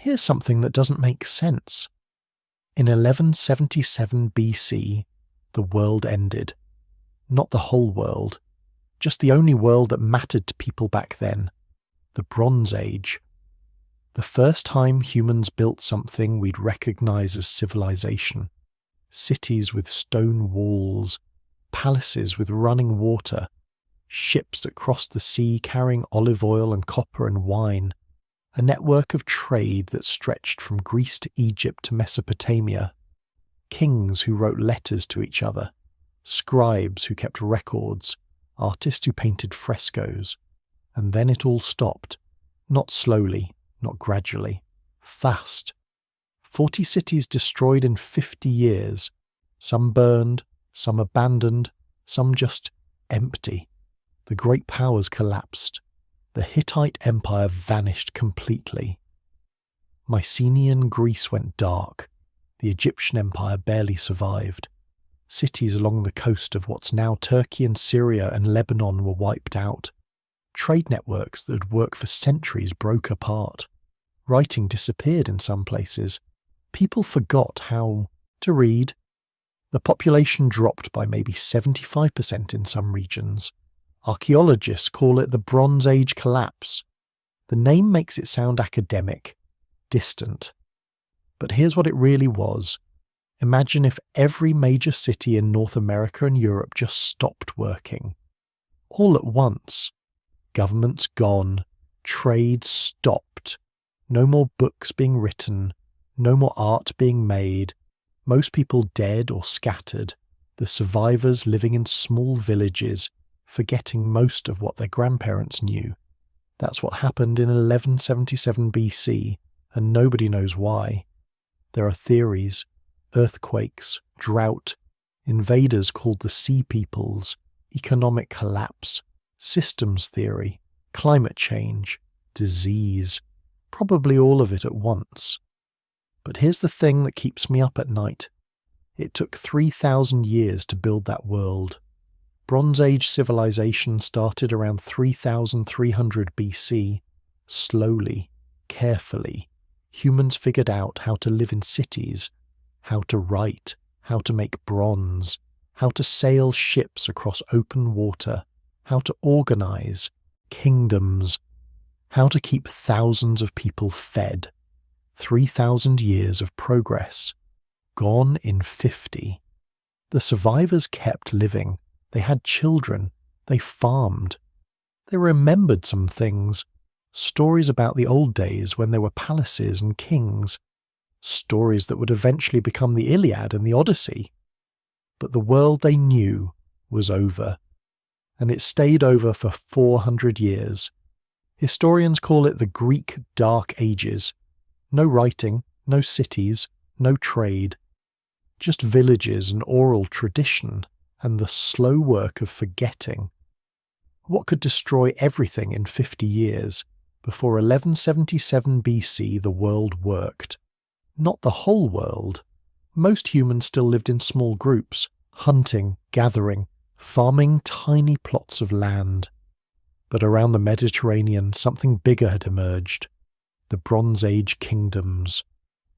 Here's something that doesn't make sense. In 1177 BC, the world ended. Not the whole world, just the only world that mattered to people back then, the Bronze Age. The first time humans built something we'd recognize as civilization. Cities with stone walls, palaces with running water, ships that crossed the sea carrying olive oil and copper and wine, a network of trade that stretched from Greece to Egypt to Mesopotamia, kings who wrote letters to each other, scribes who kept records, artists who painted frescoes. And then it all stopped, not slowly, not gradually, fast. 40 cities destroyed in 50 years, some burned, some abandoned, some just empty. The great powers collapsed. The Hittite Empire vanished completely. Mycenaean Greece went dark. The Egyptian Empire barely survived. Cities along the coast of what's now Turkey and Syria and Lebanon were wiped out. Trade networks that had worked for centuries broke apart. Writing disappeared in some places. People forgot how to read. The population dropped by maybe 75% in some regions. Archaeologists call it the Bronze Age collapse. The name makes it sound academic, distant. But here's what it really was. Imagine if every major city in North America and Europe just stopped working. All at once. Governments gone, trade stopped, no more books being written, no more art being made, most people dead or scattered, the survivors living in small villages, forgetting most of what their grandparents knew. That's what happened in 1177 BC, and nobody knows why. There are theories: earthquakes, drought, invaders called the Sea Peoples, economic collapse, systems theory, climate change, disease, probably all of it at once. But here's the thing that keeps me up at night. It took 3,000 years to build that world. Bronze Age civilization started around 3,300 BC. Slowly, carefully, humans figured out how to live in cities, how to write, how to make bronze, how to sail ships across open water, how to organize kingdoms, how to keep thousands of people fed. 3,000 years of progress, gone in 50. The survivors kept living. They had children. They farmed. They remembered some things. Stories about the old days when there were palaces and kings. Stories that would eventually become the Iliad and the Odyssey. But the world they knew was over. And it stayed over for 400 years. Historians call it the Greek Dark Ages. No writing, no cities, no trade. Just villages and oral tradition and the slow work of forgetting. What could destroy everything in 50 years? Before 1177 BC the world worked. Not the whole world. Most humans still lived in small groups, hunting, gathering, farming tiny plots of land. But around the Mediterranean something bigger had emerged. The Bronze Age kingdoms.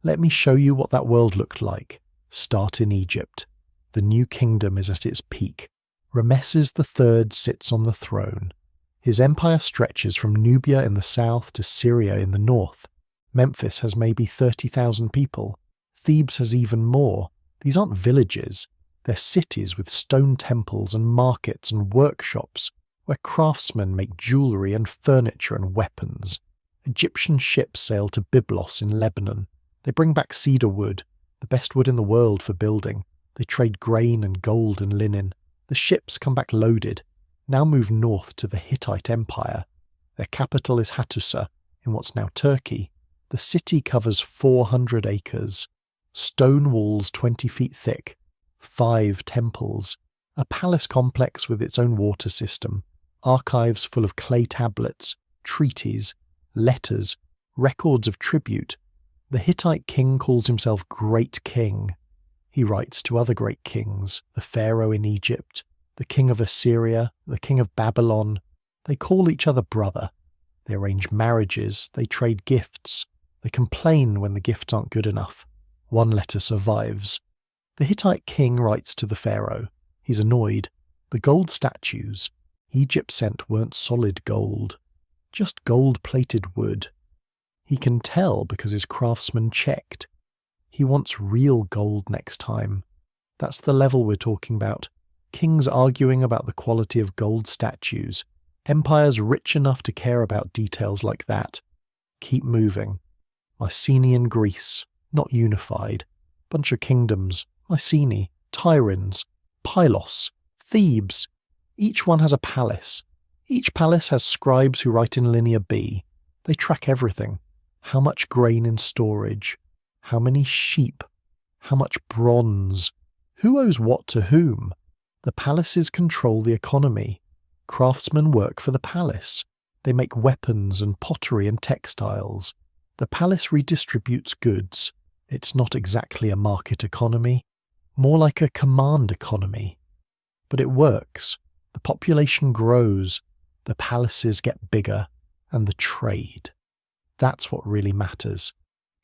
Let me show you what that world looked like. Start in Egypt. The new kingdom is at its peak. Rameses III sits on the throne. His empire stretches from Nubia in the south to Syria in the north. Memphis has maybe 30,000 people. Thebes has even more. These aren't villages. They're cities with stone temples and markets and workshops where craftsmen make jewellery and furniture and weapons. Egyptian ships sail to Byblos in Lebanon. They bring back cedar wood, the best wood in the world for building. They trade grain and gold and linen. The ships come back loaded, now move north to the Hittite Empire. Their capital is Hattusa, in what's now Turkey. The city covers 400 acres. Stone walls 20 feet thick. 5 temples. A palace complex with its own water system. Archives full of clay tablets, treaties, letters, records of tribute. The Hittite king calls himself Great King. He writes to other great kings, the pharaoh in Egypt, the king of Assyria, the king of Babylon. They call each other brother. They arrange marriages, they trade gifts. They complain when the gifts aren't good enough. One letter survives. The Hittite king writes to the pharaoh. He's annoyed. The gold statues Egypt sent weren't solid gold, just gold-plated wood. He can tell because his craftsman checked. He wants real gold next time. That's the level we're talking about. Kings arguing about the quality of gold statues. Empires rich enough to care about details like that. Keep moving. Mycenaean Greece, not unified. Bunch of kingdoms. Mycenae, Tyrins, Pylos, Thebes. Each one has a palace. Each palace has scribes who write in Linear B. They track everything. How much grain in storage? How many sheep? How much bronze? Who owes what to whom? The palaces control the economy. Craftsmen work for the palace. They make weapons and pottery and textiles. The palace redistributes goods. It's not exactly a market economy, more like a command economy. But it works. The population grows, the palaces get bigger, and the trade. That's what really matters.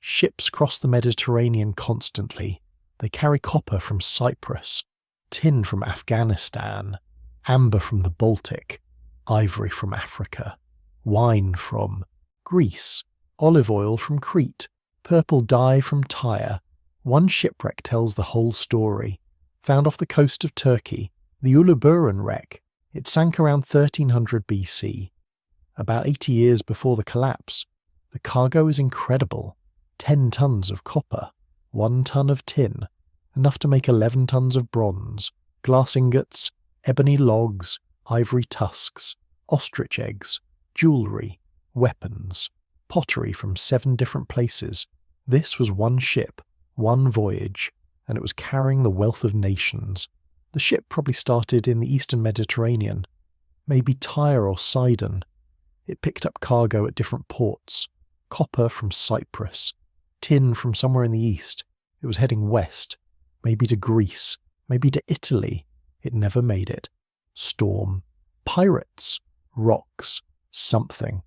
Ships cross the Mediterranean constantly. They carry copper from Cyprus, tin from Afghanistan, amber from the Baltic, ivory from Africa, wine from Greece, olive oil from Crete, purple dye from Tyre. One shipwreck tells the whole story. Found off the coast of Turkey, the Uluburun wreck. It sank around 1300 BC. About 80 years before the collapse. The cargo is incredible. 10 tons of copper, 1 ton of tin, enough to make 11 tons of bronze, glass ingots, ebony logs, ivory tusks, ostrich eggs, jewellery, weapons, pottery from 7 different places. This was one ship, one voyage, and it was carrying the wealth of nations. The ship probably started in the eastern Mediterranean, maybe Tyre or Sidon. It picked up cargo at different ports. Copper from Cyprus, tin from somewhere in the east. It was heading west, maybe to Greece, maybe to Italy. It never made it. Storm, pirates, rocks, something.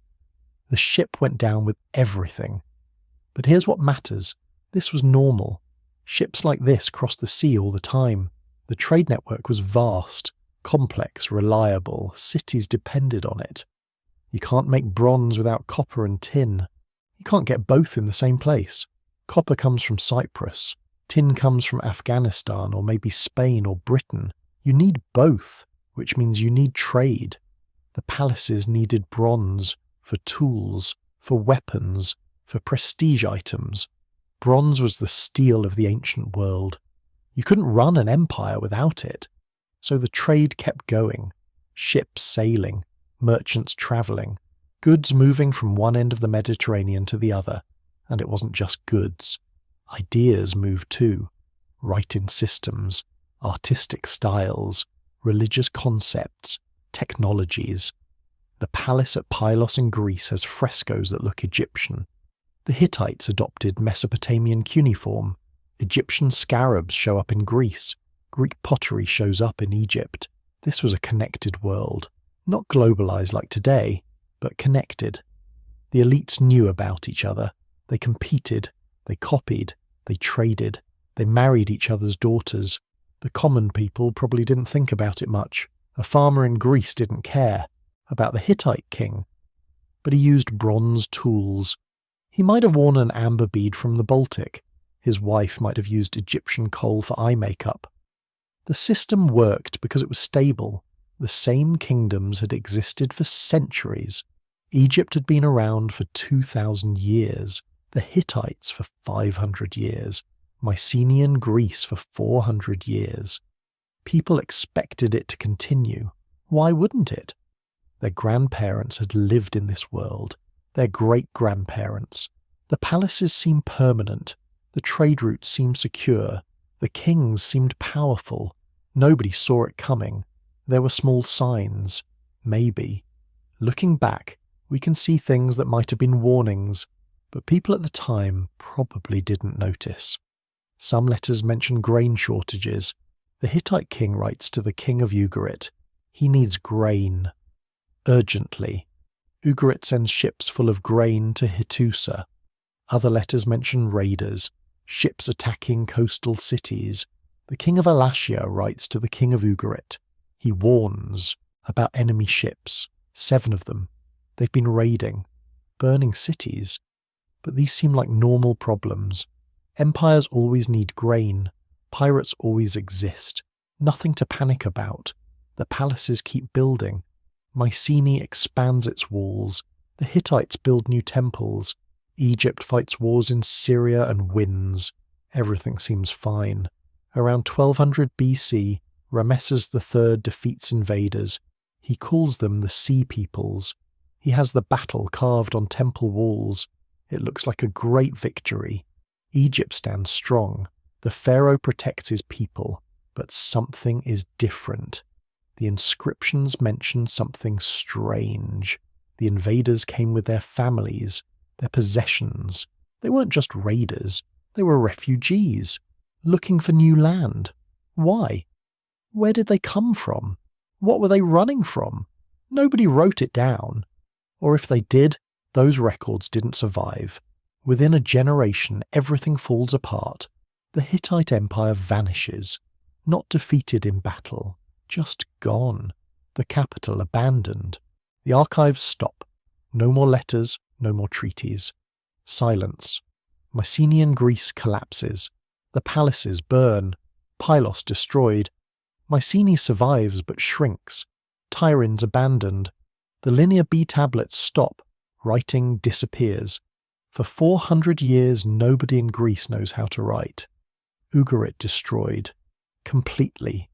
The ship went down with everything. But here's what matters. This was normal. Ships like this crossed the sea all the time. The trade network was vast, complex, reliable. Cities depended on it. You can't make bronze without copper and tin. You can't get both in the same place. Copper comes from Cyprus. Tin comes from Afghanistan or maybe Spain or Britain. You need both, which means you need trade. The palaces needed bronze for tools, for weapons, for prestige items. Bronze was the steel of the ancient world. You couldn't run an empire without it. So the trade kept going. Ships sailing, merchants travelling, goods moving from one end of the Mediterranean to the other. And it wasn't just goods. Ideas moved too. Writing systems, artistic styles, religious concepts, technologies. The palace at Pylos in Greece has frescoes that look Egyptian. The Hittites adopted Mesopotamian cuneiform. Egyptian scarabs show up in Greece. Greek pottery shows up in Egypt. This was a connected world. Not globalized like today, but connected. The elites knew about each other. They competed. They copied. They traded. They married each other's daughters. The common people probably didn't think about it much. A farmer in Greece didn't care about the Hittite king. But he used bronze tools. He might have worn an amber bead from the Baltic. His wife might have used Egyptian coal for eye makeup. The system worked because it was stable. The same kingdoms had existed for centuries. Egypt had been around for 2,000 years. The Hittites for 500 years. Mycenaean Greece for 400 years. People expected it to continue. Why wouldn't it? Their grandparents had lived in this world. Their great-grandparents. The palaces seemed permanent. The trade routes seemed secure. The kings seemed powerful. Nobody saw it coming. There were small signs. Maybe. Looking back, we can see things that might have been warnings, but people at the time probably didn't notice. Some letters mention grain shortages. The Hittite king writes to the king of Ugarit. He needs grain. Urgently. Ugarit sends ships full of grain to Hattusa. Other letters mention raiders, ships attacking coastal cities. The king of Alatia writes to the king of Ugarit. He warns about enemy ships, 7 of them. They've been raiding, burning cities. But these seem like normal problems. Empires always need grain. Pirates always exist. Nothing to panic about. The palaces keep building. Mycenae expands its walls. The Hittites build new temples. Egypt fights wars in Syria and wins. Everything seems fine. Around 1200 BC, Rameses III defeats invaders. He calls them the Sea Peoples. He has the battle carved on temple walls. It looks like a great victory. Egypt stands strong. The pharaoh protects his people, but something is different. The inscriptions mention something strange. The invaders came with their families, their possessions. They weren't just raiders. They were refugees, looking for new land. Why? Where did they come from? What were they running from? Nobody wrote it down. Or if they did, those records didn't survive. Within a generation, everything falls apart. The Hittite Empire vanishes, not defeated in battle, just gone. The capital abandoned. The archives stop. No more letters, no more treaties. Silence. Mycenaean Greece collapses. The palaces burn. Pylos destroyed. Mycenae survives but shrinks. Tyrins abandoned. The Linear B tablets stop. Writing disappears. For 400 years nobody in Greece knows how to write. Ugarit destroyed. Completely.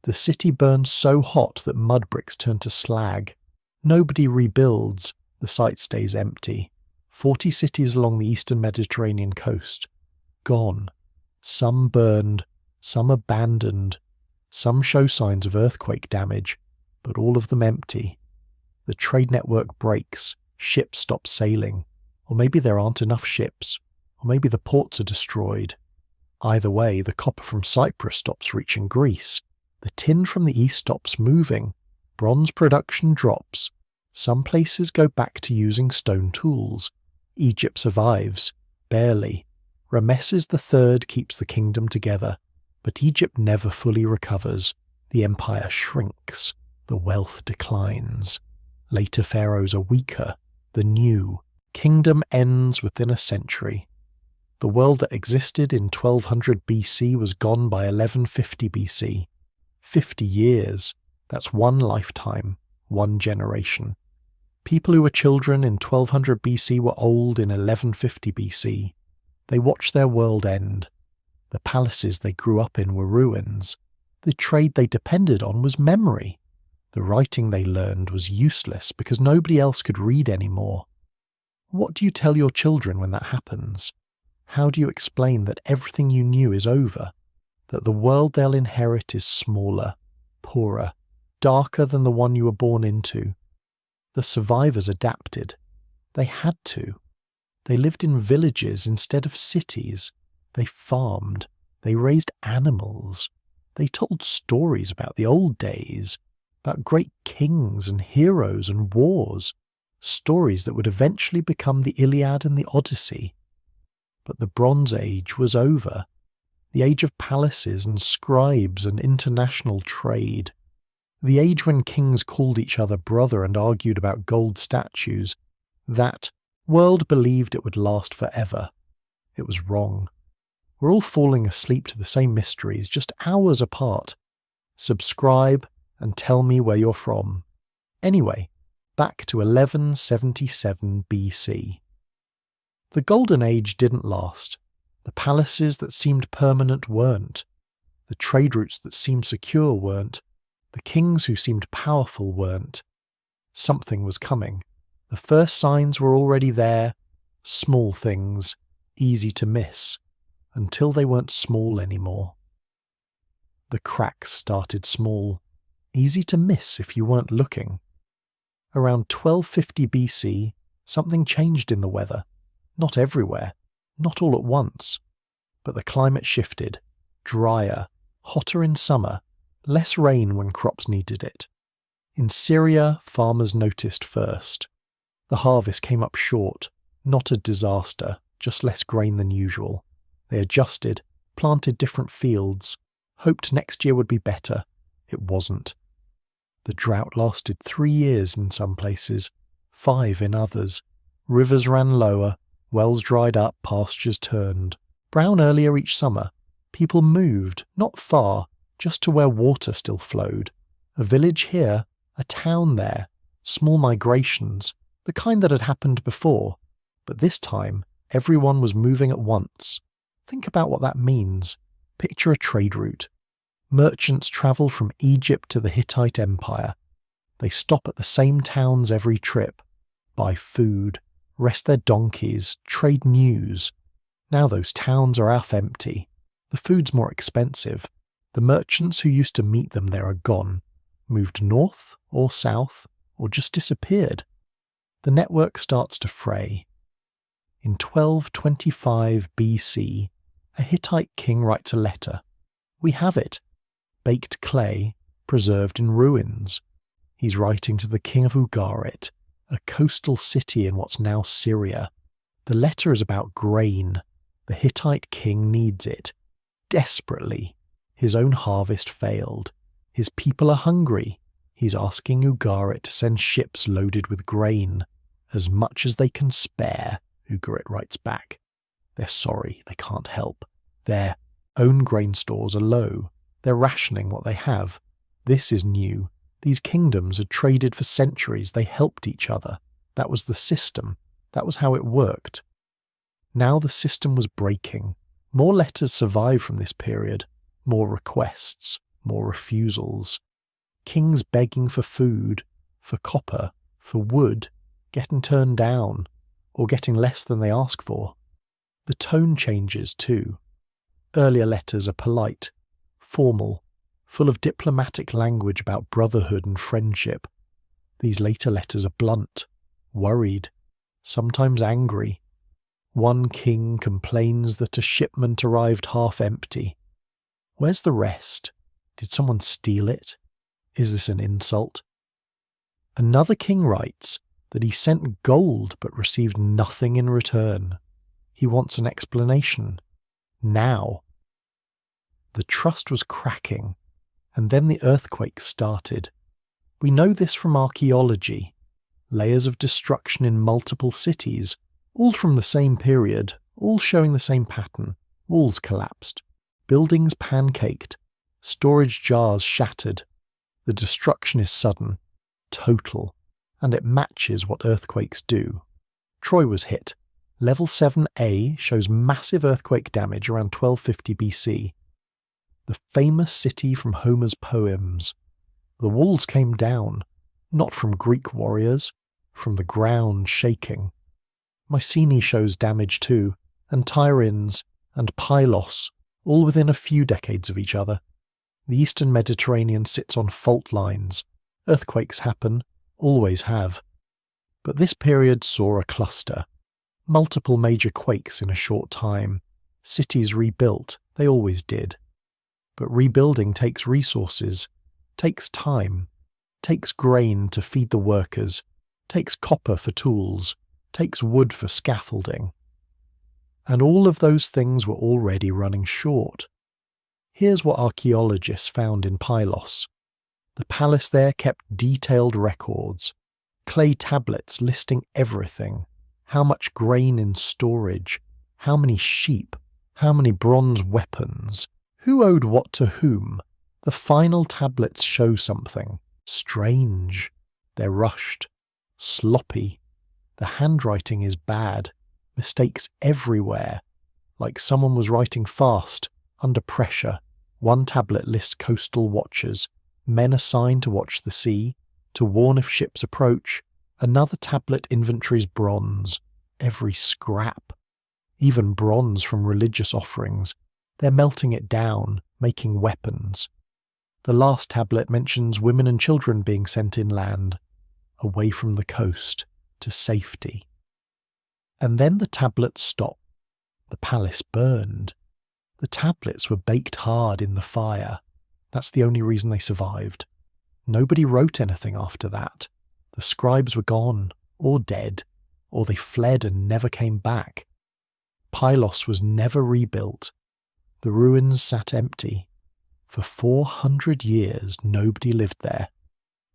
The city burns so hot that mud bricks turn to slag. Nobody rebuilds. The site stays empty. 40 cities along the eastern Mediterranean coast. Gone. Some burned. Some abandoned. Some show signs of earthquake damage, but all of them empty. The trade network breaks. Ships stop sailing. Or maybe there aren't enough ships. Or maybe the ports are destroyed. Either way, the copper from Cyprus stops reaching Greece. The tin from the east stops moving. Bronze production drops. Some places go back to using stone tools. Egypt survives. Barely. Rameses III keeps the kingdom together. But Egypt never fully recovers. The empire shrinks. The wealth declines. Later pharaohs are weaker. The new kingdom ends within a century. The world that existed in 1200 BC was gone by 1150 BC. 50 years. That's one lifetime, one generation. People who were children in 1200 BC were old in 1150 BC. They watched their world end. The palaces they grew up in were ruins. The trade they depended on was memory. The writing they learned was useless because nobody else could read anymore. What do you tell your children when that happens? How do you explain that everything you knew is over? That the world they'll inherit is smaller, poorer, darker than the one you were born into? The survivors adapted. They had to. They lived in villages instead of cities. They farmed. They raised animals. They told stories about the old days, about great kings and heroes and wars, stories that would eventually become the Iliad and the Odyssey. But the Bronze Age was over. The age of palaces and scribes and international trade. The age when kings called each other brother and argued about gold statues. That world believed it would last forever. It was wrong. We're all falling asleep to the same mysteries, just hours apart. Subscribe and tell me where you're from. Anyway, back to 1177 BC. The Golden Age didn't last. The palaces that seemed permanent weren't. The trade routes that seemed secure weren't. The kings who seemed powerful weren't. Something was coming. The first signs were already there. Small things, easy to miss, until they weren't small anymore. The cracks started small, easy to miss if you weren't looking. Around 1250 BC, something changed in the weather. Not everywhere, not all at once, but the climate shifted, drier, hotter in summer, less rain when crops needed it. In Syria, farmers noticed first. The harvest came up short, not a disaster, just less grain than usual. They adjusted, planted different fields, hoped next year would be better. It wasn't. The drought lasted 3 years in some places, 5 in others. Rivers ran lower, wells dried up, pastures turned. Brown earlier each summer. People moved, not far, just to where water still flowed. A village here, a town there, small migrations, the kind that had happened before. But this time, everyone was moving at once. Think about what that means. Picture a trade route. Merchants travel from Egypt to the Hittite Empire. They stop at the same towns every trip, buy food, rest their donkeys, trade news. Now those towns are half empty. The food's more expensive. The merchants who used to meet them there are gone, moved north or south, or just disappeared. The network starts to fray. In 1225 BC, a Hittite king writes a letter. We have it. Baked clay, preserved in ruins. He's writing to the king of Ugarit, a coastal city in what's now Syria. The letter is about grain. The Hittite king needs it. Desperately. His own harvest failed. His people are hungry. He's asking Ugarit to send ships loaded with grain. As much as they can spare, Ugarit writes back. They're sorry, they can't help. Their own grain stores are low. They're rationing what they have. This is new. These kingdoms had traded for centuries. They helped each other. That was the system. That was how it worked. Now the system was breaking. More letters survive from this period. More requests. More refusals. Kings begging for food, for copper, for wood, getting turned down, or getting less than they ask for. The tone changes too. Earlier letters are polite, formal, full of diplomatic language about brotherhood and friendship. These later letters are blunt, worried, sometimes angry. One king complains that a shipment arrived half empty. Where's the rest? Did someone steal it? Is this an insult? Another king writes that he sent gold but received nothing in return. He wants an explanation. Now. The trust was cracking, and then the earthquake started. We know this from archaeology. Layers of destruction in multiple cities, all from the same period, all showing the same pattern. Walls collapsed, buildings pancaked, storage jars shattered. The destruction is sudden, total, and it matches what earthquakes do. Troy was hit. Level 7A shows massive earthquake damage around 1250 BC. The famous city from Homer's poems. The walls came down, not from Greek warriors, from the ground shaking. Mycenae shows damage too, and Tyrins, and Pylos, all within a few decades of each other. The Eastern Mediterranean sits on fault lines. Earthquakes happen, always have. But this period saw a cluster. Multiple major quakes in a short time. Cities rebuilt, they always did. But rebuilding takes resources, takes time, takes grain to feed the workers, takes copper for tools, takes wood for scaffolding. And all of those things were already running short. Here's what archaeologists found in Pylos. The palace there kept detailed records, clay tablets listing everything, how much grain in storage, how many sheep, how many bronze weapons, who owed what to whom. The final tablets show something strange. They're rushed, sloppy. The handwriting is bad, mistakes everywhere, like someone was writing fast, under pressure. One tablet lists coastal watchers, men assigned to watch the sea, to warn if ships approach. Another tablet inventories bronze, every scrap, even bronze from religious offerings. They're melting it down, making weapons. The last tablet mentions women and children being sent inland, away from the coast, to safety. And then the tablets stop. The palace burned. The tablets were baked hard in the fire. That's the only reason they survived. Nobody wrote anything after that. The scribes were gone, or dead, or they fled and never came back. Pylos was never rebuilt. The ruins sat empty. For 400 years nobody lived there.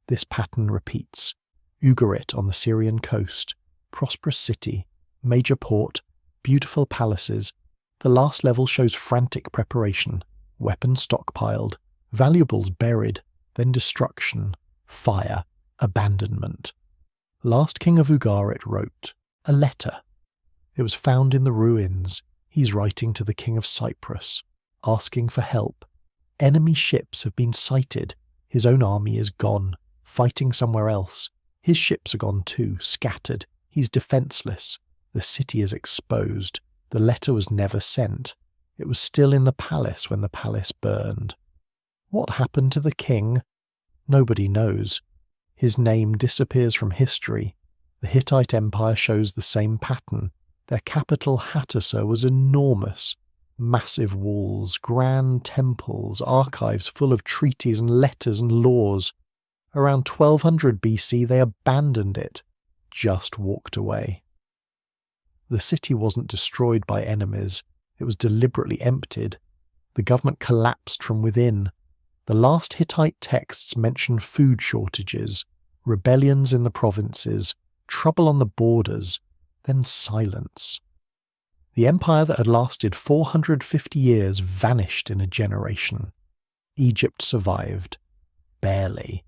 This pattern repeats. Ugarit on the Syrian coast, prosperous city, major port, beautiful palaces. The last level shows frantic preparation, weapons stockpiled, valuables buried, then destruction, fire, abandonment. Last king of Ugarit wrote a letter. It was found in the ruins. He's writing to the king of Cyprus, asking for help. Enemy ships have been sighted. His own army is gone, fighting somewhere else. His ships are gone too, scattered. He's defenceless. The city is exposed. The letter was never sent. It was still in the palace when the palace burned. What happened to the king? Nobody knows. His name disappears from history. The Hittite Empire shows the same pattern. Their capital, Hattusa, was enormous. Massive walls, grand temples, archives full of treaties and letters and laws. Around 1200 BC they abandoned it, just walked away. The city wasn't destroyed by enemies, it was deliberately emptied. The government collapsed from within. The last Hittite texts mention food shortages, rebellions in the provinces, trouble on the borders, then silence. The empire that had lasted 450 years vanished in a generation. Egypt survived. Barely.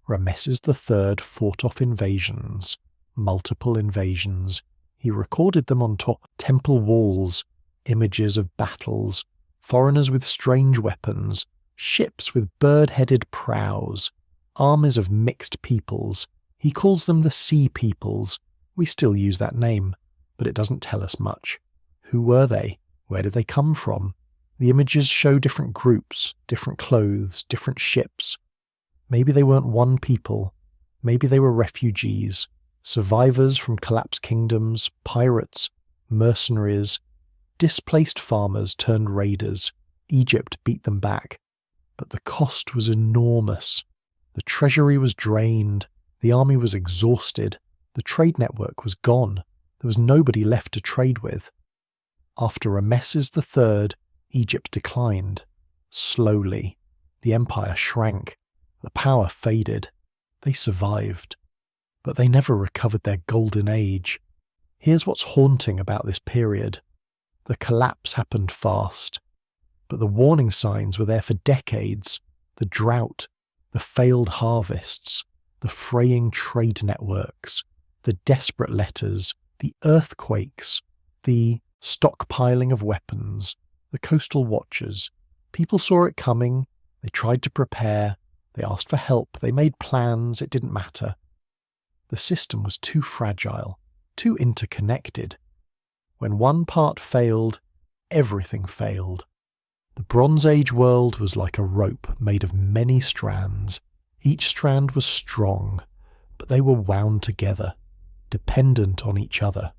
Rameses III fought off invasions, multiple invasions. He recorded them on temple walls, images of battles, foreigners with strange weapons, ships with bird-headed prows, armies of mixed peoples. He calls them the Sea Peoples. We still use that name, but it doesn't tell us much. Who were they? Where did they come from? The images show different groups, different clothes, different ships. Maybe they weren't one people. Maybe they were refugees, survivors from collapsed kingdoms, pirates, mercenaries, displaced farmers turned raiders. Egypt beat them back. But the cost was enormous. The treasury was drained. The army was exhausted. The trade network was gone. There was nobody left to trade with. After Rameses III, Egypt declined. Slowly. The empire shrank. The power faded. They survived. But they never recovered their golden age. Here's what's haunting about this period. The collapse happened fast. But the warning signs were there for decades. The drought, the failed harvests, the fraying trade networks, the desperate letters, the earthquakes, the stockpiling of weapons, the coastal watchers. People saw it coming. They tried to prepare. They asked for help. They made plans. It didn't matter. The system was too fragile, too interconnected. When one part failed, everything failed. The Bronze Age world was like a rope made of many strands. Each strand was strong, but they were wound together, dependent on each other.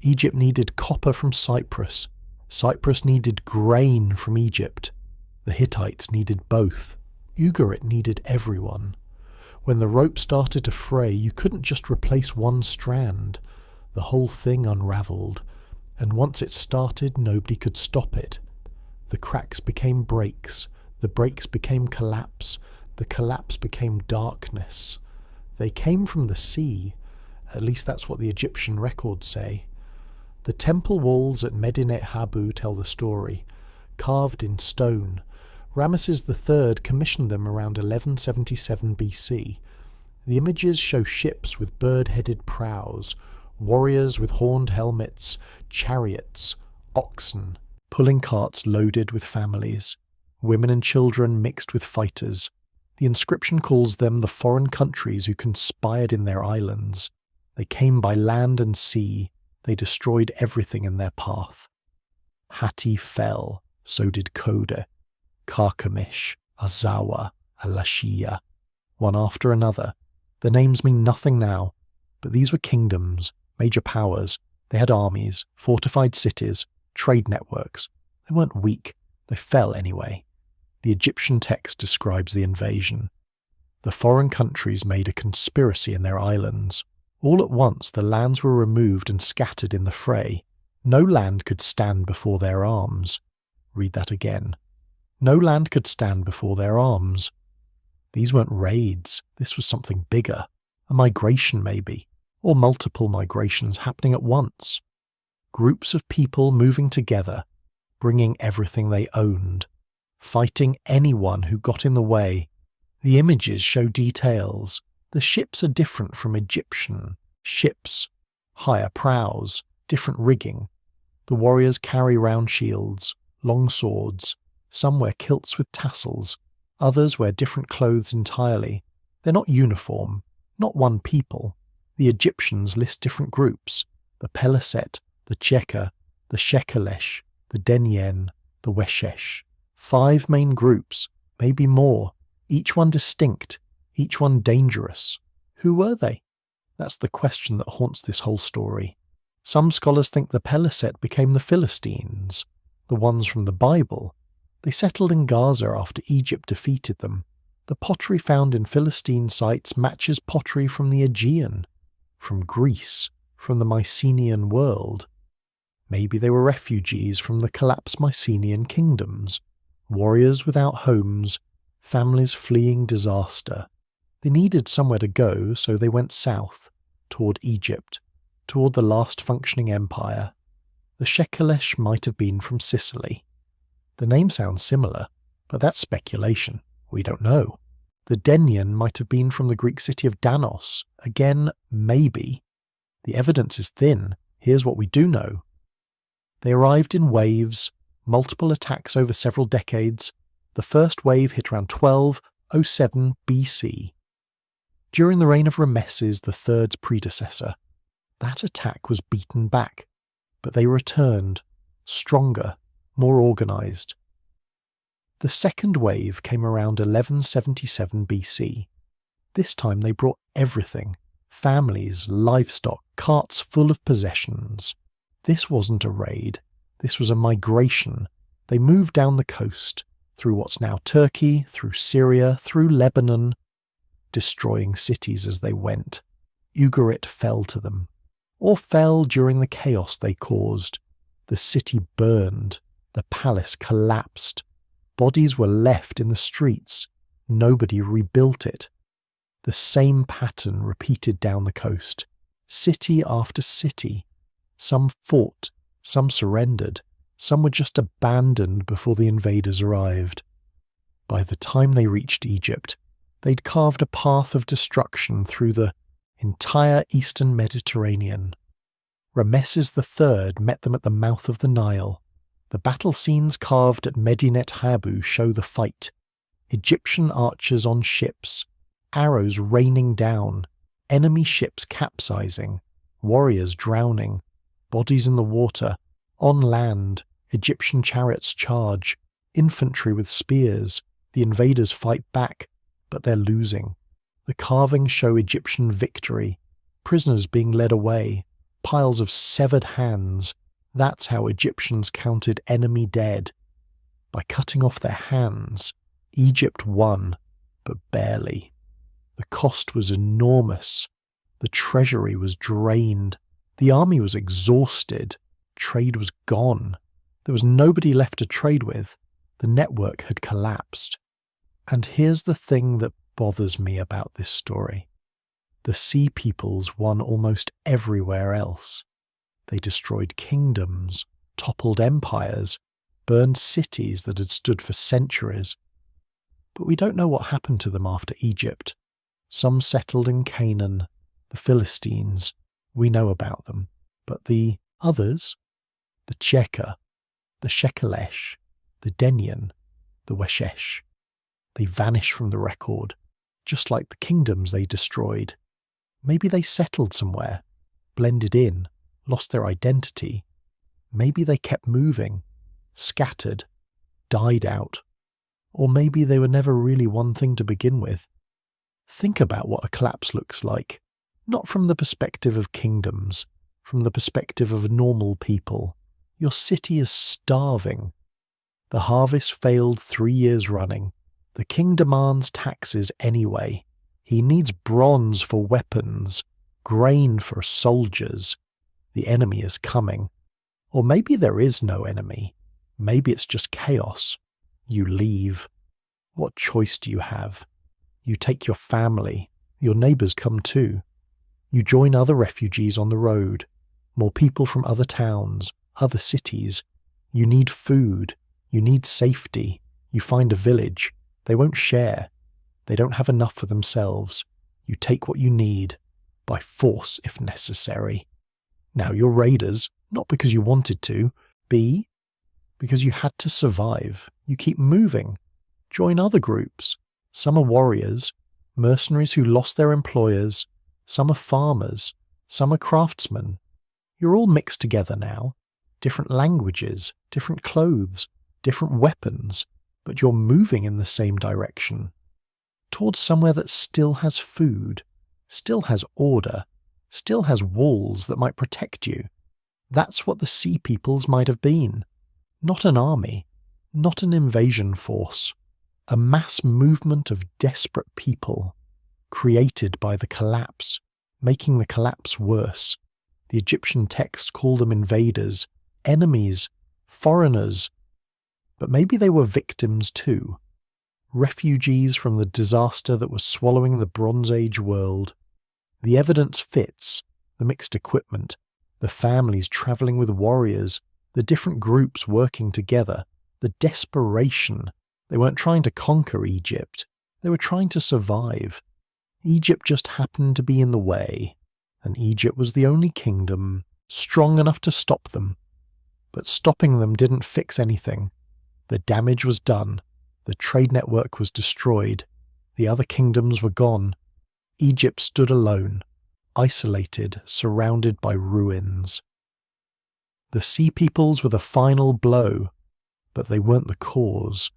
Egypt needed copper from Cyprus. Cyprus needed grain from Egypt. The Hittites needed both. Ugarit needed everyone. When the rope started to fray, you couldn't just replace one strand. The whole thing unraveled, and once it started, nobody could stop it. The cracks became breaks. The breaks became collapse. The collapse became darkness. They came from the sea. At least that's what the Egyptian records say. The temple walls at Medinet Habu tell the story, carved in stone. Rameses III commissioned them around 1177 BC. The images show ships with bird-headed prows, warriors with horned helmets, chariots, oxen, pulling carts loaded with families, women and children mixed with fighters. The inscription calls them the foreign countries who conspired in their islands. They came by land and sea. They destroyed everything in their path. Hatti fell, so did Kode, Karkemish, Azawa, Alashia, one after another. The names mean nothing now, but these were kingdoms, major powers. They had armies, fortified cities, trade networks. They weren't weak. They fell anyway. The Egyptian text describes the invasion. The foreign countries made a conspiracy in their islands. All at once the lands were removed and scattered in the fray. No land could stand before their arms. Read that again. No land could stand before their arms. These weren't raids. This was something bigger. A migration maybe, or multiple migrations happening at once. Groups of people moving together, bringing everything they owned, fighting anyone who got in the way. The images show details. The ships are different from Egyptian ships. Higher prows, different rigging. The warriors carry round shields, long swords. Some wear kilts with tassels. Others wear different clothes entirely. They're not uniform, not one people. The Egyptians list different groups: the Peleset, the Cheka, the Shekelesh, the Denyen, the Weshesh. 5 main groups, maybe more, each one distinct, each one dangerous. Who were they? That's the question that haunts this whole story. Some scholars think the Peleset became the Philistines, the ones from the Bible. They settled in Gaza after Egypt defeated them. The pottery found in Philistine sites matches pottery from the Aegean, from Greece, from the Mycenaean world. Maybe they were refugees from the collapsed Mycenaean kingdoms, warriors without homes, families fleeing disaster. They needed somewhere to go, so they went south, toward Egypt, toward the last functioning empire. The Shekelesh might have been from Sicily. The name sounds similar, but that's speculation. We don't know. The Denyen might have been from the Greek city of Danos. Again, maybe. The evidence is thin. Here's what we do know. They arrived in waves, multiple attacks over several decades. The first wave hit around 1207 BC. During the reign of Rameses III's predecessor, that attack was beaten back, but they returned, stronger, more organised. The second wave came around 1177 BC. This time they brought everything: families, livestock, carts full of possessions. This wasn't a raid, this was a migration. They moved down the coast, through what's now Turkey, through Syria, through Lebanon, destroying cities as they went. Ugarit fell to them, or fell during the chaos they caused. The city burned, the palace collapsed. Bodies were left in the streets. Nobody rebuilt it. The same pattern repeated down the coast, city after city. Some fought, some surrendered, some were just abandoned before the invaders arrived. By the time they reached Egypt, they'd carved a path of destruction through the entire eastern Mediterranean. Rameses III met them at the mouth of the Nile. The battle scenes carved at Medinet Habu show the fight. Egyptian archers on ships, arrows raining down, enemy ships capsizing, warriors drowning, bodies in the water, on land, Egyptian chariots charge, infantry with spears. The invaders fight back, but they're losing. The carvings show Egyptian victory, prisoners being led away, piles of severed hands. That's how Egyptians counted enemy dead. By cutting off their hands, Egypt won, but barely. The cost was enormous. The treasury was drained. The army was exhausted. Trade was gone. There was nobody left to trade with. The network had collapsed. And here's the thing that bothers me about this story. The Sea Peoples won almost everywhere else. They destroyed kingdoms, toppled empires, burned cities that had stood for centuries. But we don't know what happened to them after Egypt. Some settled in Canaan, the Philistines. We know about them. But the others, the Cheka, the Shekelesh, the Denyen, the Weshesh, they vanish from the record, just like the kingdoms they destroyed. Maybe they settled somewhere, blended in, lost their identity. Maybe they kept moving, scattered, died out. Or maybe they were never really one thing to begin with. Think about what a collapse looks like, not from the perspective of kingdoms, from the perspective of normal people. Your city is starving. The harvest failed 3 years running. The king demands taxes anyway. He needs bronze for weapons, grain for soldiers. The enemy is coming. Or maybe there is no enemy. Maybe it's just chaos. You leave. What choice do you have? You take your family. Your neighbours come too. You join other refugees on the road. More people from other towns, other cities. You need food. You need safety. You find a village. They won't share. They don't have enough for themselves. You take what you need, by force if necessary. Now you're raiders, not because you wanted to, because you had to survive. You keep moving. Join other groups. Some are warriors, mercenaries who lost their employers. Some are farmers. Some are craftsmen. You're all mixed together now. Different languages, different clothes, different weapons, but you're moving in the same direction. Towards somewhere that still has food, still has order, still has walls that might protect you. That's what the Sea Peoples might have been. Not an army, not an invasion force. A mass movement of desperate people, created by the collapse, making the collapse worse. The Egyptian texts call them invaders, enemies, foreigners. But maybe they were victims too. Refugees from the disaster that was swallowing the Bronze Age world. The evidence fits, the mixed equipment, the families travelling with warriors, the different groups working together, the desperation. They weren't trying to conquer Egypt. They were trying to survive. Egypt just happened to be in the way, and Egypt was the only kingdom strong enough to stop them. But stopping them didn't fix anything. The damage was done. The trade network was destroyed. The other kingdoms were gone. Egypt stood alone, isolated, surrounded by ruins. The Sea Peoples were the final blow, but they weren't the cause.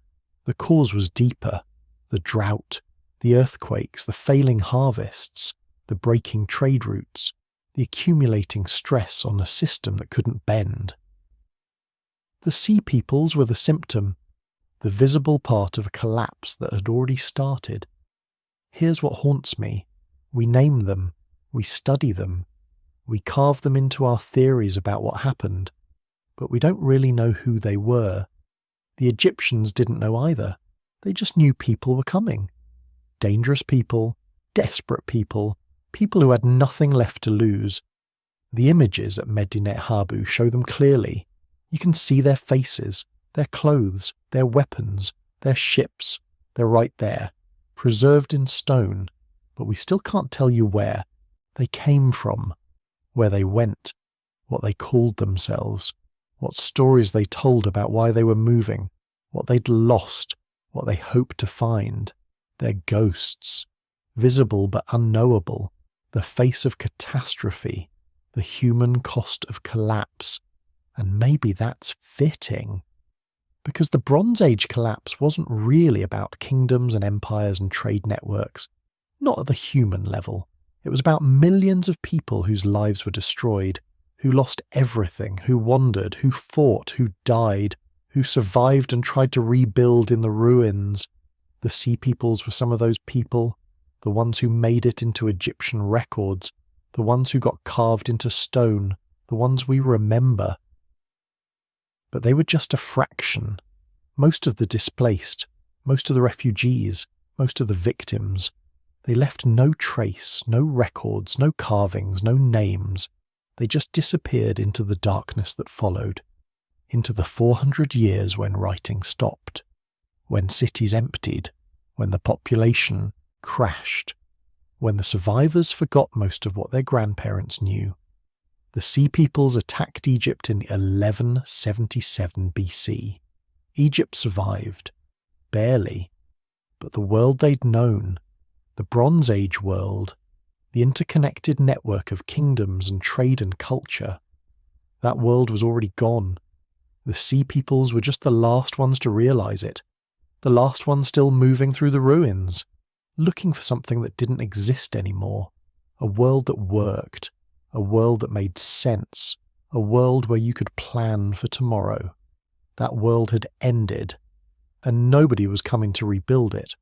The cause was deeper. The drought, the earthquakes, the failing harvests, the breaking trade routes, the accumulating stress on a system that couldn't bend. The Sea Peoples were the symptom, the visible part of a collapse that had already started. Here's what haunts me. We name them, we study them, we carve them into our theories about what happened, but we don't really know who they were. The Egyptians didn't know either. They just knew people were coming. Dangerous people, desperate people, people who had nothing left to lose. The images at Medinet Habu show them clearly. You can see their faces, their clothes, their weapons, their ships. They're right there, preserved in stone, but we still can't tell you where they came from, where they went, what they called themselves, what stories they told about why they were moving, what they'd lost, what they hoped to find. Their ghosts, visible but unknowable, the face of catastrophe, the human cost of collapse. And maybe that's fitting. Because the Bronze Age collapse wasn't really about kingdoms and empires and trade networks, not at the human level. It was about millions of people whose lives were destroyed, who lost everything, who wandered, who fought, who died, who survived and tried to rebuild in the ruins. The Sea Peoples were some of those people, the ones who made it into Egyptian records, the ones who got carved into stone, the ones we remember. But they were just a fraction. Most of the displaced, most of the refugees, most of the victims, they left no trace, no records, no carvings, no names. They just disappeared into the darkness that followed, into the 400 years when writing stopped, when cities emptied, when the population crashed, when the survivors forgot most of what their grandparents knew. The Sea Peoples attacked Egypt in 1177 BC. Egypt survived. Barely. But the world they'd known, the Bronze Age world, the interconnected network of kingdoms and trade and culture, that world was already gone. The Sea Peoples were just the last ones to realize it, the last ones still moving through the ruins, looking for something that didn't exist anymore, a world that worked, a world that made sense, a world where you could plan for tomorrow. That world had ended, and nobody was coming to rebuild it.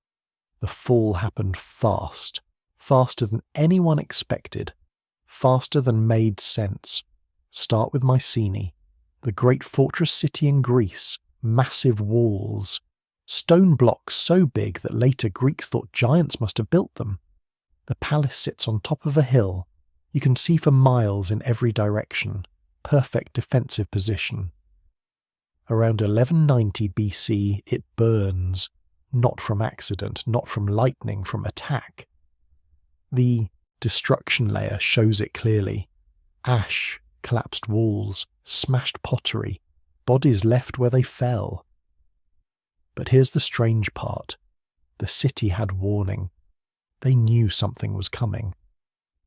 The fall happened fast, faster than anyone expected, faster than made sense. Start with Mycenae, The great fortress city in Greece, massive walls. Stone blocks so big that later Greeks thought giants must have built them. The palace sits on top of a hill. You can see for miles in every direction. Perfect defensive position. Around 1190 BC, it burns. Not from accident, not from lightning, from attack. The destruction layer shows it clearly. Ash, collapsed walls, smashed pottery, bodies left where they fell. But here's the strange part. The city had warning. They knew something was coming.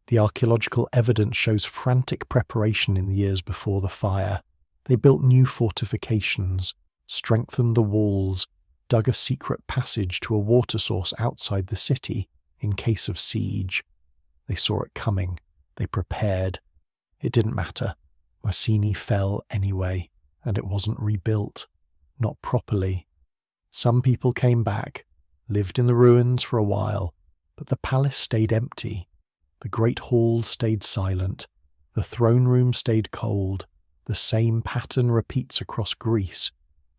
The archaeological evidence shows frantic preparation in the years before the fire. They built new fortifications, strengthened the walls, dug a secret passage to a water source outside the city in case of siege. They saw it coming. They prepared. It didn't matter. Mycenae fell anyway, and it wasn't rebuilt. Not properly. Some people came back, lived in the ruins for a while, but the palace stayed empty. The great halls stayed silent. The throne room stayed cold. The same pattern repeats across Greece.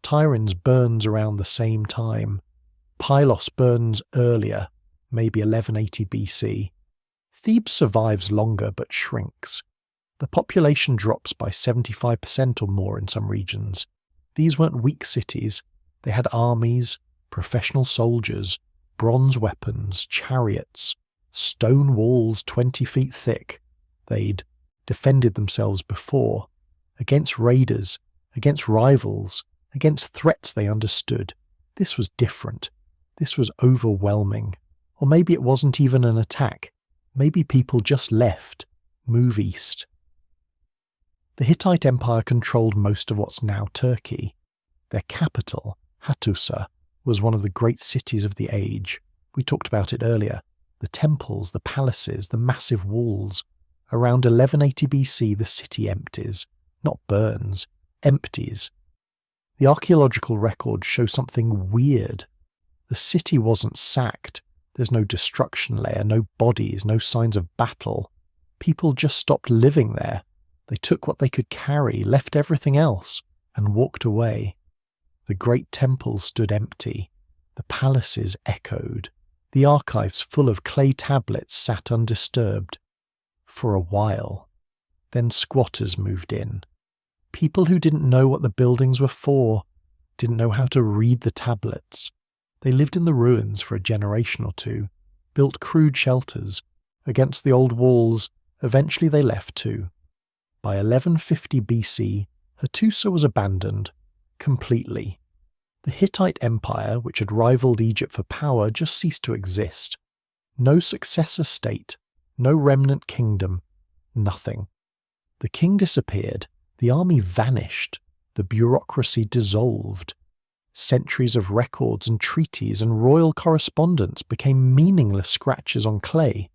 Tiryns burns around the same time. Pylos burns earlier, maybe 1180 BC. Thebes survives longer but shrinks. The population drops by 75% or more in some regions. These weren't weak cities. They had armies, professional soldiers, bronze weapons, chariots, stone walls 20 feet thick. They'd defended themselves before, against raiders, against rivals, against threats they understood. This was different. This was overwhelming. Or maybe it wasn't even an attack. Maybe people just left, move east. The Hittite Empire controlled most of what's now Turkey. Their capital, Hattusa, was one of the great cities of the age. We talked about it earlier. The temples, the palaces, the massive walls. Around 1180 BC, the city empties. Not burns, empties. The archaeological records show something weird. The city wasn't sacked. There's no destruction layer, no bodies, no signs of battle. People just stopped living there. They took what they could carry, left everything else, and walked away. The great temples stood empty. The palaces echoed. The archives full of clay tablets sat undisturbed. For a while. Then squatters moved in. People who didn't know what the buildings were for, didn't know how to read the tablets. They lived in the ruins for a generation or two, built crude shelters. Against the old walls, eventually they left too. By 1150 BC, Hattusa was abandoned, completely. The Hittite Empire, which had rivaled Egypt for power, just ceased to exist. No successor state, no remnant kingdom, nothing. The king disappeared, the army vanished, the bureaucracy dissolved. Centuries of records and treaties and royal correspondence became meaningless scratches on clay.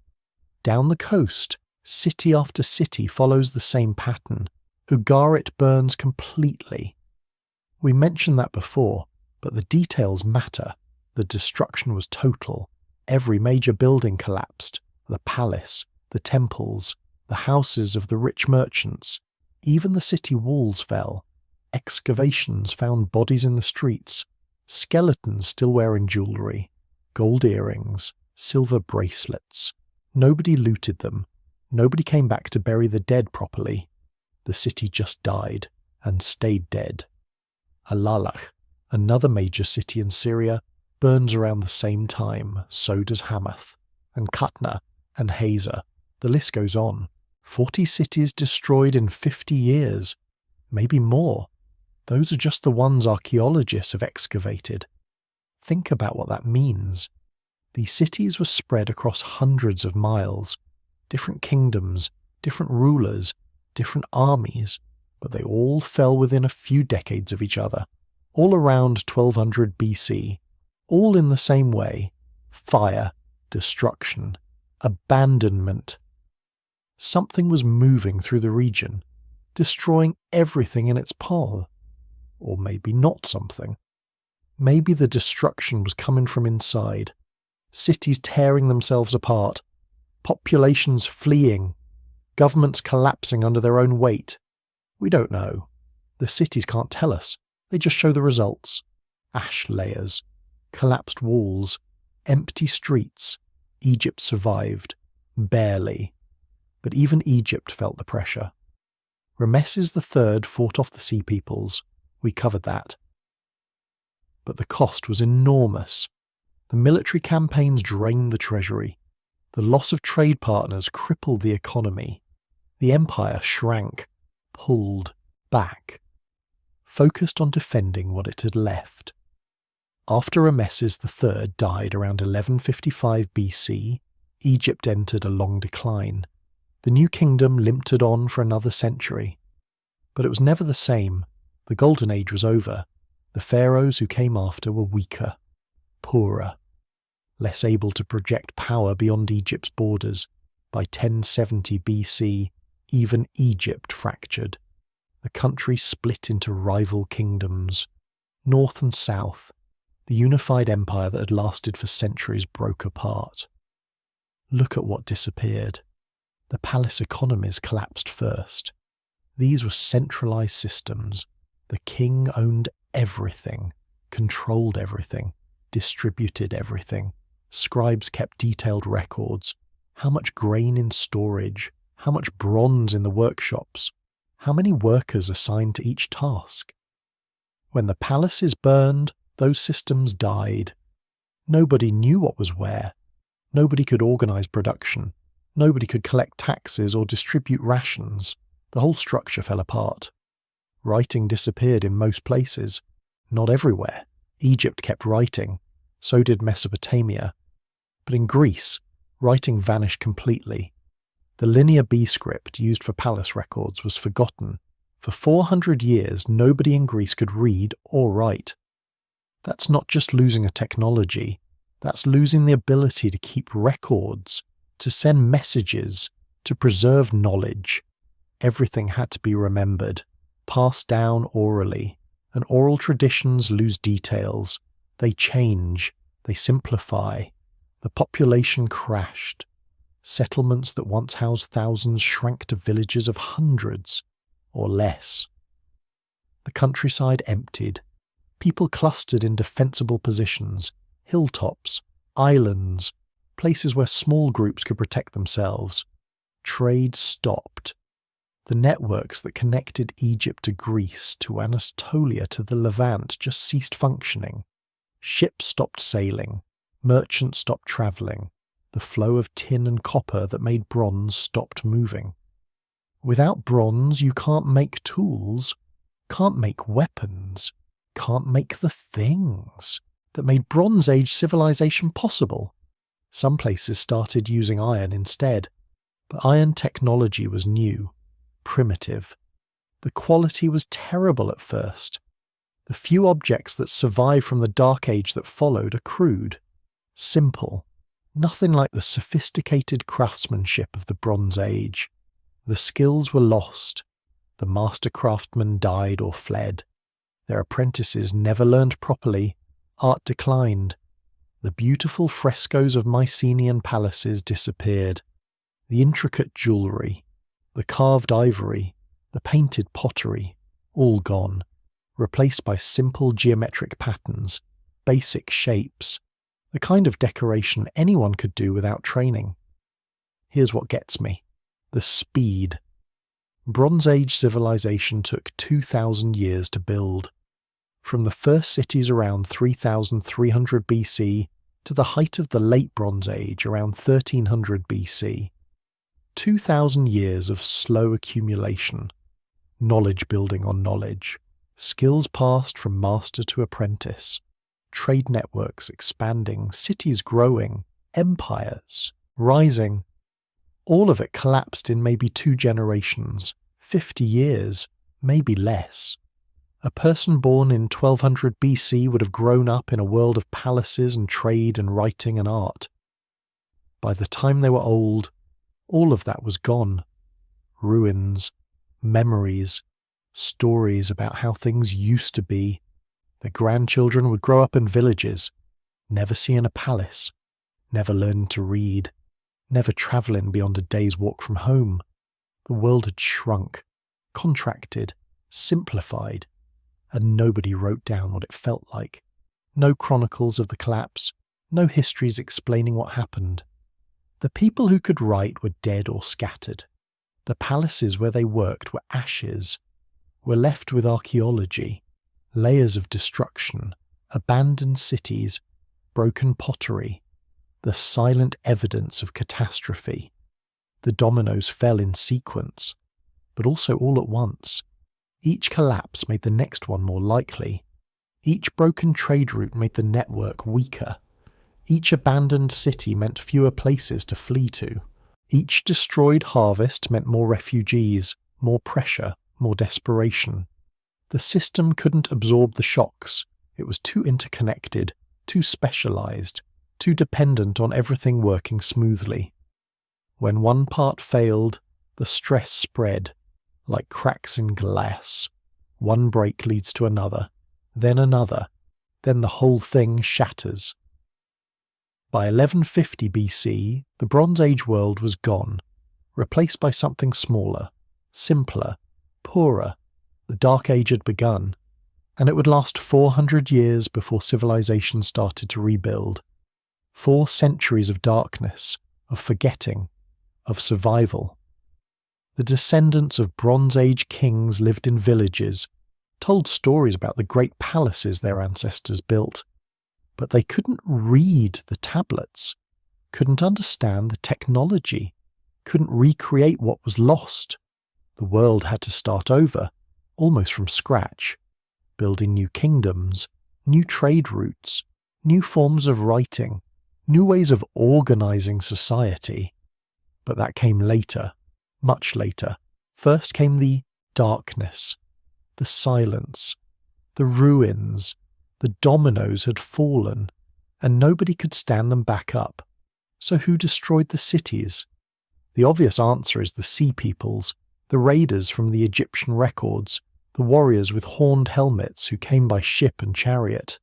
Down the coast, city after city follows the same pattern. Ugarit burns completely. We mentioned that before, but the details matter. The destruction was total. Every major building collapsed. The palace, the temples, the houses of the rich merchants. Even the city walls fell. Excavations found bodies in the streets. Skeletons still wearing jewellery. Gold earrings, silver bracelets. Nobody looted them. Nobody came back to bury the dead properly. The city just died, and stayed dead. Alalach, another major city in Syria, burns around the same time, so does Hamath, and Qatna, and Hazor. The list goes on. 40 cities destroyed in 50 years. Maybe more. Those are just the ones archaeologists have excavated. Think about what that means. These cities were spread across hundreds of miles. Different kingdoms, different rulers, different armies, but they all fell within a few decades of each other, all around 1200 BC, all in the same way: fire, destruction, abandonment. Something was moving through the region, destroying everything in its path. Or maybe not something. Maybe the destruction was coming from inside. Cities tearing themselves apart, populations fleeing, governments collapsing under their own weight. We don't know. The cities can't tell us, they just show the results. Ash layers, collapsed walls, empty streets. Egypt survived. Barely. But even Egypt felt the pressure. Rameses III fought off the Sea Peoples. We covered that. But the cost was enormous. The military campaigns drained the treasury. The loss of trade partners crippled the economy. The empire shrank, pulled back, focused on defending what it had left. After Rameses III died around 1155 BC, Egypt entered a long decline. The new kingdom limped on for another century. But it was never the same. The Golden Age was over. The pharaohs who came after were weaker, poorer, less able to project power beyond Egypt's borders. By 1070 BC, even Egypt fractured. The country split into rival kingdoms. North and south, the unified empire that had lasted for centuries broke apart. Look at what disappeared. The palace economies collapsed first. These were centralized systems. The king owned everything, controlled everything, distributed everything. Scribes kept detailed records. How much grain in storage, how much bronze in the workshops, how many workers assigned to each task. When the palaces burned, those systems died. Nobody knew what was where. Nobody could organize production. Nobody could collect taxes or distribute rations. The whole structure fell apart. Writing disappeared in most places. Not everywhere. Egypt kept writing. So did Mesopotamia. But in Greece, writing vanished completely. The Linear B script used for palace records was forgotten. For 400 years, nobody in Greece could read or write. That's not just losing a technology. That's losing the ability to keep records, to send messages, to preserve knowledge. Everything had to be remembered, passed down orally, and oral traditions lose details. They change, they simplify. The population crashed. Settlements that once housed thousands shrank to villages of hundreds or less. The countryside emptied. People clustered in defensible positions, hilltops, islands, places where small groups could protect themselves. Trade stopped. The networks that connected Egypt to Greece, to Anatolia, to the Levant just ceased functioning. Ships stopped sailing. Merchants stopped travelling. The flow of tin and copper that made bronze stopped moving. Without bronze, you can't make tools, can't make weapons, can't make the things that made Bronze Age civilization possible. Some places started using iron instead, but iron technology was new, primitive. The quality was terrible at first. The few objects that survived from the Dark Age that followed are crude, simple, nothing like the sophisticated craftsmanship of the Bronze Age. The skills were lost. The master craftsmen died or fled. Their apprentices never learned properly. Art declined. The beautiful frescoes of Mycenaean palaces disappeared. The intricate jewellery, the carved ivory, the painted pottery, all gone, replaced by simple geometric patterns, basic shapes, the kind of decoration anyone could do without training. Here's what gets me. The speed. Bronze Age civilization took 2,000 years to build. From the first cities around 3,300 BC to the height of the Late Bronze Age around 1300 BC. 2,000 years of slow accumulation, knowledge building on knowledge, skills passed from master to apprentice, trade networks expanding, cities growing, empires rising. All of it collapsed in maybe 2 generations, 50 years, maybe less. A person born in 1200 BC would have grown up in a world of palaces and trade and writing and art. By the time they were old, all of that was gone. Ruins, memories, stories about how things used to be. Their grandchildren would grow up in villages, never seeing a palace, never learning to read, never travelling beyond a day's walk from home. The world had shrunk, contracted, simplified, and nobody wrote down what it felt like. No chronicles of the collapse, no histories explaining what happened. The people who could write were dead or scattered. The palaces where they worked were ashes. We're left with archaeology, layers of destruction, abandoned cities, broken pottery, the silent evidence of catastrophe. The dominoes fell in sequence, but also all at once. Each collapse made the next one more likely. Each broken trade route made the network weaker. Each abandoned city meant fewer places to flee to. Each destroyed harvest meant more refugees, more pressure, more desperation. The system couldn't absorb the shocks. It was too interconnected, too specialized, too dependent on everything working smoothly. When one part failed, the stress spread, like cracks in glass. One break leads to another, then the whole thing shatters. By 1150 BC, the Bronze Age world was gone, replaced by something smaller, simpler, poorer. The Dark Age had begun, and it would last 400 years before civilization started to rebuild. 4 centuries of darkness, of forgetting, of survival. The descendants of Bronze Age kings lived in villages, told stories about the great palaces their ancestors built, but they couldn't read the tablets, couldn't understand the technology, couldn't recreate what was lost. The world had to start over, almost from scratch, building new kingdoms, new trade routes, new forms of writing, new ways of organizing society. But that came later, much later. First came the darkness, the silence, the ruins. The dominoes had fallen, and nobody could stand them back up. So who destroyed the cities? The obvious answer is the sea peoples, the raiders from the Egyptian records, the warriors with horned helmets who came by ship and chariot.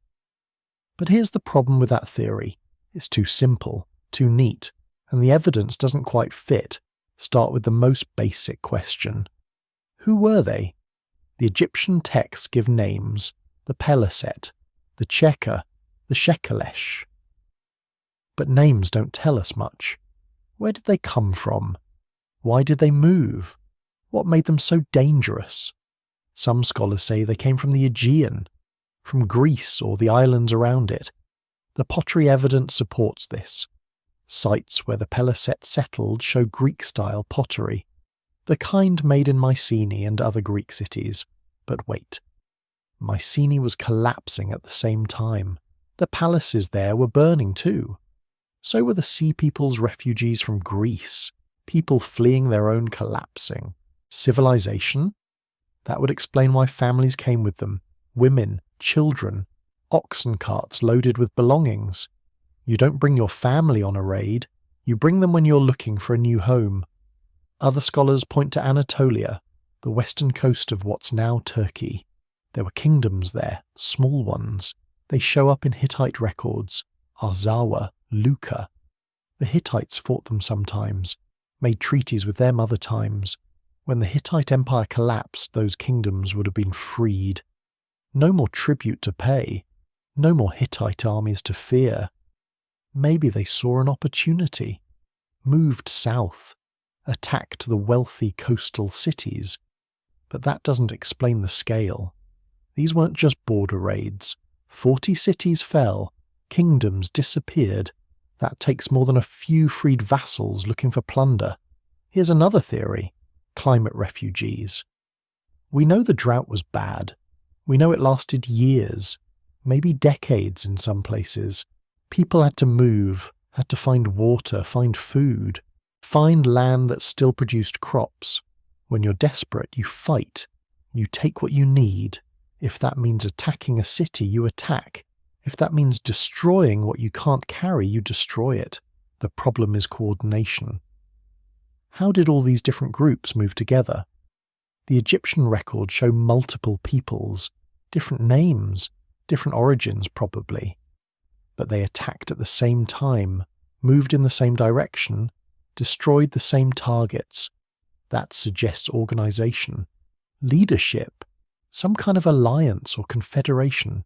But here's the problem with that theory. It's too simple, too neat, and the evidence doesn't quite fit. Start with the most basic question. Who were they? The Egyptian texts give names: the Peliset, the Checker, the Shekelesh. But names don't tell us much. Where did they come from? Why did they move? What made them so dangerous? Some scholars say they came from the Aegean, from Greece or the islands around it. The pottery evidence supports this. Sites where the Peliset settled show Greek-style pottery, the kind made in Mycenae and other Greek cities. But wait. Mycenae was collapsing at the same time. The palaces there were burning too. So were the sea people's refugees from Greece, people fleeing their own collapsing. Civilization? That would explain why families came with them, women, children, oxen carts loaded with belongings. You don't bring your family on a raid, you bring them when you're looking for a new home. Other scholars point to Anatolia, the western coast of what's now Turkey. There were kingdoms there, small ones. They show up in Hittite records, Arzawa, Luka. The Hittites fought them sometimes, made treaties with them other times. When the Hittite Empire collapsed, those kingdoms would have been freed. No more tribute to pay, no more Hittite armies to fear. Maybe they saw an opportunity, moved south, attacked the wealthy coastal cities. But that doesn't explain the scale. These weren't just border raids. 40 cities fell, kingdoms disappeared. That takes more than a few freed vassals looking for plunder. Here's another theory: climate refugees. We know the drought was bad. We know it lasted years, maybe decades in some places. People had to move, had to find water, find food, find land that still produced crops. When you're desperate, you fight. You take what you need. If that means attacking a city, you attack. If that means destroying what you can't carry, you destroy it. The problem is coordination. How did all these different groups move together? The Egyptian records show multiple peoples, different names, different origins probably. But they attacked at the same time, moved in the same direction, destroyed the same targets. That suggests organization, leadership, some kind of alliance or confederation.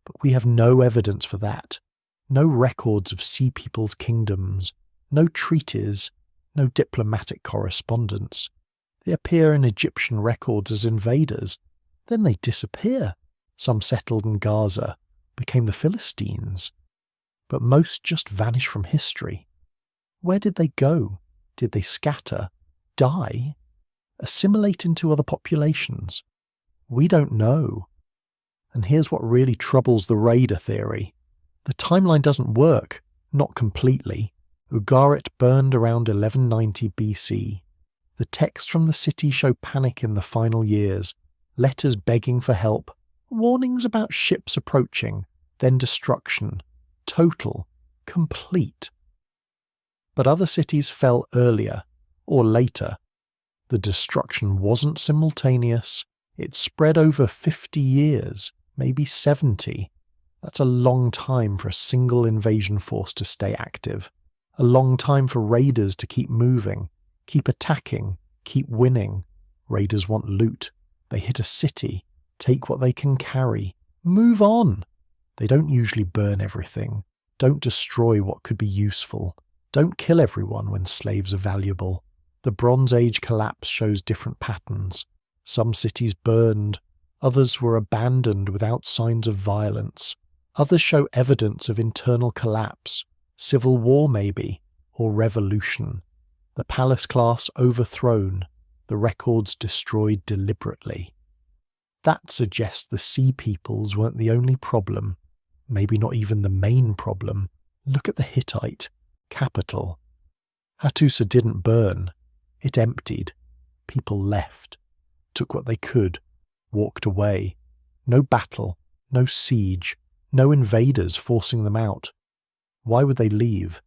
But we have no evidence for that. No records of sea people's kingdoms, no treaties, no diplomatic correspondence. They appear in Egyptian records as invaders, then they disappear. Some settled in Gaza, became the Philistines. But most just vanish from history. Where did they go? Did they scatter? Die? Assimilate into other populations? We don't know. And here's what really troubles the raider theory. The timeline doesn't work, not completely. Ugarit burned around 1190 BC. The texts from the city show panic in the final years, letters begging for help, warnings about ships approaching, then destruction. Total, complete. But other cities fell earlier, or later. The destruction wasn't simultaneous. It spread over 50 years, maybe 70. That's a long time for a single invasion force to stay active. A long time for raiders to keep moving, keep attacking, keep winning. Raiders want loot. They hit a city, take what they can carry, move on. They don't usually burn everything, don't destroy what could be useful, don't kill everyone when slaves are valuable. The Bronze Age collapse shows different patterns. Some cities burned, others were abandoned without signs of violence. Others show evidence of internal collapse, civil war maybe, or revolution. The palace class overthrown, the records destroyed deliberately. That suggests the sea peoples weren't the only problem, maybe not even the main problem. Look at the Hittite capital. Hattusa didn't burn, it emptied. People left, took what they could, walked away. No battle, no siege, no invaders forcing them out. Why would they leave?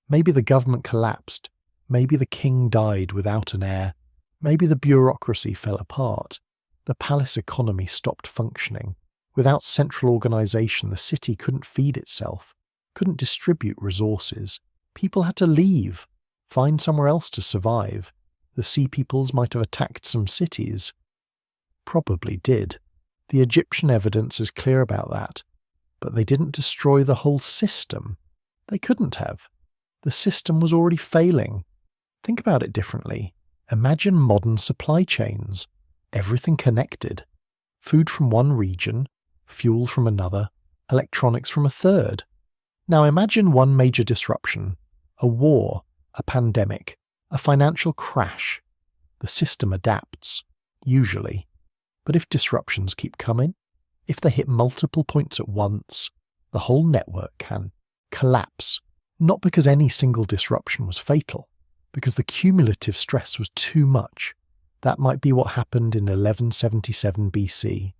Maybe the government collapsed. Maybe the king died without an heir. Maybe the bureaucracy fell apart. The palace economy stopped functioning. Without central organization, the city couldn't feed itself, couldn't distribute resources. People had to leave, find somewhere else to survive. The sea peoples might have attacked some cities. Probably did. The Egyptian evidence is clear about that. But they didn't destroy the whole system. They couldn't have. The system was already failing. Think about it differently. Imagine modern supply chains. Everything connected. Food from one region, fuel from another, electronics from a third. Now imagine one major disruption. A war, a pandemic, a financial crash. The system adapts, usually. But if disruptions keep coming, if they hit multiple points at once, the whole network can collapse. Not because any single disruption was fatal, because the cumulative stress was too much. That might be what happened in 1177 BC.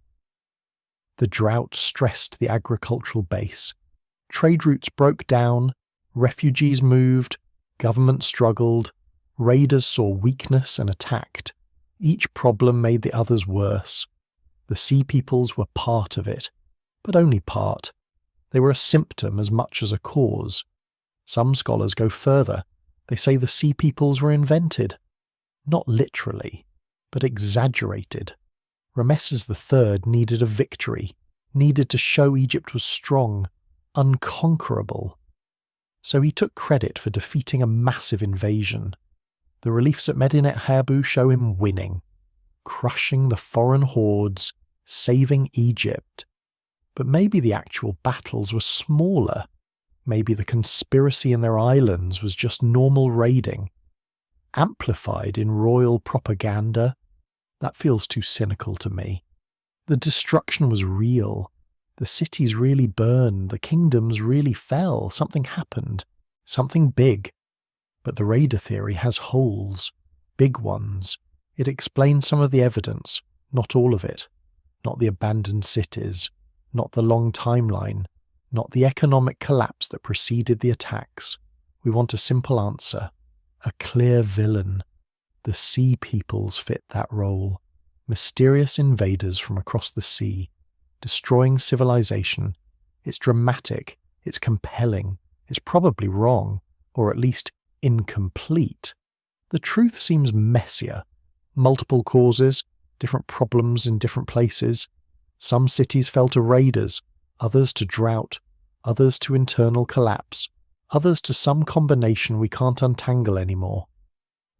The drought stressed the agricultural base. Trade routes broke down, refugees moved, government struggled, raiders saw weakness and attacked. Each problem made the others worse. The sea peoples were part of it, but only part. They were a symptom as much as a cause. Some scholars go further. They say the sea peoples were invented. Not literally, but exaggerated. Rameses III needed a victory, needed to show Egypt was strong, unconquerable. So he took credit for defeating a massive invasion. The reliefs at Medinet Habu show him winning, crushing the foreign hordes, saving Egypt. But maybe the actual battles were smaller. Maybe the conspiracy in their islands was just normal raiding, amplified in royal propaganda. That feels too cynical to me. The destruction was real. The cities really burned. The kingdoms really fell. Something happened. Something big. But the raider theory has holes. Big ones. It explains some of the evidence, not all of it. Not the abandoned cities. Not the long timeline. Not the economic collapse that preceded the attacks. We want a simple answer. A clear villain. The sea peoples fit that role. Mysterious invaders from across the sea, destroying civilization. It's dramatic, it's compelling, it's probably wrong, or at least incomplete. The truth seems messier. Multiple causes, different problems in different places. Some cities fell to raiders, others to drought, others to internal collapse, others to some combination we can't untangle anymore.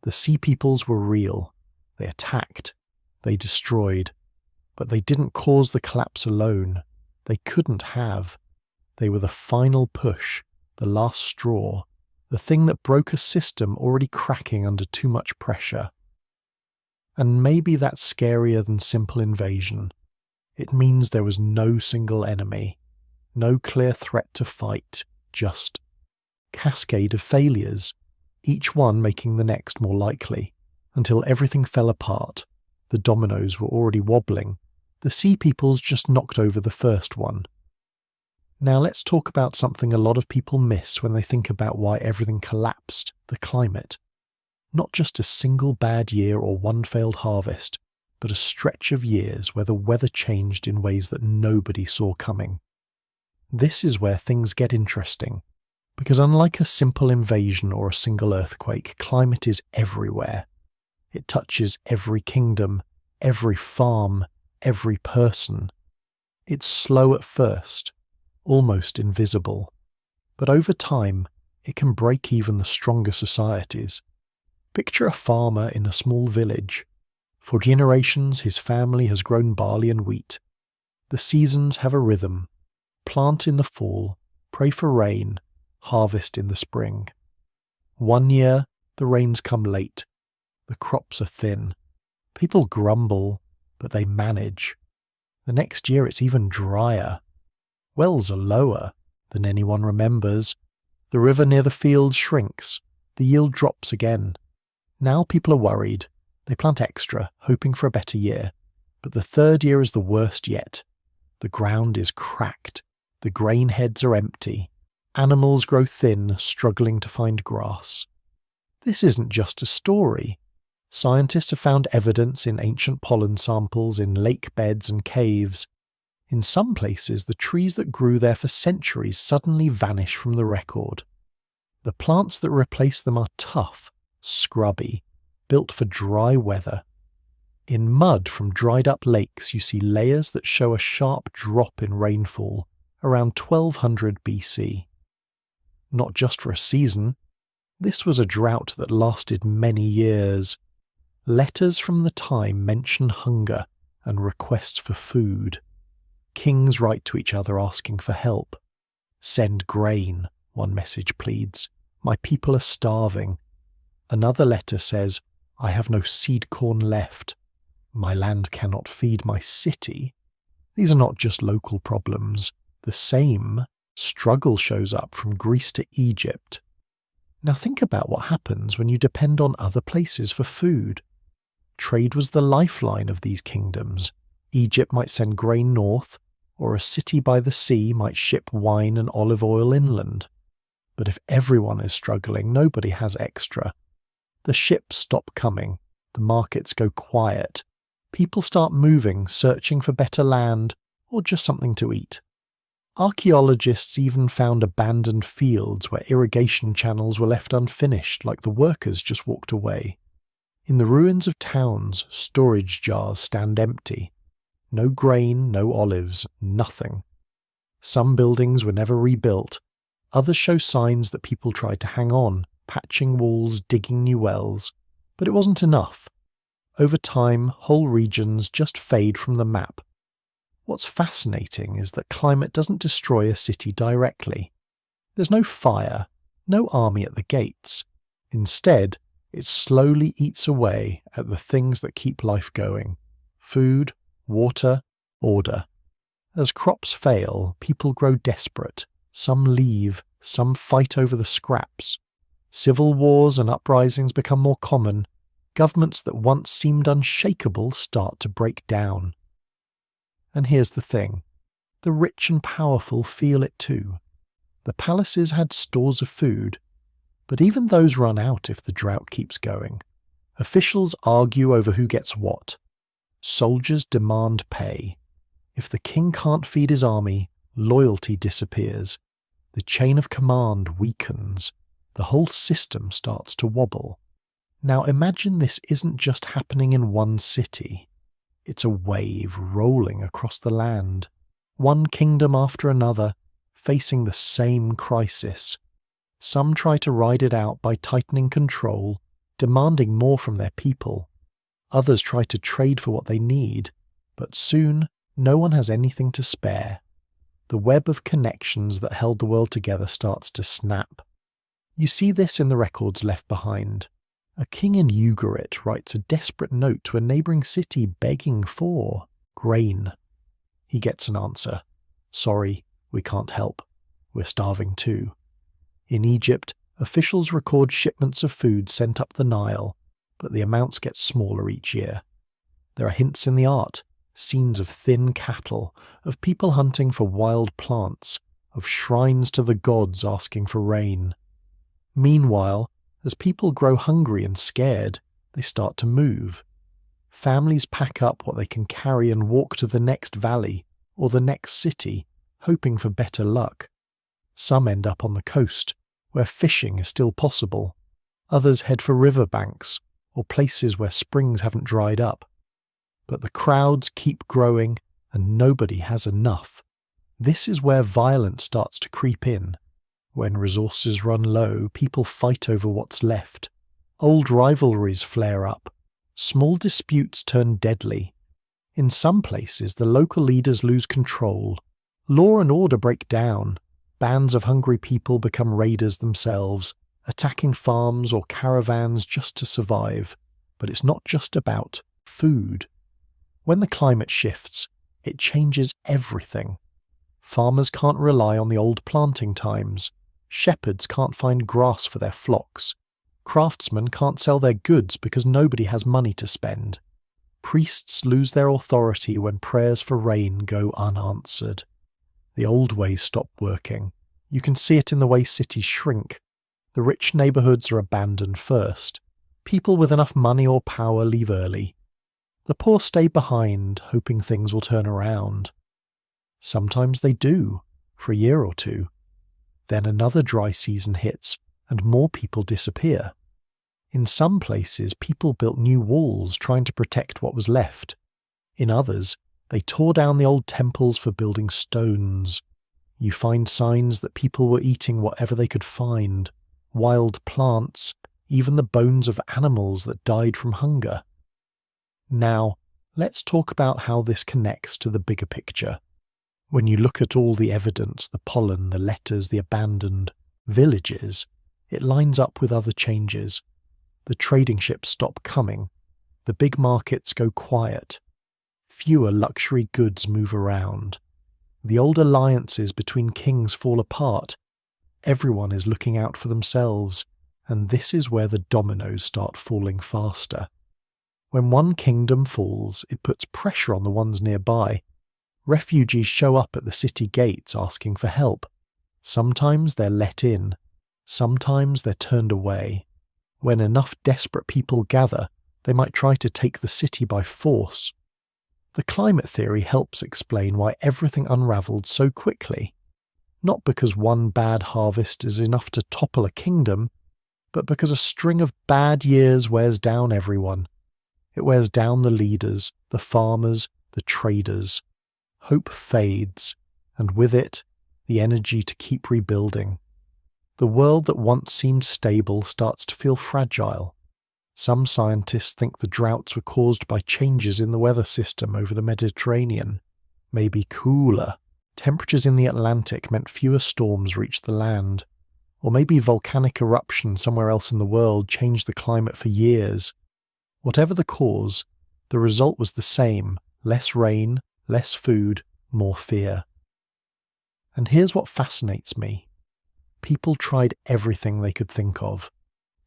The sea peoples were real. They attacked. They destroyed. But they didn't cause the collapse alone. They couldn't have. They were the final push, the last straw, the thing that broke a system already cracking under too much pressure. And maybe that's scarier than simple invasion. It means there was no single enemy, no clear threat to fight, just cascade of failures, each one making the next more likely, until everything fell apart. The dominoes were already wobbling. The sea peoples just knocked over the first one. Now let's talk about something a lot of people miss when they think about why everything collapsed, the climate. Not just a single bad year or one failed harvest, but a stretch of years where the weather changed in ways that nobody saw coming. This is where things get interesting, because unlike a simple invasion or a single earthquake, climate is everywhere. It touches every kingdom, every farm, every person. It's slow at first, almost invisible, but over time it can break even the stronger societies. Picture a farmer in a small village. For generations his family has grown barley and wheat. The seasons have a rhythm. Plant in the fall, pray for rain, harvest in the spring. One year the rains come late. The crops are thin. People grumble, but they manage. The next year it's even drier. Wells are lower than anyone remembers. The river near the field shrinks. The yield drops again. Now people are worried. They plant extra, hoping for a better year. But the third year is the worst yet. The ground is cracked. The grain heads are empty. Animals grow thin, struggling to find grass. This isn't just a story. Scientists have found evidence in ancient pollen samples in lake beds and caves. In some places, the trees that grew there for centuries suddenly vanish from the record. The plants that replace them are tough, scrubby, built for dry weather. In mud from dried up lakes you see layers that show a sharp drop in rainfall around 1200 BC. Not just for a season. This was a drought that lasted many years. Letters from the time mention hunger and requests for food. Kings write to each other asking for help. "Send grain," one message pleads. "My people are starving." Another letter says, "I have no seed corn left. My land cannot feed my city." These are not just local problems. The same struggle shows up from Greece to Egypt. Now think about what happens when you depend on other places for food. Trade was the lifeline of these kingdoms. Egypt might send grain north, or a city by the sea might ship wine and olive oil inland. But if everyone is struggling, nobody has extra. The ships stop coming, the markets go quiet, people start moving, searching for better land or just something to eat. Archaeologists even found abandoned fields where irrigation channels were left unfinished, like the workers just walked away. In the ruins of towns, storage jars stand empty. No grain, no olives, nothing. Some buildings were never rebuilt. Others show signs that people tried to hang on, patching walls, digging new wells. But it wasn't enough. Over time, whole regions just fade from the map. What's fascinating is that climate doesn't destroy a city directly. There's no fire, no army at the gates. Instead, it slowly eats away at the things that keep life going. Food, water, order. As crops fail, people grow desperate. Some leave, some fight over the scraps. Civil wars and uprisings become more common. Governments that once seemed unshakable start to break down. And here's the thing. The rich and powerful feel it too. The palaces had stores of food, but even those run out if the drought keeps going. Officials argue over who gets what. Soldiers demand pay. If the king can't feed his army, loyalty disappears. The chain of command weakens. The whole system starts to wobble. Now imagine this isn't just happening in one city. It's a wave rolling across the land, one kingdom after another, facing the same crisis. Some try to ride it out by tightening control, demanding more from their people. Others try to trade for what they need, but soon no one has anything to spare. The web of connections that held the world together starts to snap. You see this in the records left behind. A king in Ugarit writes a desperate note to a neighbouring city begging for grain. He gets an answer. Sorry, we can't help. We're starving too. In Egypt, officials record shipments of food sent up the Nile, but the amounts get smaller each year. There are hints in the art, scenes of thin cattle, of people hunting for wild plants, of shrines to the gods asking for rain. Meanwhile, as people grow hungry and scared, they start to move. Families pack up what they can carry and walk to the next valley or the next city, hoping for better luck. Some end up on the coast, where fishing is still possible. Others head for riverbanks or places where springs haven't dried up. But the crowds keep growing and nobody has enough. This is where violence starts to creep in. When resources run low, people fight over what's left. Old rivalries flare up. Small disputes turn deadly. In some places, the local leaders lose control. Law and order break down. Bands of hungry people become raiders themselves, attacking farms or caravans just to survive. But it's not just about food. When the climate shifts, it changes everything. Farmers can't rely on the old planting times. Shepherds can't find grass for their flocks. Craftsmen can't sell their goods because nobody has money to spend. Priests lose their authority when prayers for rain go unanswered. The old ways stop working. You can see it in the way cities shrink. The rich neighbourhoods are abandoned first. People with enough money or power leave early. The poor stay behind, hoping things will turn around. Sometimes they do, for a year or two. Then another dry season hits, and more people disappear. In some places, people built new walls trying to protect what was left. In others, they tore down the old temples for building stones. You find signs that people were eating whatever they could find, wild plants, even the bones of animals that died from hunger. Now, let's talk about how this connects to the bigger picture. When you look at all the evidence, the pollen, the letters, the abandoned villages, it lines up with other changes. The trading ships stop coming. The big markets go quiet. Fewer luxury goods move around. The old alliances between kings fall apart. Everyone is looking out for themselves, and this is where the dominoes start falling faster. When one kingdom falls, it puts pressure on the ones nearby. Refugees show up at the city gates asking for help. Sometimes they're let in. Sometimes they're turned away. When enough desperate people gather, they might try to take the city by force. The climate theory helps explain why everything unraveled so quickly. Not because one bad harvest is enough to topple a kingdom, but because a string of bad years wears down everyone. It wears down the leaders, the farmers, the traders. Hope fades, and with it, the energy to keep rebuilding. The world that once seemed stable starts to feel fragile. Some scientists think the droughts were caused by changes in the weather system over the Mediterranean. Maybe cooler. Temperatures in the Atlantic meant fewer storms reached the land. Or maybe volcanic eruption somewhere else in the world changed the climate for years. Whatever the cause, the result was the same: less rain, less food, more fear. And here's what fascinates me. People tried everything they could think of.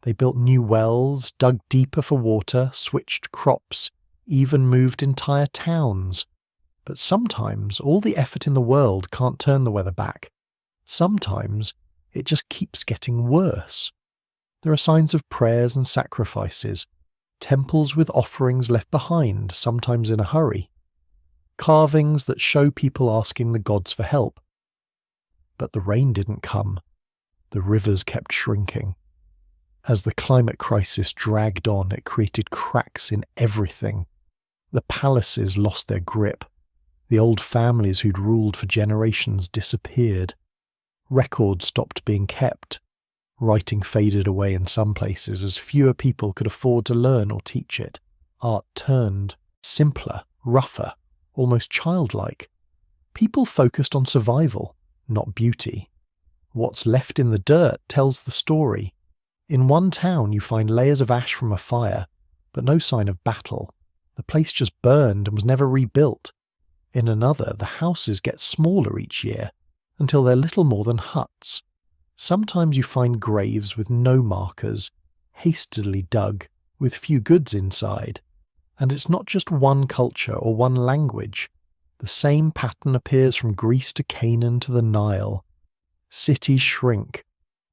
They built new wells, dug deeper for water, switched crops, even moved entire towns. But sometimes all the effort in the world can't turn the weather back. Sometimes it just keeps getting worse. There are signs of prayers and sacrifices, temples with offerings left behind, sometimes in a hurry, carvings that show people asking the gods for help. But the rain didn't come. The rivers kept shrinking. As the climate crisis dragged on, it created cracks in everything. The palaces lost their grip. The old families who'd ruled for generations disappeared. Records stopped being kept. Writing faded away in some places as fewer people could afford to learn or teach it. Art turned simpler, rougher, almost childlike. People focused on survival, not beauty. What's left in the dirt tells the story. In one town you find layers of ash from a fire, but no sign of battle. The place just burned and was never rebuilt. In another, the houses get smaller each year, until they're little more than huts. Sometimes you find graves with no markers, hastily dug, with few goods inside. And it's not just one culture or one language. The same pattern appears from Greece to Canaan to the Nile. Cities shrink,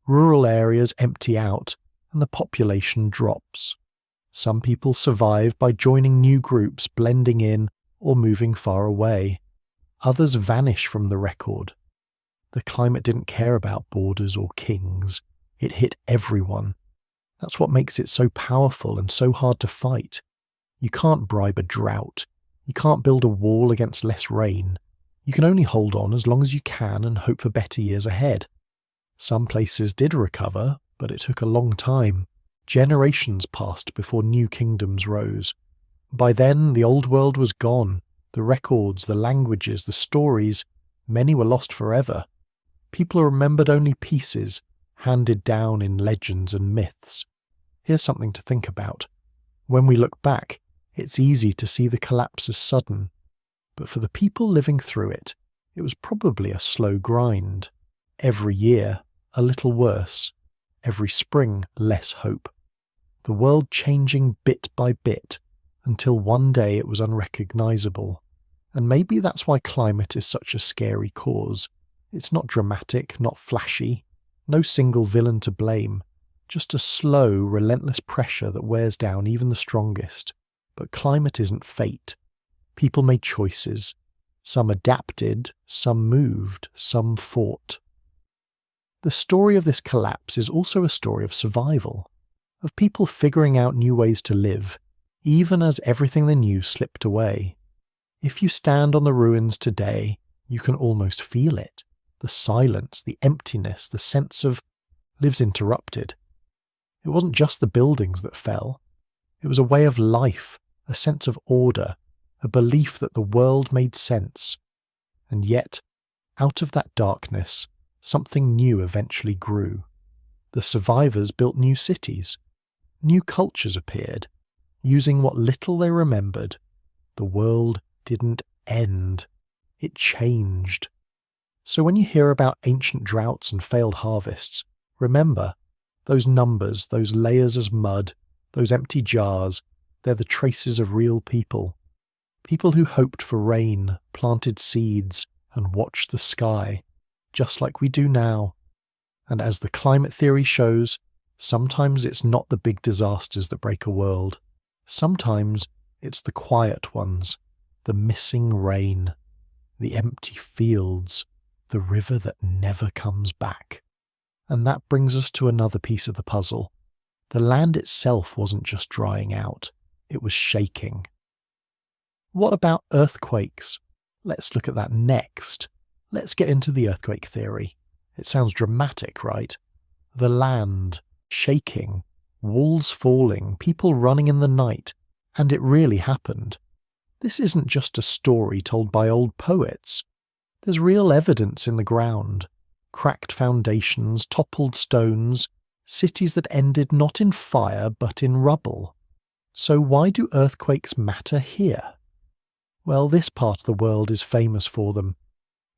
rural areas empty out, and the population drops. Some people survive by joining new groups, blending in, or moving far away. Others vanish from the record. The climate didn't care about borders or kings. It hit everyone. That's what makes it so powerful and so hard to fight. You can't bribe a drought. You can't build a wall against less rain. You can only hold on as long as you can and hope for better years ahead. Some places did recover, but it took a long time. Generations passed before new kingdoms rose. By then, the old world was gone. The records, the languages, the stories, many were lost forever. People remembered only pieces, handed down in legends and myths. Here's something to think about. When we look back, it's easy to see the collapse as sudden. But for the people living through it, it was probably a slow grind. Every year, a little worse. Every spring, less hope. The world changing bit by bit, until one day it was unrecognizable. And maybe that's why climate is such a scary cause. It's not dramatic, not flashy, no single villain to blame, just a slow, relentless pressure that wears down even the strongest. But climate isn't fate. People made choices. Some adapted, some moved, some fought. The story of this collapse is also a story of survival, of people figuring out new ways to live, even as everything they knew slipped away. If you stand on the ruins today, you can almost feel it. The silence, the emptiness, the sense of lives interrupted. It wasn't just the buildings that fell. It was a way of life, a sense of order, a belief that the world made sense. And yet, out of that darkness, something new eventually grew. The survivors built new cities. New cultures appeared, using what little they remembered. The world didn't end. It changed. So when you hear about ancient droughts and failed harvests, remember, those numbers, those layers as mud, those empty jars, they're the traces of real people. People who hoped for rain, planted seeds, and watched the sky, just like we do now. And as the climate theory shows, sometimes it's not the big disasters that break a world. Sometimes it's the quiet ones, the missing rain, the empty fields, the river that never comes back. And that brings us to another piece of the puzzle. The land itself wasn't just drying out, it was shaking. What about earthquakes? Let's look at that next. Let's get into the earthquake theory. It sounds dramatic, right? The land shaking, walls falling, people running in the night, and it really happened. This isn't just a story told by old poets. There's real evidence in the ground. Cracked foundations, toppled stones, cities that ended not in fire but in rubble. So why do earthquakes matter here? Well, this part of the world is famous for them.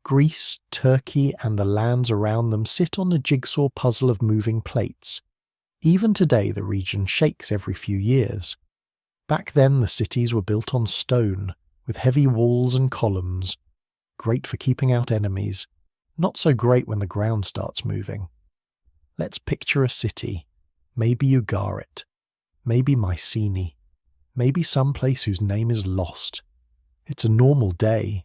Greece, Turkey, and the lands around them sit on a jigsaw puzzle of moving plates. Even today the region shakes every few years. Back then the cities were built on stone, with heavy walls and columns. Great for keeping out enemies. Not so great when the ground starts moving. Let's picture a city. Maybe Ugarit. Maybe Mycenae. Maybe some place whose name is lost. It's a normal day.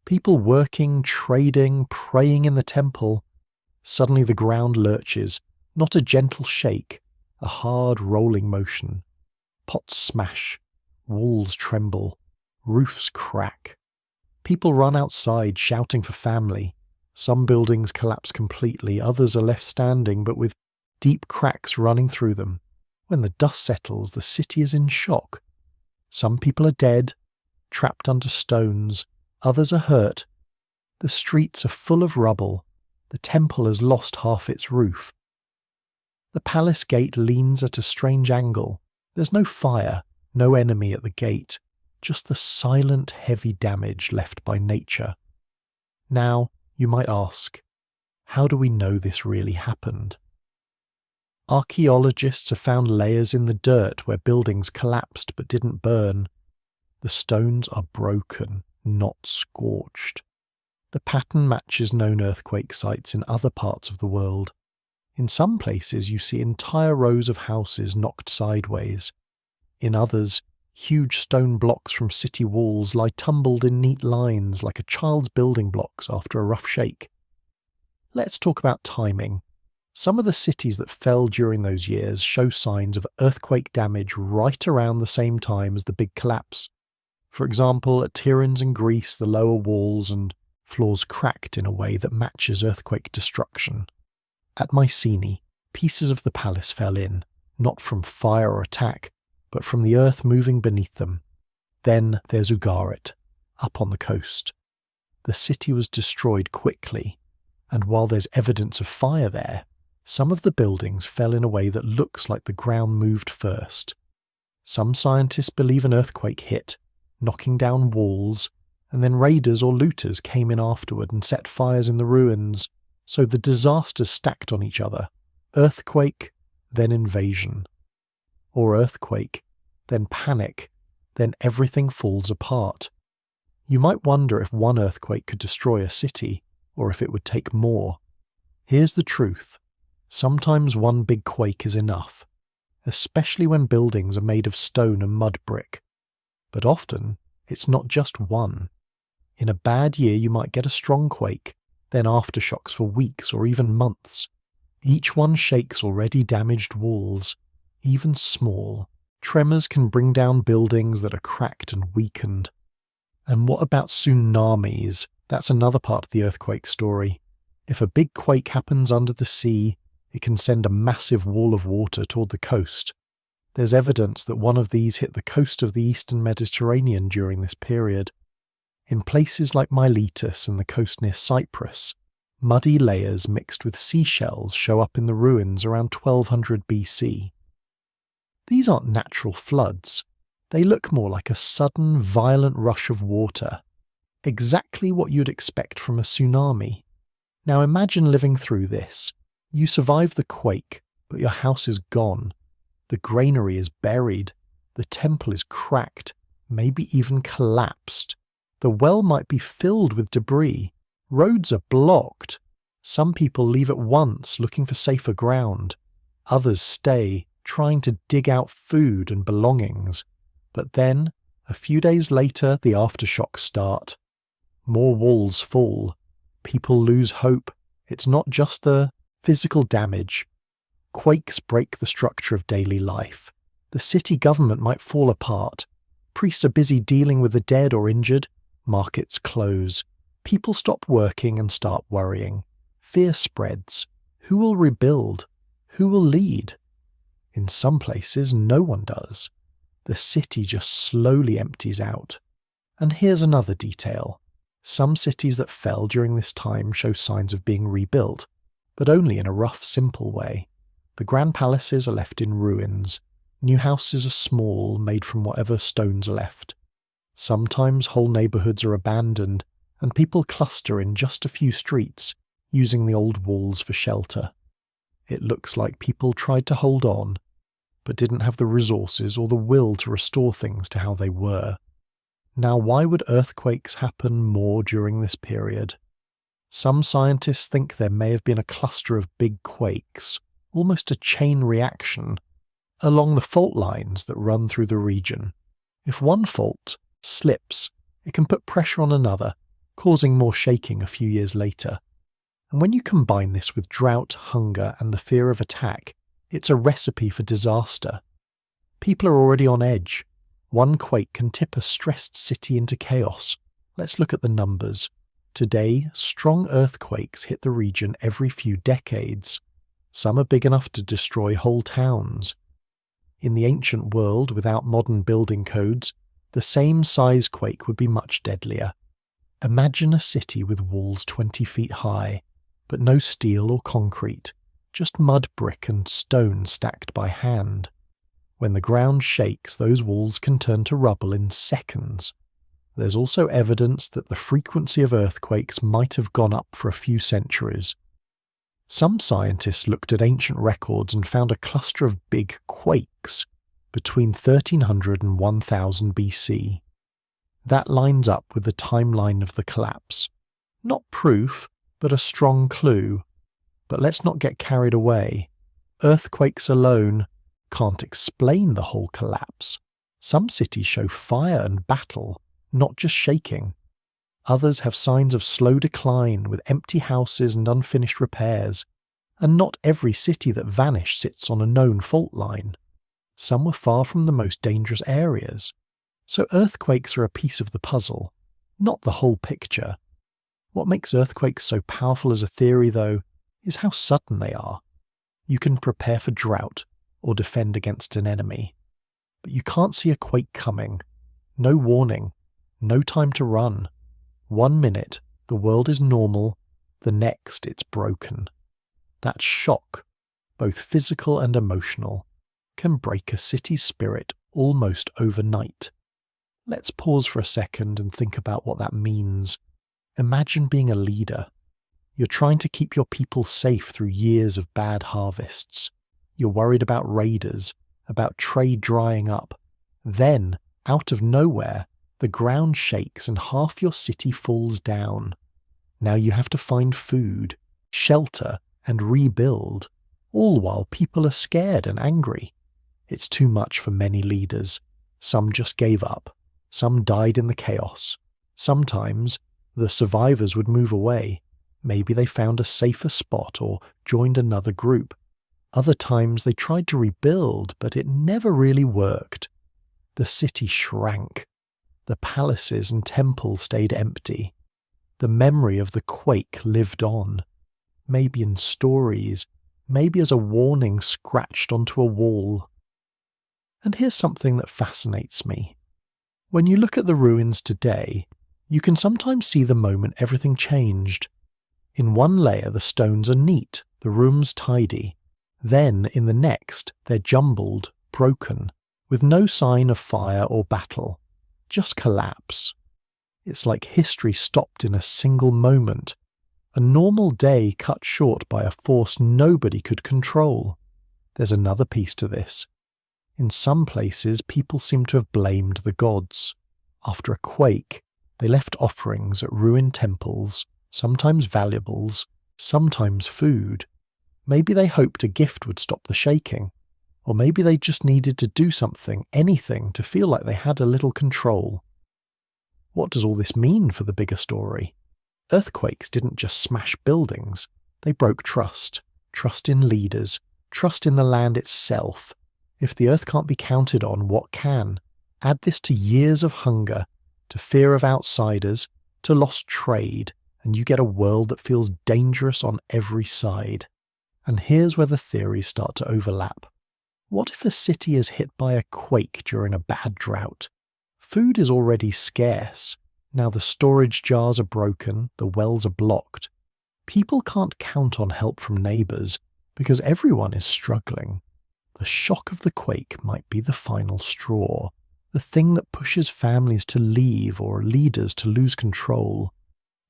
People working, trading, praying in the temple. Suddenly the ground lurches, not a gentle shake, a hard rolling motion. Pots smash, walls tremble, Roofs crack. People run outside shouting for family. Some buildings collapse completely, others are left standing but with deep cracks running through them. When the dust settles, the city is in shock. Some people are dead, trapped under stones, others are hurt. The streets are full of rubble. The temple has lost half its roof. The palace gate leans at a strange angle. There's no fire, no enemy at the gate, just the silent, heavy damage left by nature. Now, you might ask, how do we know this really happened? Archaeologists have found layers in the dirt where buildings collapsed but didn't burn. The stones are broken, not scorched. The pattern matches known earthquake sites in other parts of the world. In some places you see entire rows of houses knocked sideways. In others, huge stone blocks from city walls lie tumbled in neat lines like a child's building blocks after a rough shake. Let's talk about timing. Some of the cities that fell during those years show signs of earthquake damage right around the same time as the big collapse. For example, at Tiryns in Greece, the lower walls and floors cracked in a way that matches earthquake destruction. At Mycenae, pieces of the palace fell in, not from fire or attack, but from the earth moving beneath them. Then there's Ugarit, up on the coast. The city was destroyed quickly, and while there's evidence of fire there, some of the buildings fell in a way that looks like the ground moved first. Some scientists believe an earthquake hit, knocking down walls, and then raiders or looters came in afterward and set fires in the ruins, so the disasters stacked on each other. Earthquake, then invasion. Or earthquake, then panic, then everything falls apart. You might wonder if one earthquake could destroy a city, or if it would take more. Here's the truth. Sometimes one big quake is enough, especially when buildings are made of stone and mud brick. But often, it's not just one. In a bad year you might get a strong quake, then aftershocks for weeks or even months. Each one shakes already damaged walls. Even small, tremors can bring down buildings that are cracked and weakened. And what about tsunamis? That's another part of the earthquake story. If a big quake happens under the sea, it can send a massive wall of water toward the coast. There's evidence that one of these hit the coast of the eastern Mediterranean during this period. In places like Miletus and the coast near Cyprus, muddy layers mixed with seashells show up in the ruins around 1200 BC. These aren't natural floods. They look more like a sudden, violent rush of water. Exactly what you'd expect from a tsunami. Now imagine living through this. You survive the quake, but your house is gone. The granary is buried. The temple is cracked, maybe even collapsed. The well might be filled with debris. Roads are blocked. Some people leave at once, looking for safer ground. Others stay, trying to dig out food and belongings. But then, a few days later, the aftershocks start. More walls fall. People lose hope. It's not just the physical damage. Quakes break the structure of daily life. The city government might fall apart. Priests are busy dealing with the dead or injured. Markets close. People stop working and start worrying. Fear spreads. Who will rebuild? Who will lead? In some places, no one does. The city just slowly empties out. And here's another detail. Some cities that fell during this time show signs of being rebuilt, but only in a rough, simple way. The grand palaces are left in ruins. New houses are small, made from whatever stones are left. Sometimes whole neighbourhoods are abandoned, and people cluster in just a few streets, using the old walls for shelter. It looks like people tried to hold on, but didn't have the resources or the will to restore things to how they were. Now, why would earthquakes happen more during this period? Some scientists think there may have been a cluster of big quakes, almost a chain reaction, along the fault lines that run through the region. If one fault slips, it can put pressure on another, causing more shaking a few years later. And when you combine this with drought, hunger, and the fear of attack, it's a recipe for disaster. People are already on edge. One quake can tip a stressed city into chaos. Let's look at the numbers. Today, strong earthquakes hit the region every few decades. Some are big enough to destroy whole towns. In the ancient world, without modern building codes, the same size quake would be much deadlier. Imagine a city with walls 20 feet high, but no steel or concrete, just mud, brick and stone stacked by hand. When the ground shakes, those walls can turn to rubble in seconds. There's also evidence that the frequency of earthquakes might have gone up for a few centuries. Some scientists looked at ancient records and found a cluster of big quakes between 1300 and 1000 BC. That lines up with the timeline of the collapse. Not proof, but a strong clue. But let's not get carried away. Earthquakes alone can't explain the whole collapse. Some cities show fire and battle, not just shaking. Others have signs of slow decline with empty houses and unfinished repairs. And not every city that vanished sits on a known fault line. Some were far from the most dangerous areas. So earthquakes are a piece of the puzzle, not the whole picture. What makes earthquakes so powerful as a theory, though, is how sudden they are. You can prepare for drought or defend against an enemy. But you can't see a quake coming. No warning. No time to run. 1 minute, the world is normal. The next, it's broken. That shock, both physical and emotional, can break a city's spirit almost overnight. Let's pause for a second and think about what that means. Imagine being a leader. You're trying to keep your people safe through years of bad harvests. You're worried about raiders, about trade drying up. Then, out of nowhere, the ground shakes and half your city falls down. Now you have to find food, shelter, and rebuild, all while people are scared and angry. It's too much for many leaders. Some just gave up. Some died in the chaos. Sometimes the survivors would move away. Maybe they found a safer spot or joined another group. Other times they tried to rebuild, but it never really worked. The city shrank. The palaces and temples stayed empty. The memory of the quake lived on. Maybe in stories, maybe as a warning scratched onto a wall. And here's something that fascinates me. When you look at the ruins today, you can sometimes see the moment everything changed. In one layer the stones are neat, the rooms tidy. Then, in the next, they're jumbled, broken, with no sign of fire or battle. Just collapse. It's like history stopped in a single moment. A normal day cut short by a force nobody could control. There's another piece to this. In some places, people seem to have blamed the gods. After a quake, they left offerings at ruined temples, sometimes valuables, sometimes food. Maybe they hoped a gift would stop the shaking. Or maybe they just needed to do something, anything, to feel like they had a little control. What does all this mean for the bigger story? Earthquakes didn't just smash buildings. They broke trust. Trust in leaders. Trust in the land itself. If the earth can't be counted on, what can? Add this to years of hunger, to fear of outsiders, to lost trade, and you get a world that feels dangerous on every side. And here's where the theories start to overlap. What if a city is hit by a quake during a bad drought? Food is already scarce. Now the storage jars are broken, the wells are blocked. People can't count on help from neighbours because everyone is struggling. The shock of the quake might be the final straw, the thing that pushes families to leave or leaders to lose control.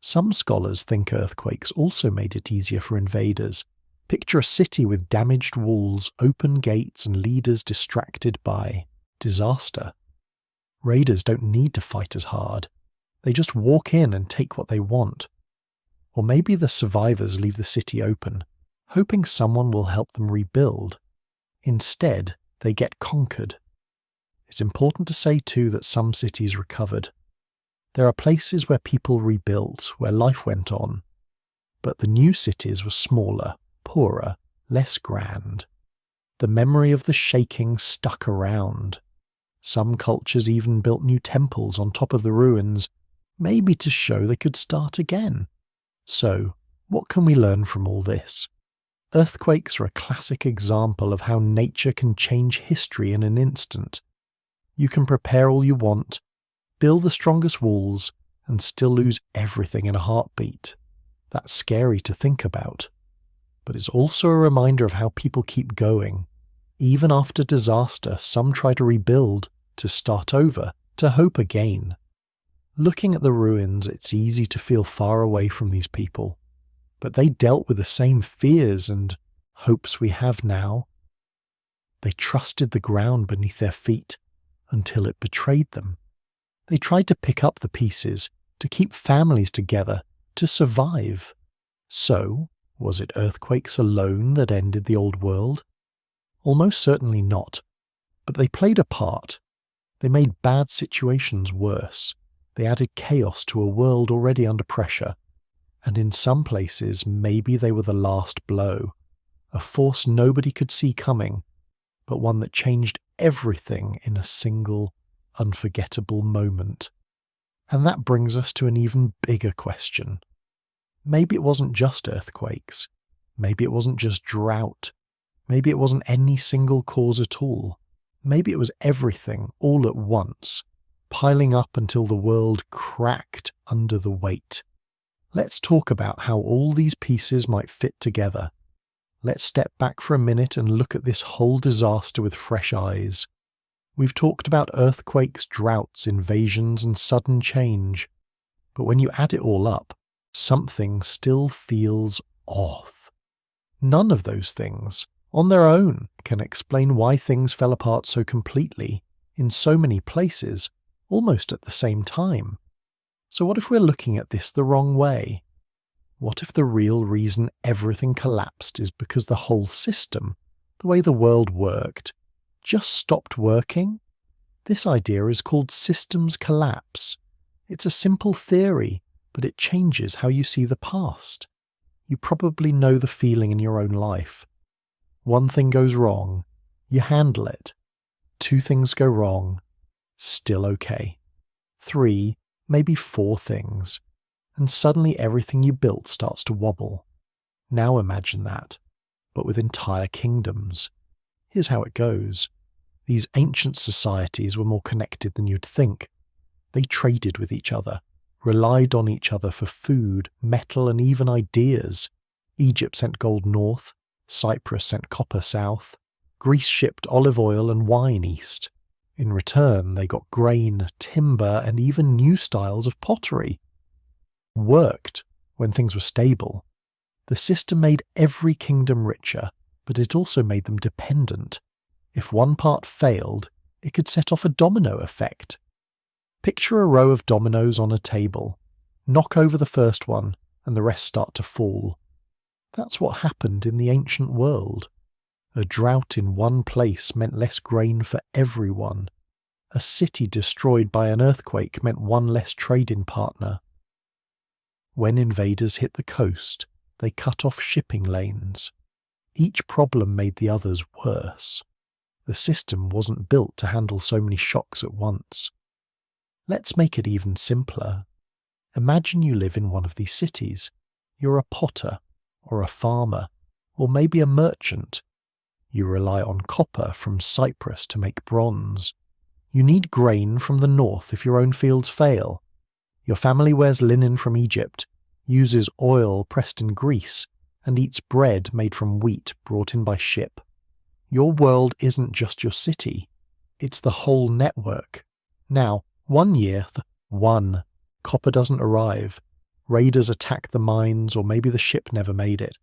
Some scholars think earthquakes also made it easier for invaders. Picture a city with damaged walls, open gates, and leaders distracted by disaster. Raiders don't need to fight as hard. They just walk in and take what they want. Or maybe the survivors leave the city open, hoping someone will help them rebuild. Instead, they get conquered. It's important to say too that some cities recovered. There are places where people rebuilt, where life went on. But the new cities were smaller, poorer, less grand. The memory of the shaking stuck around. Some cultures even built new temples on top of the ruins, maybe to show they could start again. So, what can we learn from all this? Earthquakes are a classic example of how nature can change history in an instant. You can prepare all you want, build the strongest walls, and still lose everything in a heartbeat. That's scary to think about. But it's also a reminder of how people keep going. Even after disaster, some try to rebuild, to start over, to hope again. Looking at the ruins, it's easy to feel far away from these people. But they dealt with the same fears and hopes we have now. They trusted the ground beneath their feet until it betrayed them. They tried to pick up the pieces, to keep families together, to survive. So, was it earthquakes alone that ended the old world? Almost certainly not. But they played a part. They made bad situations worse. They added chaos to a world already under pressure. And in some places, maybe they were the last blow. A force nobody could see coming, but one that changed everything in a single, unforgettable moment. And that brings us to an even bigger question. Maybe it wasn't just earthquakes. Maybe it wasn't just drought. Maybe it wasn't any single cause at all. Maybe it was everything all at once, piling up until the world cracked under the weight. Let's talk about how all these pieces might fit together. Let's step back for a minute and look at this whole disaster with fresh eyes. We've talked about earthquakes, droughts, invasions, and sudden change. But when you add it all up, something still feels off. None of those things, on their own, can explain why things fell apart so completely, in so many places, almost at the same time. So what if we're looking at this the wrong way? What if the real reason everything collapsed is because the whole system, the way the world worked, just stopped working? This idea is called systems collapse. It's a simple theory, but it changes how you see the past. You probably know the feeling in your own life. One thing goes wrong, you handle it. 2 things go wrong, still okay. 3, maybe 4 things, and suddenly everything you built starts to wobble. Now imagine that, but with entire kingdoms. Here's how it goes. These ancient societies were more connected than you'd think. They traded with each other, relied on each other for food, metal, and even ideas. Egypt sent gold north, Cyprus sent copper south, Greece shipped olive oil and wine east. In return, they got grain, timber, and even new styles of pottery. Worked when things were stable. The system made every kingdom richer, but it also made them dependent. If one part failed, it could set off a domino effect. Picture a row of dominoes on a table. Knock over the first one, and the rest start to fall. That's what happened in the ancient world. A drought in one place meant less grain for everyone. A city destroyed by an earthquake meant one less trading partner. When invaders hit the coast, they cut off shipping lanes. Each problem made the others worse. The system wasn't built to handle so many shocks at once. Let's make it even simpler. Imagine you live in one of these cities. You're a potter, or a farmer, or maybe a merchant. You rely on copper from Cyprus to make bronze. You need grain from the north if your own fields fail. Your family wears linen from Egypt, uses oil pressed in Greece, and eats bread made from wheat brought in by ship. Your world isn't just your city, it's the whole network. Now, one year, copper doesn't arrive. Raiders attack the mines, or maybe the ship never made it.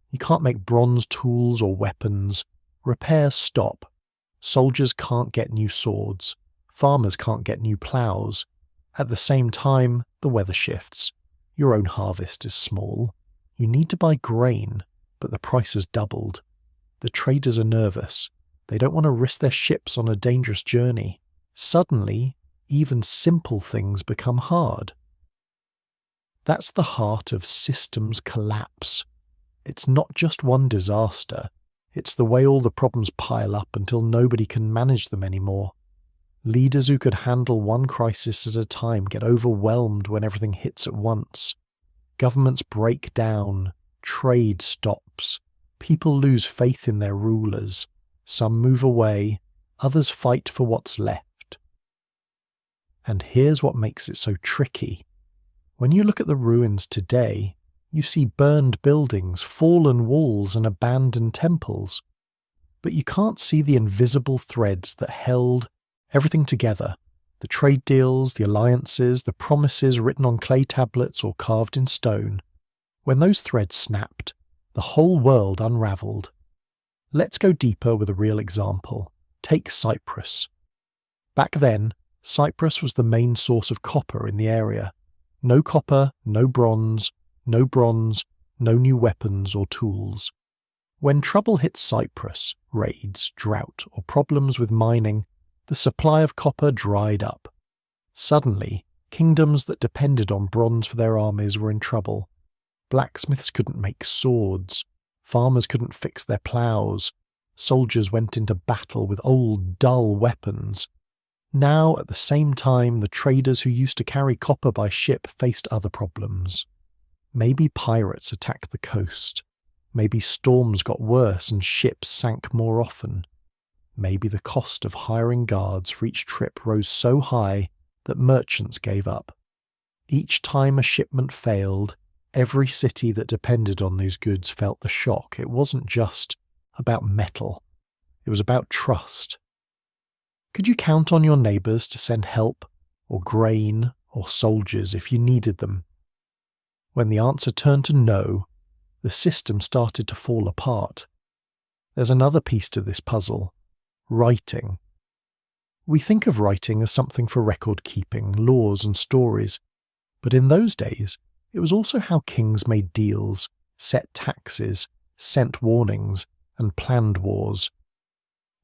You can't make bronze tools or weapons. Repairs stop. Soldiers can't get new swords. Farmers can't get new plows. At the same time, the weather shifts. Your own harvest is small. You need to buy grain, but the price has doubled. The traders are nervous. They don't want to risk their ships on a dangerous journey. Suddenly, even simple things become hard. That's the heart of systems collapse. It's not just one disaster. It's the way all the problems pile up until nobody can manage them anymore. Leaders who could handle one crisis at a time get overwhelmed when everything hits at once. Governments break down, trade stops, people lose faith in their rulers, some move away, others fight for what's left. And here's what makes it so tricky. When you look at the ruins today, you see burned buildings, fallen walls, and abandoned temples. But you can't see the invisible threads that held everything together. The trade deals, the alliances, the promises written on clay tablets or carved in stone. When those threads snapped, the whole world unraveled. Let's go deeper with a real example. Take Cyprus. Back then, Cyprus was the main source of copper in the area. No copper, no bronze, no new weapons or tools. When trouble hit Cyprus, raids, drought, or problems with mining, the supply of copper dried up. Suddenly, kingdoms that depended on bronze for their armies were in trouble. Blacksmiths couldn't make swords, farmers couldn't fix their ploughs, soldiers went into battle with old, dull weapons. Now, at the same time, the traders who used to carry copper by ship faced other problems. Maybe pirates attacked the coast. Maybe storms got worse and ships sank more often. Maybe the cost of hiring guards for each trip rose so high that merchants gave up. Each time a shipment failed, every city that depended on those goods felt the shock. It wasn't just about metal. It was about trust. Could you count on your neighbours to send help, or grain, or soldiers if you needed them? When the answer turned to no, the system started to fall apart. There's another piece to this puzzle. Writing. We think of writing as something for record keeping, laws and stories, but in those days it was also how kings made deals, set taxes, sent warnings, and planned wars.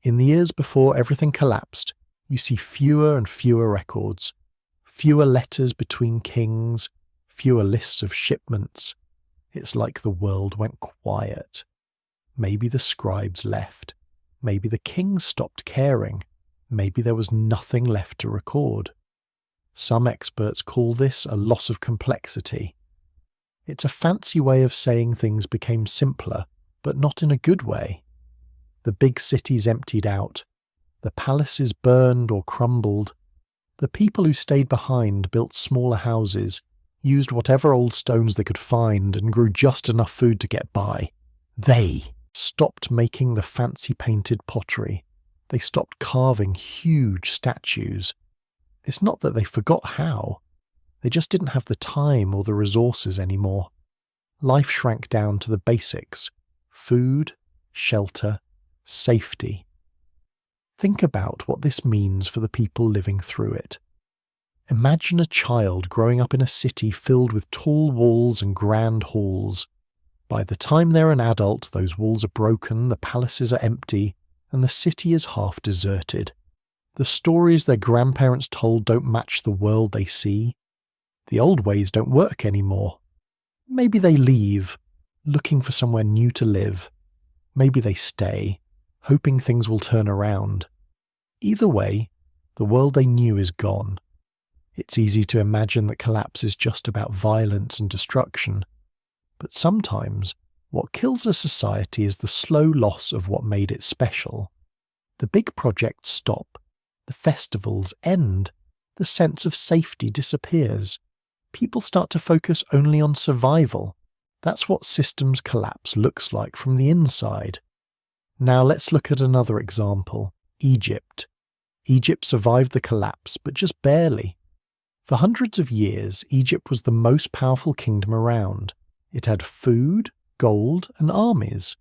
In the years before everything collapsed, you see fewer and fewer records, fewer letters between kings, fewer lists of shipments. It's like the world went quiet. Maybe the scribes left. Maybe the kings stopped caring. Maybe there was nothing left to record. Some experts call this a loss of complexity. It's a fancy way of saying things became simpler, but not in a good way. The big cities emptied out. The palaces burned or crumbled. The people who stayed behind built smaller houses, used whatever old stones they could find, and grew just enough food to get by. They stopped making the fancy painted pottery. They stopped carving huge statues. It's not that they forgot how. They just didn't have the time or the resources anymore. Life shrank down to the basics: food, shelter, safety. Think about what this means for the people living through it. Imagine a child growing up in a city filled with tall walls and grand halls. By the time they're an adult, those walls are broken, the palaces are empty, and the city is half deserted. The stories their grandparents told don't match the world they see. The old ways don't work anymore. Maybe they leave, looking for somewhere new to live. Maybe they stay, hoping things will turn around. Either way, the world they knew is gone. It's easy to imagine that collapse is just about violence and destruction. But sometimes, what kills a society is the slow loss of what made it special. The big projects stop. The festivals end. The sense of safety disappears. People start to focus only on survival. That's what systems collapse looks like from the inside. Now let's look at another example: Egypt. Egypt survived the collapse, but just barely. For hundreds of years, Egypt was the most powerful kingdom around. It had food, gold, and armies.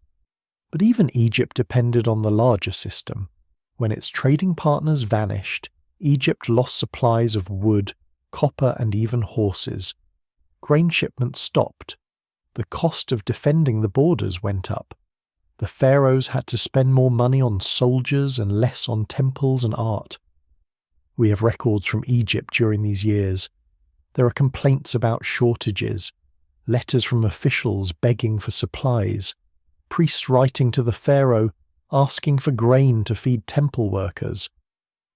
But even Egypt depended on the larger system. When its trading partners vanished, Egypt lost supplies of wood, copper, and even horses. Grain shipments stopped. The cost of defending the borders went up. The pharaohs had to spend more money on soldiers and less on temples and art. We have records from Egypt during these years. There are complaints about shortages, letters from officials begging for supplies, priests writing to the pharaoh asking for grain to feed temple workers.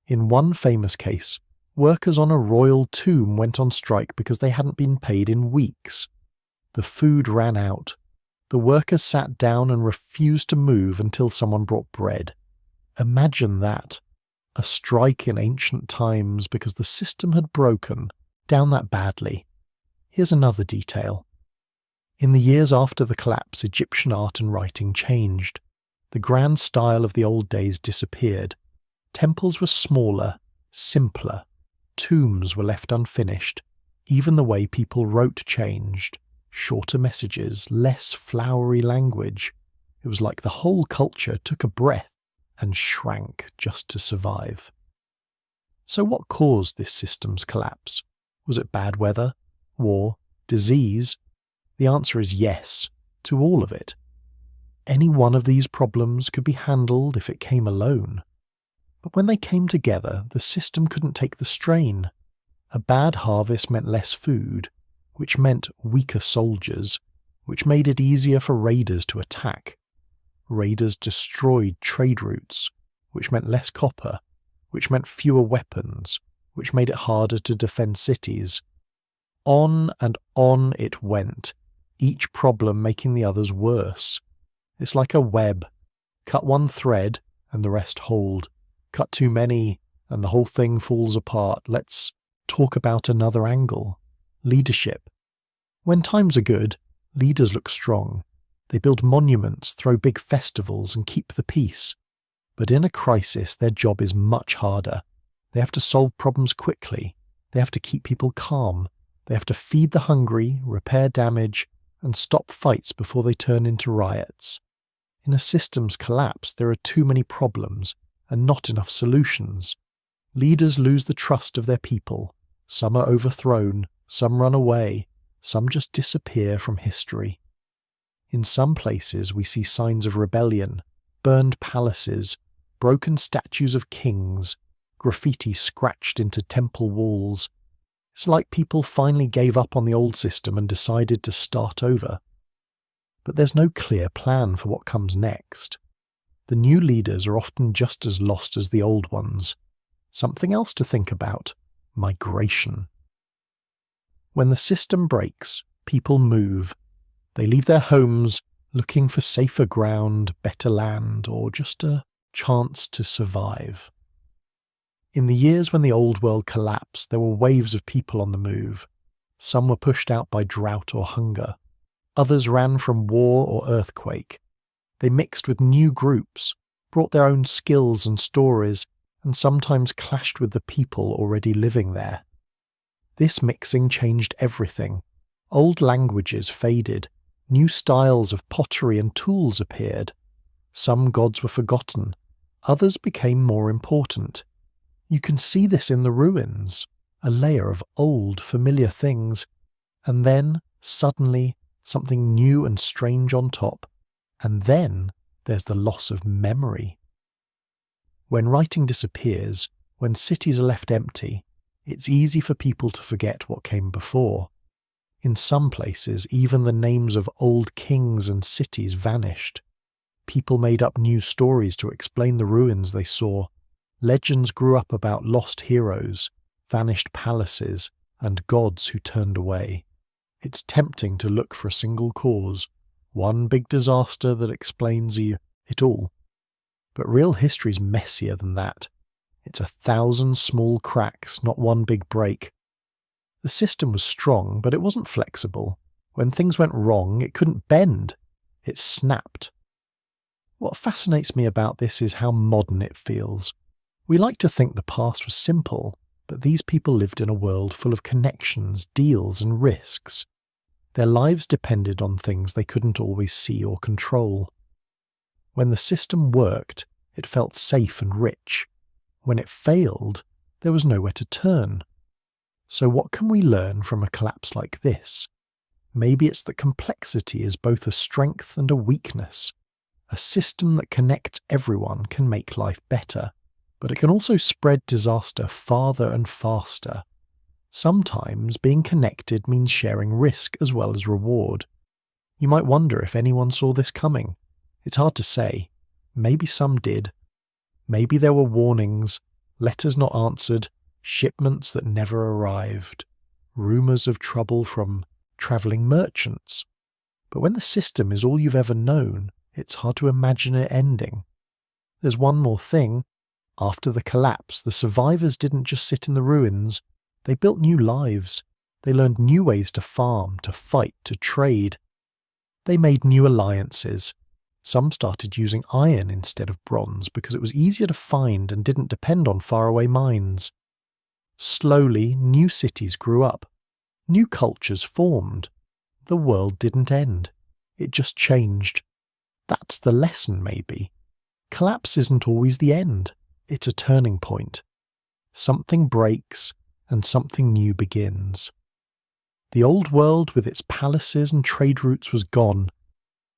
In one famous case, workers on a royal tomb went on strike because they hadn't been paid in weeks. The food ran out. The workers sat down and refused to move until someone brought bread. Imagine that. A strike in ancient times because the system had broken down that badly. Here's another detail. In the years after the collapse, Egyptian art and writing changed. The grand style of the old days disappeared. Temples were smaller, simpler. Tombs were left unfinished. Even the way people wrote changed. Shorter messages, less flowery language. It was like the whole culture took a breath and shrank just to survive. So what caused this system's collapse? Was it bad weather? War? Disease? The answer is yes, to all of it. Any one of these problems could be handled if it came alone. But when they came together, the system couldn't take the strain. A bad harvest meant less food, which meant weaker soldiers, which made it easier for raiders to attack. Raiders destroyed trade routes, which meant less copper, which meant fewer weapons, which made it harder to defend cities. On and on it went, each problem making the others worse. It's like a web. Cut one thread and the rest hold. Cut too many and the whole thing falls apart. Let's talk about another angle. Leadership. When times are good, leaders look strong. They build monuments, throw big festivals and keep the peace. But in a crisis, their job is much harder. They have to solve problems quickly. They have to keep people calm. They have to feed the hungry, repair damage, and stop fights before they turn into riots. In a system's collapse, there are too many problems and not enough solutions. Leaders lose the trust of their people. Some are overthrown, some run away, some just disappear from history. In some places we see signs of rebellion, burned palaces, broken statues of kings, graffiti scratched into temple walls. It's like people finally gave up on the old system and decided to start over. But there's no clear plan for what comes next. The new leaders are often just as lost as the old ones. Something else to think about: migration. When the system breaks, people move. They leave their homes looking for safer ground, better land, or just a chance to survive. In the years when the old world collapsed, there were waves of people on the move. Some were pushed out by drought or hunger. Others ran from war or earthquake. They mixed with new groups, brought their own skills and stories, and sometimes clashed with the people already living there. This mixing changed everything. Old languages faded. New styles of pottery and tools appeared. Some gods were forgotten. Others became more important. You can see this in the ruins, a layer of old, familiar things, and then, suddenly, something new and strange on top, and then there's the loss of memory. When writing disappears, when cities are left empty, it's easy for people to forget what came before. In some places, even the names of old kings and cities vanished. People made up new stories to explain the ruins they saw. Legends grew up about lost heroes, vanished palaces, and gods who turned away. It's tempting to look for a single cause, one big disaster that explains it all. But real history's messier than that. It's 1,000 small cracks, not one big break. The system was strong, but it wasn't flexible. When things went wrong, it couldn't bend. It snapped. What fascinates me about this is how modern it feels. We like to think the past was simple, but these people lived in a world full of connections, deals, and risks. Their lives depended on things they couldn't always see or control. When the system worked, it felt safe and rich. When it failed, there was nowhere to turn. So what can we learn from a collapse like this? Maybe it's that complexity is both a strength and a weakness. A system that connects everyone can make life better, but it can also spread disaster farther and faster. Sometimes being connected means sharing risk as well as reward. You might wonder if anyone saw this coming. It's hard to say. Maybe some did. Maybe there were warnings, letters not answered, shipments that never arrived, rumours of trouble from travelling merchants. But when the system is all you've ever known, it's hard to imagine it ending. There's one more thing. After the collapse, the survivors didn't just sit in the ruins. They built new lives. They learned new ways to farm, to fight, to trade. They made new alliances. Some started using iron instead of bronze because it was easier to find and didn't depend on faraway mines. Slowly, new cities grew up. New cultures formed. The world didn't end. It just changed. That's the lesson, maybe. Collapse isn't always the end. It's a turning point. Something breaks and something new begins. The old world with its palaces and trade routes was gone,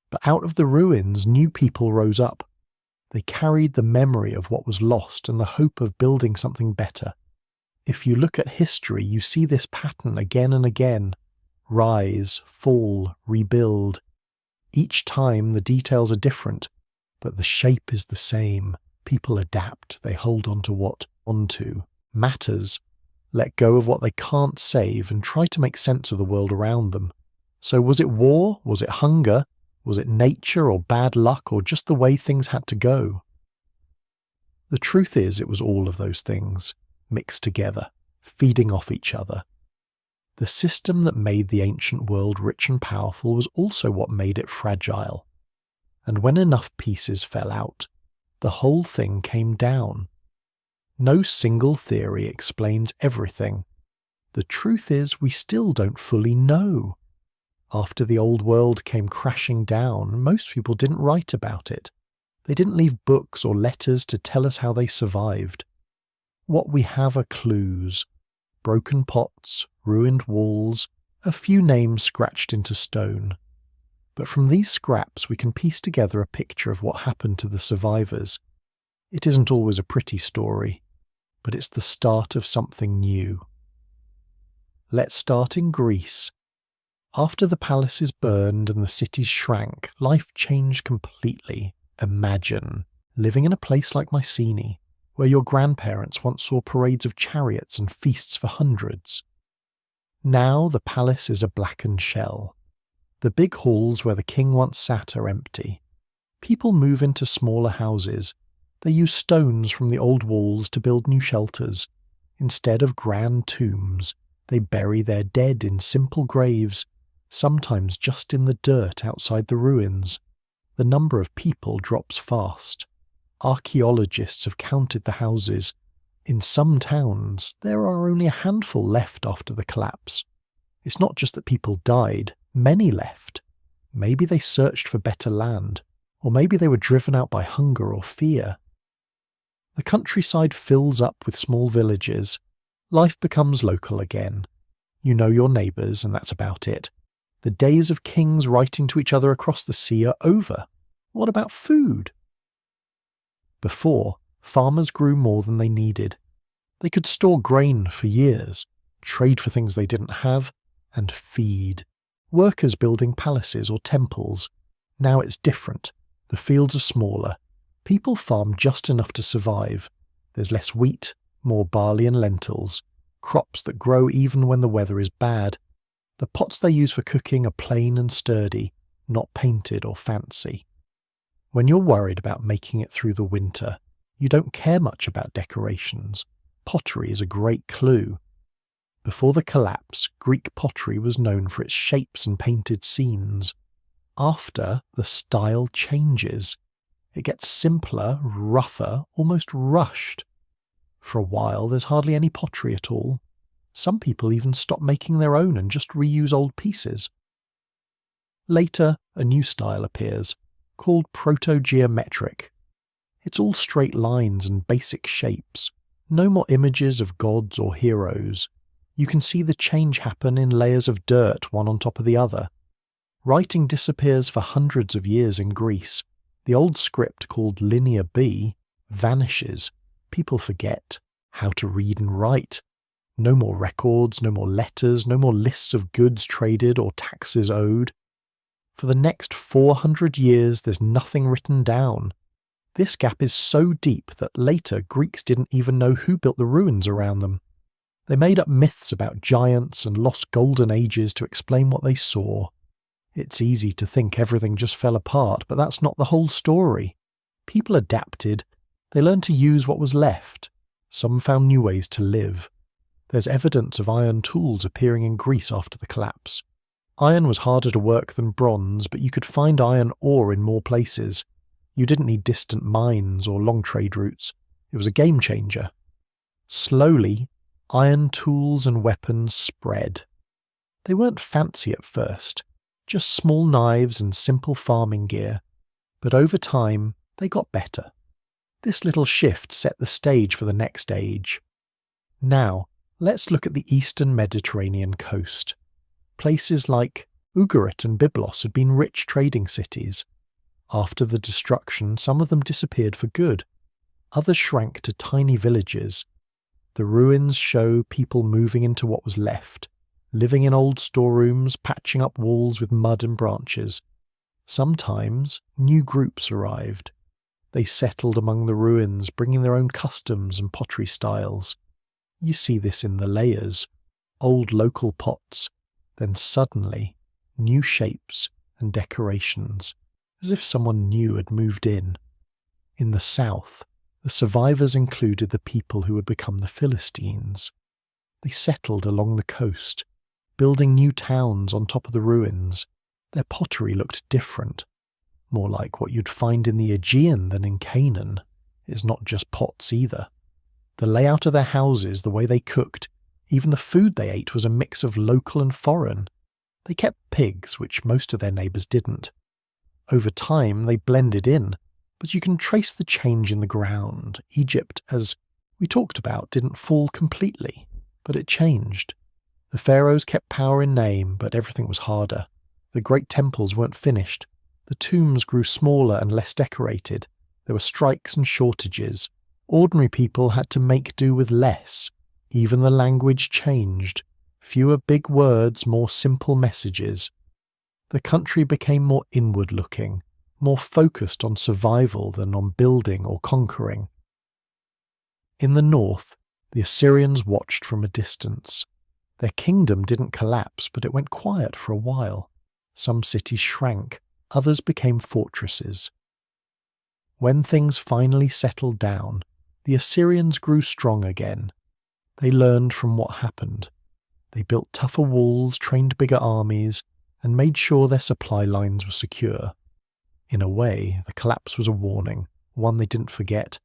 but out of the ruins new people rose up. They carried the memory of what was lost and the hope of building something better. If you look at history, you see this pattern again and again. Rise, fall, rebuild. Each time the details are different, but the shape is the same. People adapt, they hold on to what matters, let go of what they can't save and try to make sense of the world around them. So was it war? Was it hunger? Was it nature or bad luck or just the way things had to go? The truth is it was all of those things, mixed together, feeding off each other. The system that made the ancient world rich and powerful was also what made it fragile. And when enough pieces fell out, the whole thing came down. No single theory explains everything. The truth is we still don't fully know. After the old world came crashing down, most people didn't write about it. They didn't leave books or letters to tell us how they survived. What we have are clues. Broken pots, ruined walls, a few names scratched into stone. But from these scraps we can piece together a picture of what happened to the survivors. It isn't always a pretty story, but it's the start of something new. Let's start in Greece. After the palaces burned and the cities shrank, life changed completely. Imagine living in a place like Mycenaean, where your grandparents once saw parades of chariots and feasts for hundreds. Now the palace is a blackened shell. The big halls where the king once sat are empty. People move into smaller houses. They use stones from the old walls to build new shelters. Instead of grand tombs, they bury their dead in simple graves, sometimes just in the dirt outside the ruins. The number of people drops fast. Archaeologists have counted the houses. In some towns, there are only a handful left after the collapse. It's not just that people died, many left. Maybe they searched for better land, or maybe they were driven out by hunger or fear. The countryside fills up with small villages. Life becomes local again. You know your neighbours, and that's about it. The days of kings writing to each other across the sea are over. What about food? Before, farmers grew more than they needed. They could store grain for years, trade for things they didn't have, and feed. Workers building palaces or temples. Now it's different. The fields are smaller. People farm just enough to survive. There's less wheat, more barley and lentils. Crops that grow even when the weather is bad. The pots they use for cooking are plain and sturdy, not painted or fancy. When you're worried about making it through the winter, you don't care much about decorations. Pottery is a great clue. Before the collapse, Greek pottery was known for its shapes and painted scenes. After, the style changes. It gets simpler, rougher, almost rushed. For a while, there's hardly any pottery at all. Some people even stop making their own and just reuse old pieces. Later, a new style appears, called proto-geometric. It's all straight lines and basic shapes. No more images of gods or heroes. You can see the change happen in layers of dirt one on top of the other. Writing disappears for hundreds of years in Greece. The old script called Linear B vanishes. People forget how to read and write. No more records, no more letters, no more lists of goods traded or taxes owed. For the next 400 years, there's nothing written down. This gap is so deep that later Greeks didn't even know who built the ruins around them. They made up myths about giants and lost golden ages to explain what they saw. It's easy to think everything just fell apart, but that's not the whole story. People adapted. They learned to use what was left. Some found new ways to live. There's evidence of iron tools appearing in Greece after the collapse. Iron was harder to work than bronze, but you could find iron ore in more places. You didn't need distant mines or long trade routes. It was a game changer. Slowly, iron tools and weapons spread. They weren't fancy at first, just small knives and simple farming gear. But over time, they got better. This little shift set the stage for the next age. Now, let's look at the eastern Mediterranean coast. Places like Ugarit and Byblos had been rich trading cities. After the destruction, some of them disappeared for good. Others shrank to tiny villages. The ruins show people moving into what was left, living in old storerooms, patching up walls with mud and branches. Sometimes new groups arrived. They settled among the ruins, bringing their own customs and pottery styles. You see this in the layers, old local pots, then suddenly new shapes and decorations, as if someone new had moved in. In the south, the survivors included the people who had become the Philistines. They settled along the coast, building new towns on top of the ruins. Their pottery looked different, more like what you'd find in the Aegean than in Canaan. It's not just pots either. The layout of their houses, the way they cooked, even the food they ate was a mix of local and foreign. They kept pigs, which most of their neighbours didn't. Over time, they blended in, but you can trace the change in the ground. Egypt, as we talked about, didn't fall completely, but it changed. The pharaohs kept power in name, but everything was harder. The great temples weren't finished. The tombs grew smaller and less decorated. There were strikes and shortages. Ordinary people had to make do with less. Even the language changed. Fewer big words, more simple messages. The country became more inward-looking, more focused on survival than on building or conquering. In the north, the Assyrians watched from a distance. Their kingdom didn't collapse, but it went quiet for a while. Some cities shrank, others became fortresses. When things finally settled down, the Assyrians grew strong again. They learned from what happened. They built tougher walls, trained bigger armies, and made sure their supply lines were secure. In a way, the collapse was a warning, one they didn't forget.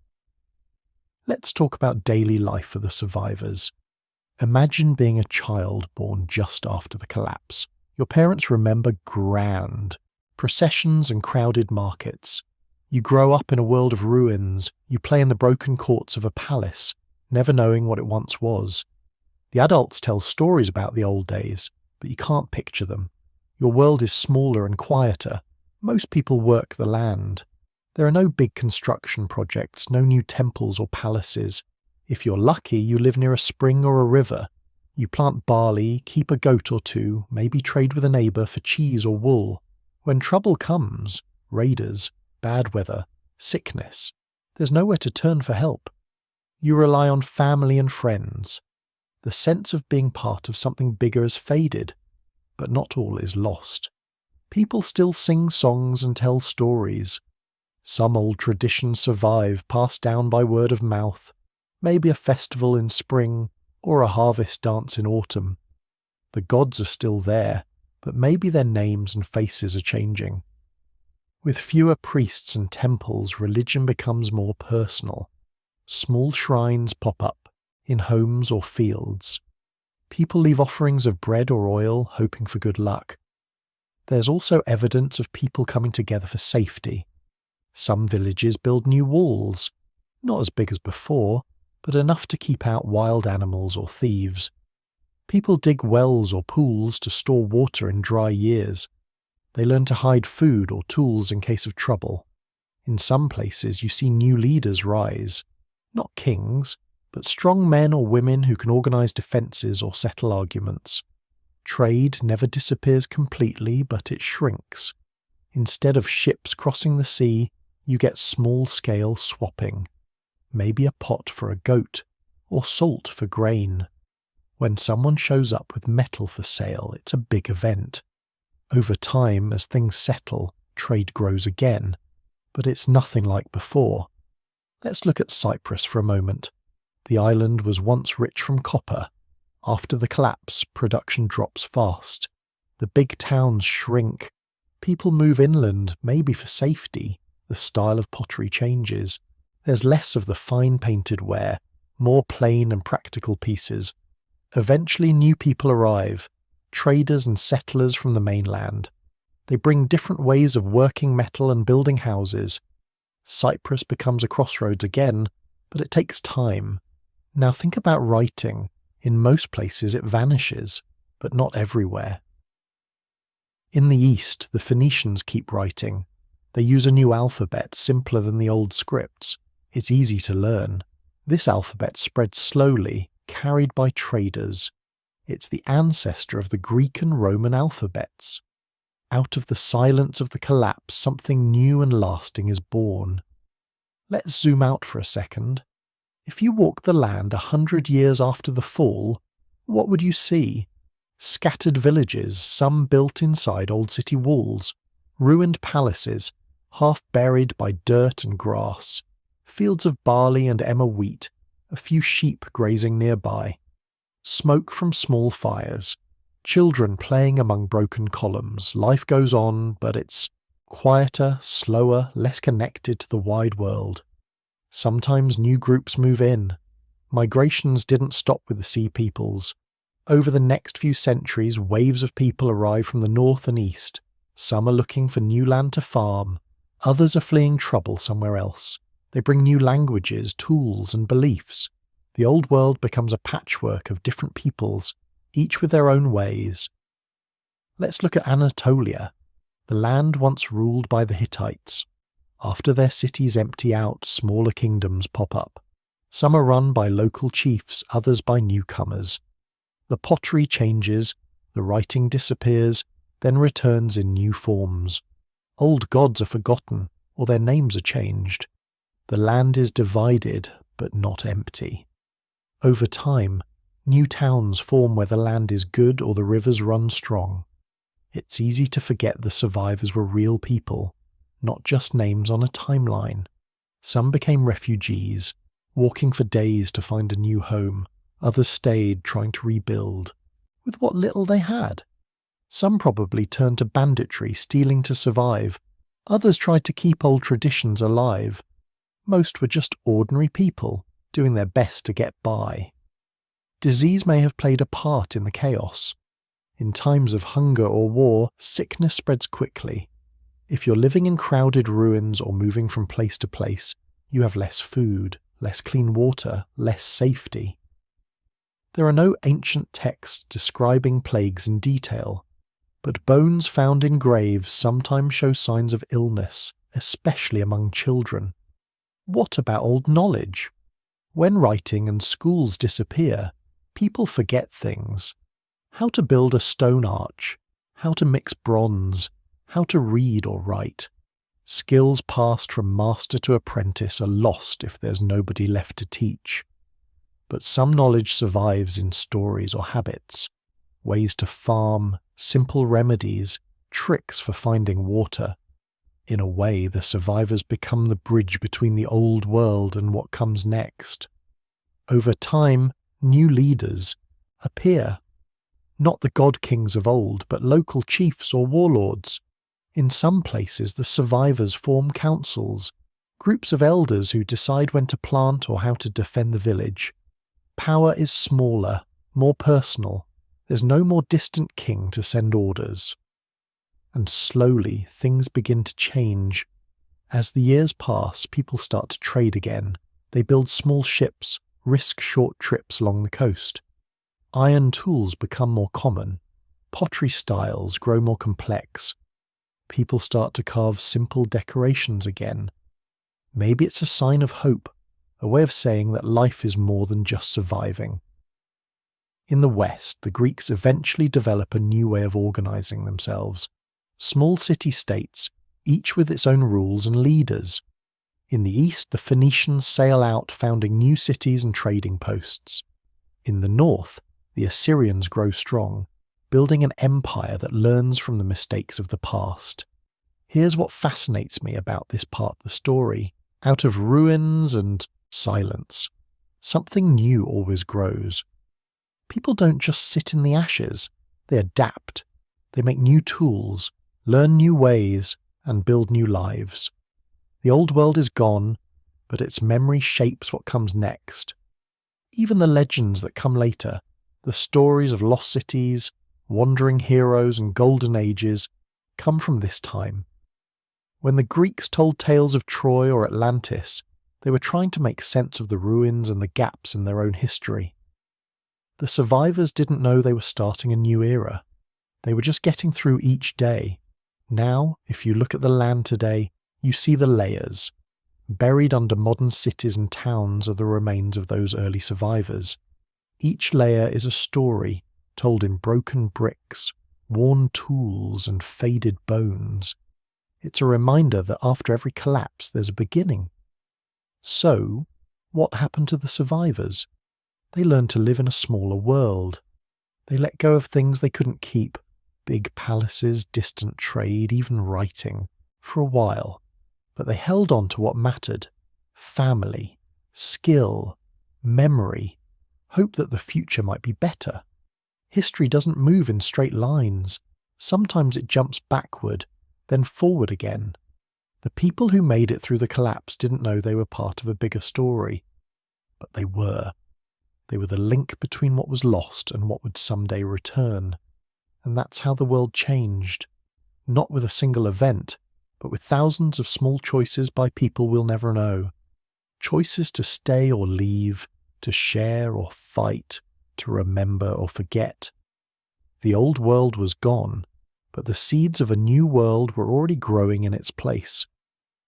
Let's talk about daily life for the survivors. Imagine being a child born just after the collapse. Your parents remember grand processions and crowded markets. You grow up in a world of ruins. You play in the broken courts of a palace, never knowing what it once was. The adults tell stories about the old days, but you can't picture them. Your world is smaller and quieter. Most people work the land. There are no big construction projects, no new temples or palaces. If you're lucky, you live near a spring or a river. You plant barley, keep a goat or two, maybe trade with a neighbour for cheese or wool. When trouble comes, raiders, bad weather, sickness, there's nowhere to turn for help. You rely on family and friends. The sense of being part of something bigger has faded, but not all is lost. People still sing songs and tell stories. Some old traditions survive, passed down by word of mouth, maybe a festival in spring or a harvest dance in autumn. The gods are still there, but maybe their names and faces are changing. With fewer priests and temples, religion becomes more personal. Small shrines pop up, in homes or fields. People leave offerings of bread or oil, hoping for good luck. There's also evidence of people coming together for safety. Some villages build new walls, not as big as before, but enough to keep out wild animals or thieves. People dig wells or pools to store water in dry years. They learn to hide food or tools in case of trouble. In some places you see new leaders rise, not kings, but strong men or women who can organize defenses or settle arguments. Trade never disappears completely, but it shrinks. Instead of ships crossing the sea, You get small-scale swapping, maybe a pot for a goat, or salt for grain. When someone shows up with metal for sale, it's a big event. Over time, as things settle, trade grows again, but it's nothing like before. Let's look at Cyprus for a moment. The island was once rich from copper. After the collapse, production drops fast. The big towns shrink. People move inland, maybe for safety. The style of pottery changes. There's less of the fine-painted ware, more plain and practical pieces. Eventually new people arrive, traders and settlers from the mainland. They bring different ways of working metal and building houses. Cyprus becomes a crossroads again, but it takes time. Now think about writing. In most places it vanishes, but not everywhere. In the east, the Phoenicians keep writing. They use a new alphabet, simpler than the old scripts. It's easy to learn. This alphabet spreads slowly, carried by traders. It's the ancestor of the Greek and Roman alphabets. Out of the silence of the collapse, something new and lasting is born. Let's zoom out for a second. If you walk the land 100 years after the fall, what would you see? Scattered villages, some built inside old city walls, ruined palaces, half buried by dirt and grass, fields of barley and emmer wheat, a few sheep grazing nearby, smoke from small fires, children playing among broken columns. Life goes on, but it's quieter, slower, less connected to the wide world. Sometimes new groups move in. Migrations didn't stop with the Sea Peoples. Over the next few centuries, waves of people arrive from the north and east. Some are looking for new land to farm. Others are fleeing trouble somewhere else. They bring new languages, tools, and beliefs. The old world becomes a patchwork of different peoples, each with their own ways. Let's look at Anatolia, the land once ruled by the Hittites. After their cities empty out, smaller kingdoms pop up. Some are run by local chiefs, others by newcomers. The pottery changes, the writing disappears, then returns in new forms. Old gods are forgotten, or their names are changed. The land is divided, but not empty. Over time, new towns form where the land is good or the rivers run strong. It's easy to forget the survivors were real people, not just names on a timeline. Some became refugees, walking for days to find a new home. Others stayed, trying to rebuild, with what little they had. Some probably turned to banditry, stealing to survive. Others tried to keep old traditions alive. Most were just ordinary people, doing their best to get by. Disease may have played a part in the chaos. In times of hunger or war, sickness spreads quickly. If you're living in crowded ruins or moving from place to place, you have less food, less clean water, less safety. There are no ancient texts describing plagues in detail, but bones found in graves sometimes show signs of illness, especially among children. What about old knowledge? When writing and schools disappear, people forget things. How to build a stone arch, how to mix bronze, how to read or write. Skills passed from master to apprentice are lost if there's nobody left to teach. But some knowledge survives in stories or habits. Ways to farm, simple remedies, tricks for finding water. In a way, the survivors become the bridge between the old world and what comes next. Over time, new leaders appear. Not the god kings of old, but local chiefs or warlords. In some places, the survivors form councils, groups of elders who decide when to plant or how to defend the village. Power is smaller, more personal. There's no more distant king to send orders. And slowly, things begin to change. As the years pass, people start to trade again. They build small ships, risk short trips along the coast. Iron tools become more common. Pottery styles grow more complex. People start to carve simple decorations again. Maybe it's a sign of hope, a way of saying that life is more than just surviving. In the West, the Greeks eventually develop a new way of organizing themselves. Small city-states, each with its own rules and leaders. In the east, the Phoenicians sail out, founding new cities and trading posts. In the north, the Assyrians grow strong, building an empire that learns from the mistakes of the past. Here's what fascinates me about this part of the story. Out of ruins and silence, something new always grows. People don't just sit in the ashes, they adapt. They make new tools, learn new ways, and build new lives. The old world is gone, but its memory shapes what comes next. Even the legends that come later, the stories of lost cities, wandering heroes, and golden ages, come from this time. When the Greeks told tales of Troy or Atlantis, they were trying to make sense of the ruins and the gaps in their own history. The survivors didn't know they were starting a new era. They were just getting through each day. Now, if you look at the land today, you see the layers. Buried under modern cities and towns are the remains of those early survivors. Each layer is a story told in broken bricks, worn tools, and faded bones. It's a reminder that after every collapse there's a beginning. So, what happened to the survivors? They learned to live in a smaller world. They let go of things they couldn't keep, big palaces, distant trade, even writing, for a while. But they held on to what mattered: family, skill, memory, hope that the future might be better. History doesn't move in straight lines. Sometimes it jumps backward, then forward again. The people who made it through the collapse didn't know they were part of a bigger story. But they were. They were the link between what was lost and what would someday return. And that's how the world changed. Not with a single event, but with thousands of small choices by people we'll never know. Choices to stay or leave, to share or fight, to remember or forget. The old world was gone, but the seeds of a new world were already growing in its place.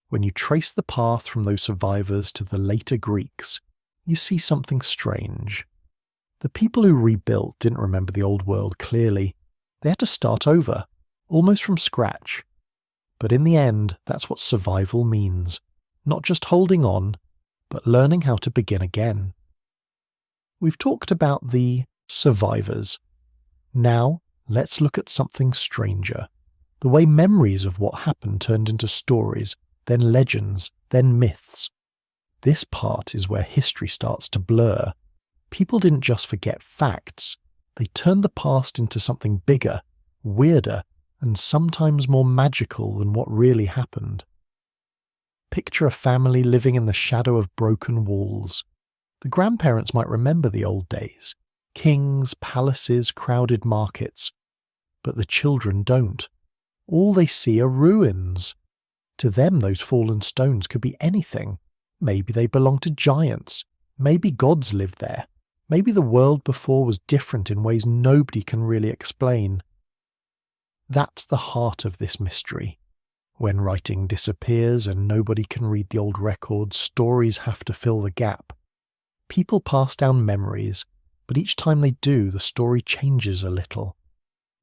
When you trace the path from those survivors to the later Greeks, you see something strange. The people who rebuilt didn't remember the old world clearly. They had to start over, almost from scratch. But in the end, that's what survival means. Not just holding on, but learning how to begin again. We've talked about the survivors. Now, let's look at something stranger. The way memories of what happened turned into stories, then legends, then myths. This part is where history starts to blur. People didn't just forget facts. They turned the past into something bigger, weirder, and sometimes more magical than what really happened. Picture a family living in the shadow of broken walls. The grandparents might remember the old days. Kings, palaces, crowded markets. But the children don't. All they see are ruins. To them, those fallen stones could be anything. Maybe they belonged to giants. Maybe gods lived there. Maybe the world before was different in ways nobody can really explain. That's the heart of this mystery. When writing disappears and nobody can read the old records, stories have to fill the gap. People pass down memories, but each time they do, the story changes a little.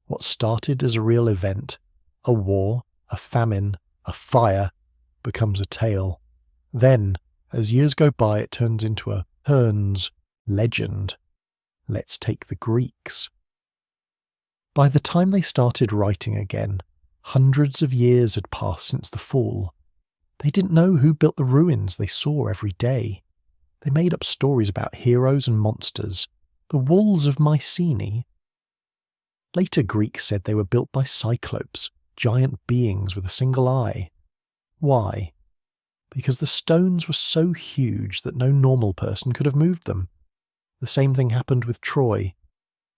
What started as a real event, a war, a famine, a fire, becomes a tale. Then, as years go by, it turns into a Hearn's legend. Let's take the Greeks. By the time they started writing again, hundreds of years had passed since the fall. They didn't know who built the ruins they saw every day. They made up stories about heroes and monsters, the walls of Mycenae. Later Greeks said they were built by cyclopes, giant beings with a single eye. Why? Because the stones were so huge that no normal person could have moved them. The same thing happened with Troy.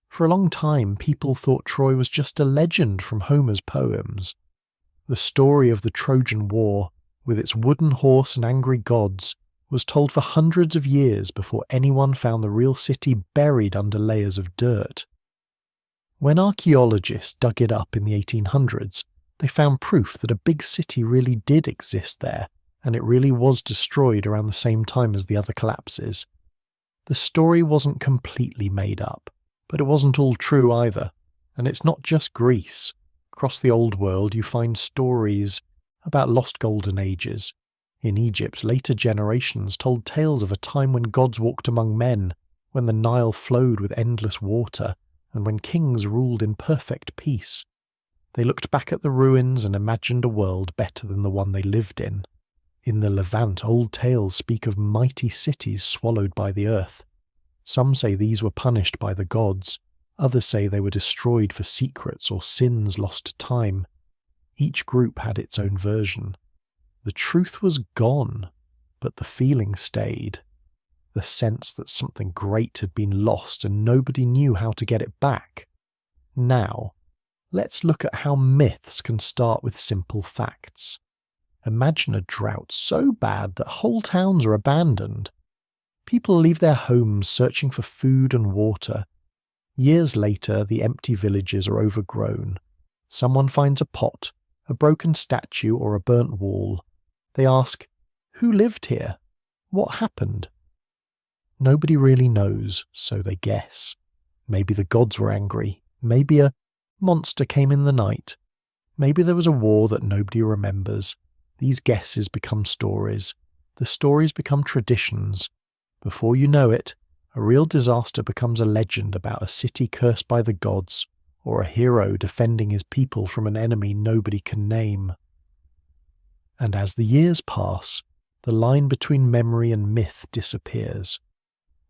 For a long time, people thought Troy was just a legend from Homer's poems. The story of the Trojan War, with its wooden horse and angry gods, was told for hundreds of years before anyone found the real city buried under layers of dirt. When archaeologists dug it up in the 1800s, they found proof that a big city really did exist there, and it really was destroyed around the same time as the other collapses. The story wasn't completely made up, but it wasn't all true either. And it's not just Greece. Across the old world you find stories about lost golden ages. In Egypt, later generations told tales of a time when gods walked among men, when the Nile flowed with endless water, and when kings ruled in perfect peace. They looked back at the ruins and imagined a world better than the one they lived in. In the Levant, old tales speak of mighty cities swallowed by the earth. Some say these were punished by the gods, others say they were destroyed for secrets or sins lost to time. Each group had its own version. The truth was gone, but the feeling stayed. The sense that something great had been lost and nobody knew how to get it back. Now, let's look at how myths can start with simple facts. Imagine a drought so bad that whole towns are abandoned. People leave their homes searching for food and water. Years later, the empty villages are overgrown. Someone finds a pot, a broken statue, or a burnt wall. They ask, who lived here? What happened? Nobody really knows, so they guess. Maybe the gods were angry. Maybe a monster came in the night. Maybe there was a war that nobody remembers. These guesses become stories. The stories become traditions. Before you know it, a real disaster becomes a legend about a city cursed by the gods, or a hero defending his people from an enemy nobody can name. And as the years pass, the line between memory and myth disappears.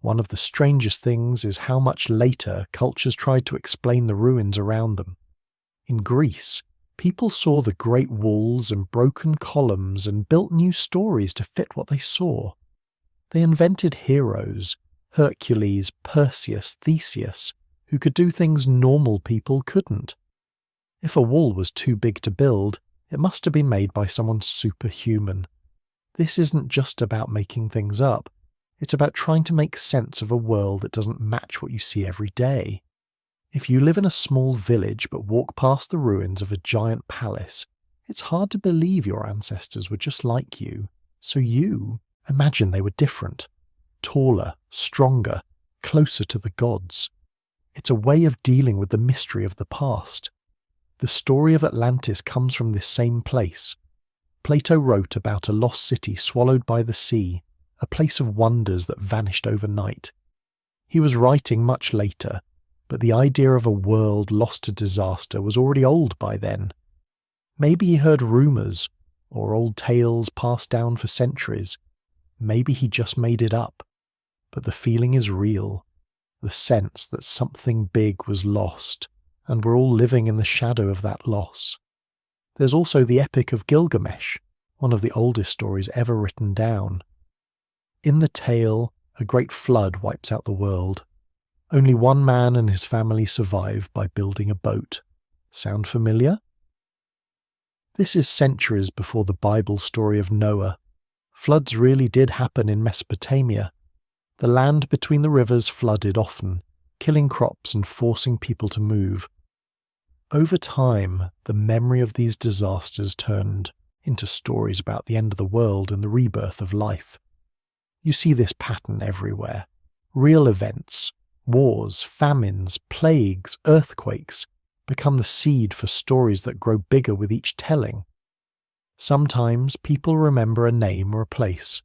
One of the strangest things is how much later cultures tried to explain the ruins around them. In Greece, people saw the great walls and broken columns and built new stories to fit what they saw. They invented heroes, Hercules, Perseus, Theseus, who could do things normal people couldn't. If a wall was too big to build, it must have been made by someone superhuman. This isn't just about making things up. It's about trying to make sense of a world that doesn't match what you see every day. If you live in a small village but walk past the ruins of a giant palace, it's hard to believe your ancestors were just like you. So you imagine they were different, taller, stronger, closer to the gods. It's a way of dealing with the mystery of the past. The story of Atlantis comes from this same place. Plato wrote about a lost city swallowed by the sea, a place of wonders that vanished overnight. He was writing much later, but the idea of a world lost to disaster was already old by then. Maybe he heard rumours, or old tales passed down for centuries. Maybe he just made it up. But the feeling is real, the sense that something big was lost, and we're all living in the shadow of that loss. There's also the Epic of Gilgamesh, one of the oldest stories ever written down. In the tale, a great flood wipes out the world. Only one man and his family survive by building a boat. Sound familiar? This is centuries before the Bible story of Noah. Floods really did happen in Mesopotamia. The land between the rivers flooded often, killing crops and forcing people to move. Over time, the memory of these disasters turned into stories about the end of the world and the rebirth of life. You see this pattern everywhere. Real events, wars, famines, plagues, earthquakes, become the seed for stories that grow bigger with each telling. Sometimes people remember a name or a place.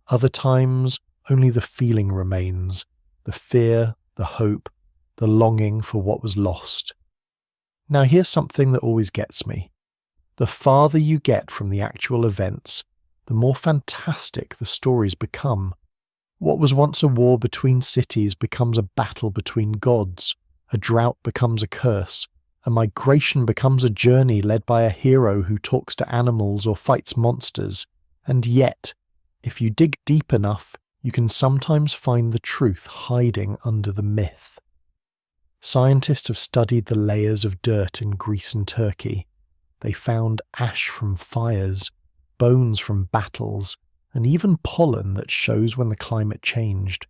Other times, only the feeling remains, the fear, the hope, the longing for what was lost. Now here's something that always gets me. The farther you get from the actual events, the more fantastic the stories become. What was once a war between cities becomes a battle between gods. A drought becomes a curse. A migration becomes a journey led by a hero who talks to animals or fights monsters. And yet, if you dig deep enough, you can sometimes find the truth hiding under the myth. Scientists have studied the layers of dirt in Greece and Turkey. They found ash from fires, bones from battles, and even pollen that shows when the climate changed.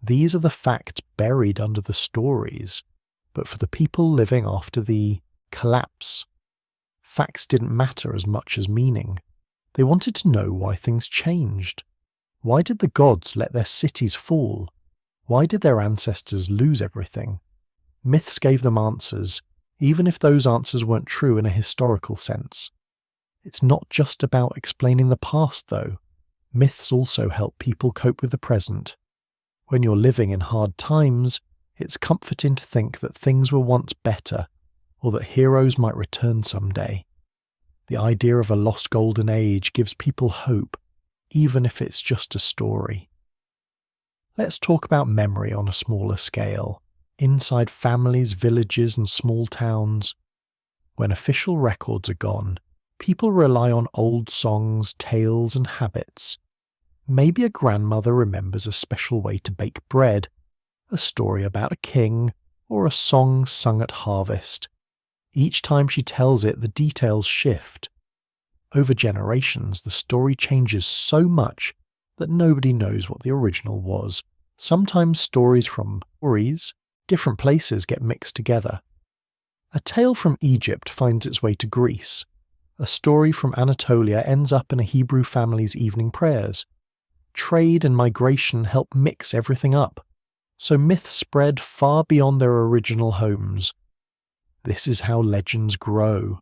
These are the facts buried under the stories, but for the people living after the collapse, facts didn't matter as much as meaning. They wanted to know why things changed. Why did the gods let their cities fall? Why did their ancestors lose everything? Myths gave them answers, even if those answers weren't true in a historical sense. It's not just about explaining the past, though. Myths also help people cope with the present. When you're living in hard times, it's comforting to think that things were once better, or that heroes might return someday. The idea of a lost golden age gives people hope, even if it's just a story. Let's talk about memory on a smaller scale, inside families, villages, and small towns. When official records are gone, people rely on old songs, tales, and habits. Maybe a grandmother remembers a special way to bake bread, a story about a king, or a song sung at harvest. Each time she tells it, the details shift. Over generations, the story changes so much that nobody knows what the original was. Sometimes stories from different places get mixed together. A tale from Egypt finds its way to Greece. A story from Anatolia ends up in a Hebrew family's evening prayers. Trade and migration help mix everything up, so myths spread far beyond their original homes. This is how legends grow.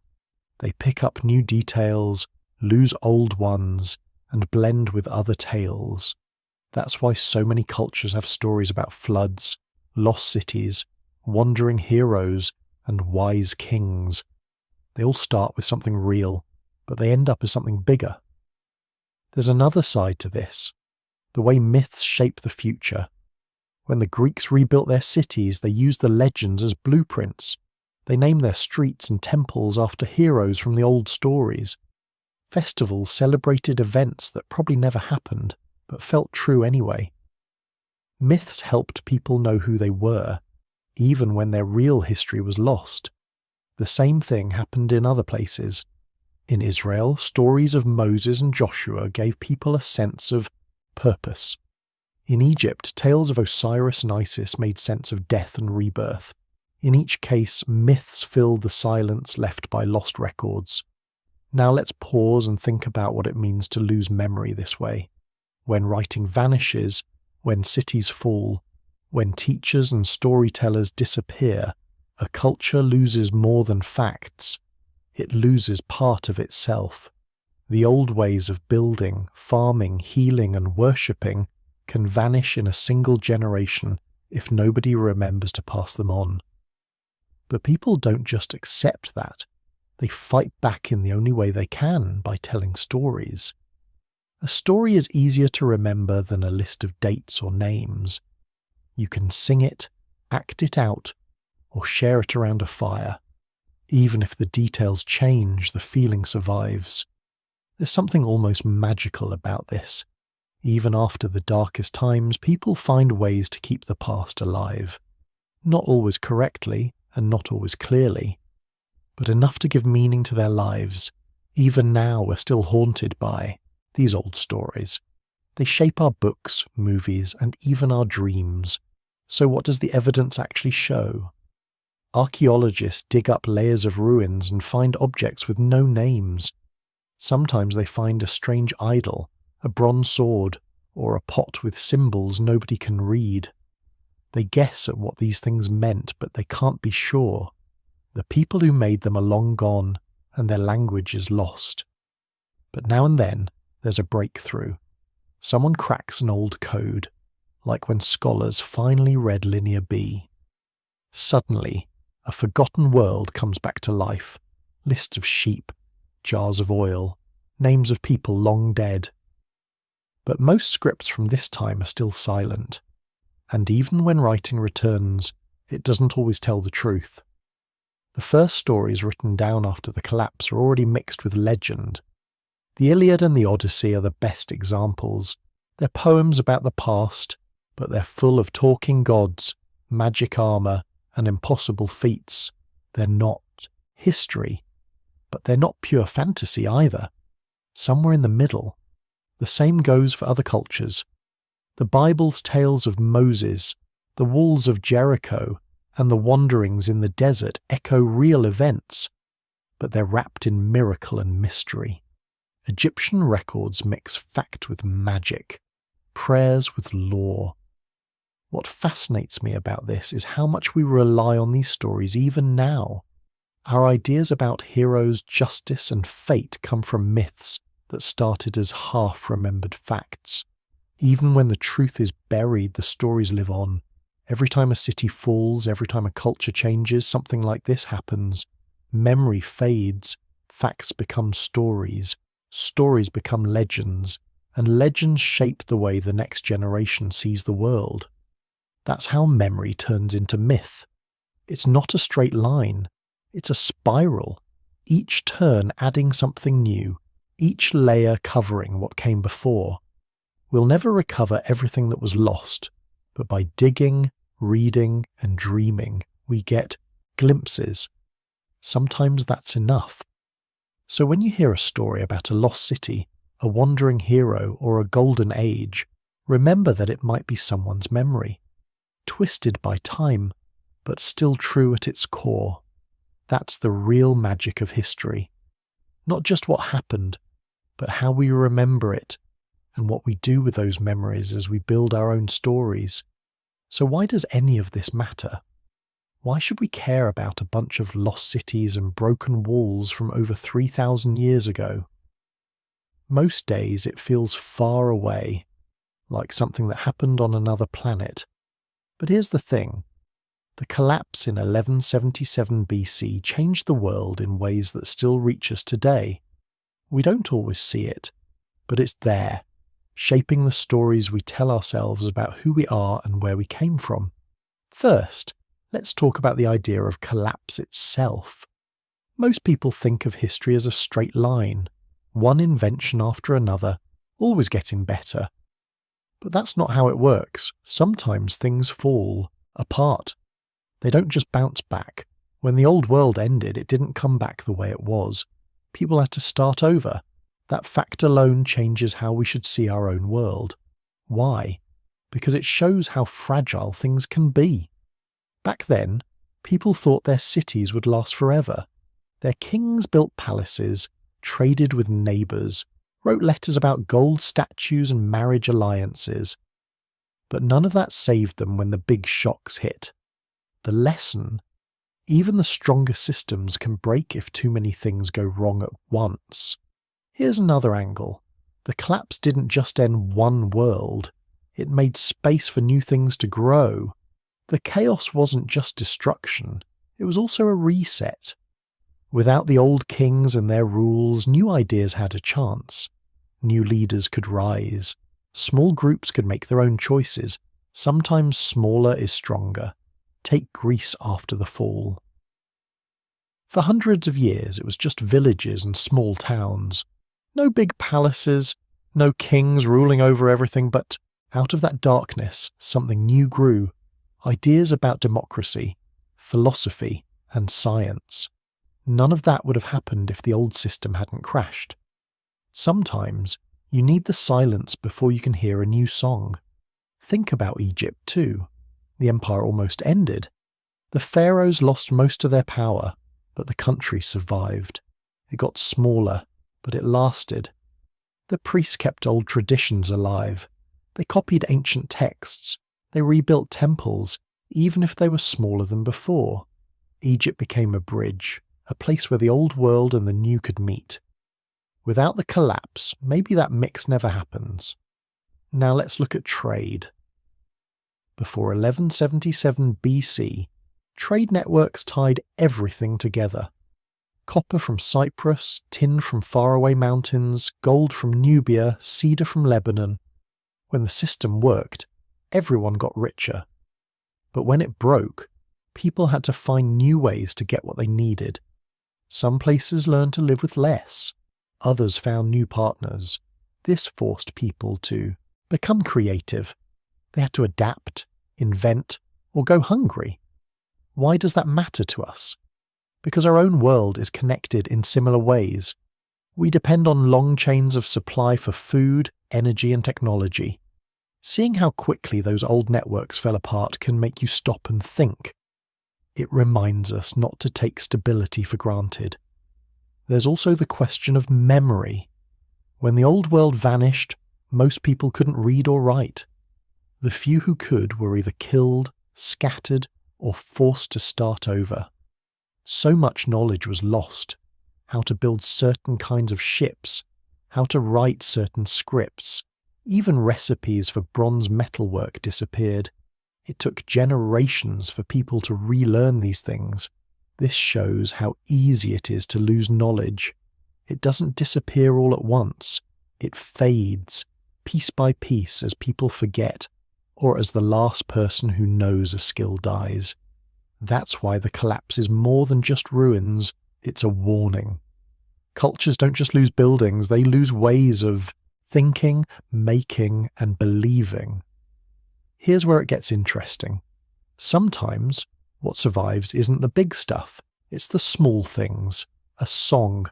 They pick up new details, lose old ones, and blend with other tales. That's why so many cultures have stories about floods, lost cities, wandering heroes, and wise kings. They all start with something real, but they end up as something bigger. There's another side to this, the way myths shape the future. When the Greeks rebuilt their cities, they used the legends as blueprints. They named their streets and temples after heroes from the old stories. Festivals celebrated events that probably never happened, but felt true anyway. Myths helped people know who they were, even when their real history was lost. The same thing happened in other places. In Israel, stories of Moses and Joshua gave people a sense of purpose. In Egypt, tales of Osiris and Isis made sense of death and rebirth. In each case, myths filled the silence left by lost records. Now let's pause and think about what it means to lose memory this way. When writing vanishes, when cities fall, when teachers and storytellers disappear, a culture loses more than facts. It loses part of itself. The old ways of building, farming, healing, and worshipping can vanish in a single generation if nobody remembers to pass them on. But people don't just accept that. They fight back in the only way they can, by telling stories. A story is easier to remember than a list of dates or names. You can sing it, act it out, or share it around a fire. Even if the details change, the feeling survives. There's something almost magical about this. Even after the darkest times, people find ways to keep the past alive. Not always correctly, and not always clearly, but enough to give meaning to their lives. Even now we're still haunted by these old stories. They shape our books, movies, and even our dreams. So what does the evidence actually show? Archaeologists dig up layers of ruins and find objects with no names. Sometimes they find a strange idol, a bronze sword, or a pot with symbols nobody can read. They guess at what these things meant, but they can't be sure. The people who made them are long gone, and their language is lost. But now and then, there's a breakthrough. Someone cracks an old code, like when scholars finally read Linear B. Suddenly, a forgotten world comes back to life. Lists of sheep, jars of oil, names of people long dead. But most scripts from this time are still silent. And even when writing returns, it doesn't always tell the truth. The first stories written down after the collapse are already mixed with legend. The Iliad and the Odyssey are the best examples. They're poems about the past, but they're full of talking gods, magic armour, and impossible feats. They're not history, but they're not pure fantasy either. Somewhere in the middle. The same goes for other cultures. The Bible's tales of Moses, the walls of Jericho, and the wanderings in the desert echo real events, but they're wrapped in miracle and mystery. Egyptian records mix fact with magic, prayers with lore. What fascinates me about this is how much we rely on these stories even now. Our ideas about heroes, justice, and fate come from myths that started as half-remembered facts. Even when the truth is buried, the stories live on. Every time a city falls, every time a culture changes, something like this happens. Memory fades, facts become stories, stories become legends, and legends shape the way the next generation sees the world. That's how memory turns into myth. It's not a straight line, it's a spiral, each turn adding something new, each layer covering what came before. We'll never recover everything that was lost, but by digging, reading, and dreaming, we get glimpses. Sometimes that's enough. So when you hear a story about a lost city, a wandering hero, or a golden age, remember that it might be someone's memory, twisted by time, but still true at its core. That's the real magic of history. Not just what happened, but how we remember it, and what we do with those memories as we build our own stories. So why does any of this matter? Why should we care about a bunch of lost cities and broken walls from over 3,000 years ago? Most days it feels far away, like something that happened on another planet. But here's the thing. The collapse in 1177 BC changed the world in ways that still reach us today. We don't always see it, but it's there, shaping the stories we tell ourselves about who we are and where we came from. First, let's talk about the idea of collapse itself. Most people think of history as a straight line, one invention after another, always getting better. But that's not how it works. Sometimes things fall apart. They don't just bounce back. When the old world ended, it didn't come back the way it was. People had to start over. That fact alone changes how we should see our own world. Why? Because it shows how fragile things can be. Back then, people thought their cities would last forever. Their kings built palaces, traded with neighbours, wrote letters about gold statues and marriage alliances. But none of that saved them when the big shocks hit. The lesson: even the strongest systems can break if too many things go wrong at once. Here's another angle. The collapse didn't just end one world. It made space for new things to grow. The chaos wasn't just destruction. It was also a reset. Without the old kings and their rules, new ideas had a chance. New leaders could rise. Small groups could make their own choices. Sometimes smaller is stronger. Take Greece after the fall. For hundreds of years, it was just villages and small towns. No big palaces, no kings ruling over everything, but out of that darkness, something new grew. Ideas about democracy, philosophy, and science. None of that would have happened if the old system hadn't crashed. Sometimes, you need the silence before you can hear a new song. Think about Egypt too. The empire almost ended. The pharaohs lost most of their power, but the country survived. It got smaller, but it lasted. The priests kept old traditions alive. They copied ancient texts. They rebuilt temples, even if they were smaller than before. Egypt became a bridge, a place where the old world and the new could meet. Without the collapse, maybe that mix never happens. Now let's look at trade. Before 1177 BC, trade networks tied everything together. Copper from Cyprus, tin from faraway mountains, gold from Nubia, cedar from Lebanon. When the system worked, everyone got richer. But when it broke, people had to find new ways to get what they needed. Some places learned to live with less. Others found new partners. This forced people to become creative. They had to adapt, invent, or go hungry. Why does that matter to us? Because our own world is connected in similar ways. We depend on long chains of supply for food, energy, and technology. Seeing how quickly those old networks fell apart can make you stop and think. It reminds us not to take stability for granted. There's also the question of memory. When the old world vanished, most people couldn't read or write. The few who could were either killed, scattered, or forced to start over. So much knowledge was lost. How to build certain kinds of ships, how to write certain scripts, even recipes for bronze metalwork disappeared. It took generations for people to relearn these things. This shows how easy it is to lose knowledge. It doesn't disappear all at once. It fades, piece by piece, as people forget, or as the last person who knows a skill dies. That's why the collapse is more than just ruins, it's a warning. Cultures don't just lose buildings, they lose ways of thinking, making, and believing. Here's where it gets interesting. Sometimes what survives isn't the big stuff, it's the small things. A song,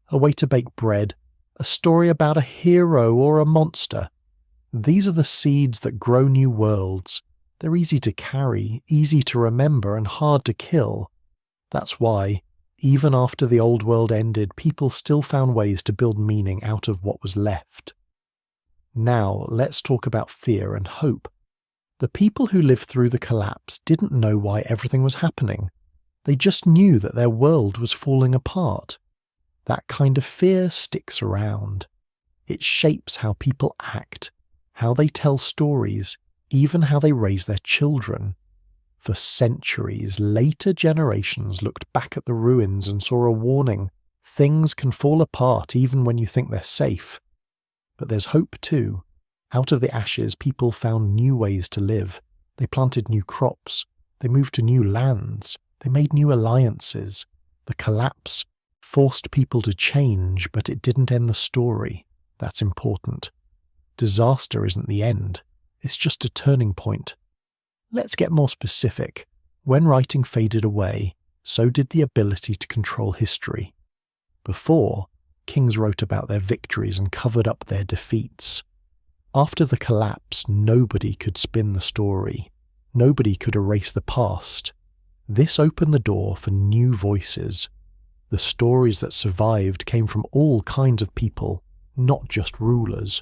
a way to bake bread, a story about a hero or a monster. These are the seeds that grow new worlds. They're easy to carry, easy to remember, and hard to kill. That's why, even after the old world ended, people still found ways to build meaning out of what was left. Now, let's talk about fear and hope. The people who lived through the collapse didn't know why everything was happening. They just knew that their world was falling apart. That kind of fear sticks around. It shapes how people act, how they tell stories, even how they raise their children. For centuries, later generations looked back at the ruins and saw a warning. Things can fall apart even when you think they're safe. But there's hope too. Out of the ashes, people found new ways to live. They planted new crops. They moved to new lands. They made new alliances. The collapse forced people to change, but it didn't end the story. That's important. Disaster isn't the end. It's just a turning point. Let's get more specific. When writing faded away, so did the ability to control history. Before, kings wrote about their victories and covered up their defeats. After the collapse, nobody could spin the story. Nobody could erase the past. This opened the door for new voices. The stories that survived came from all kinds of people, not just rulers.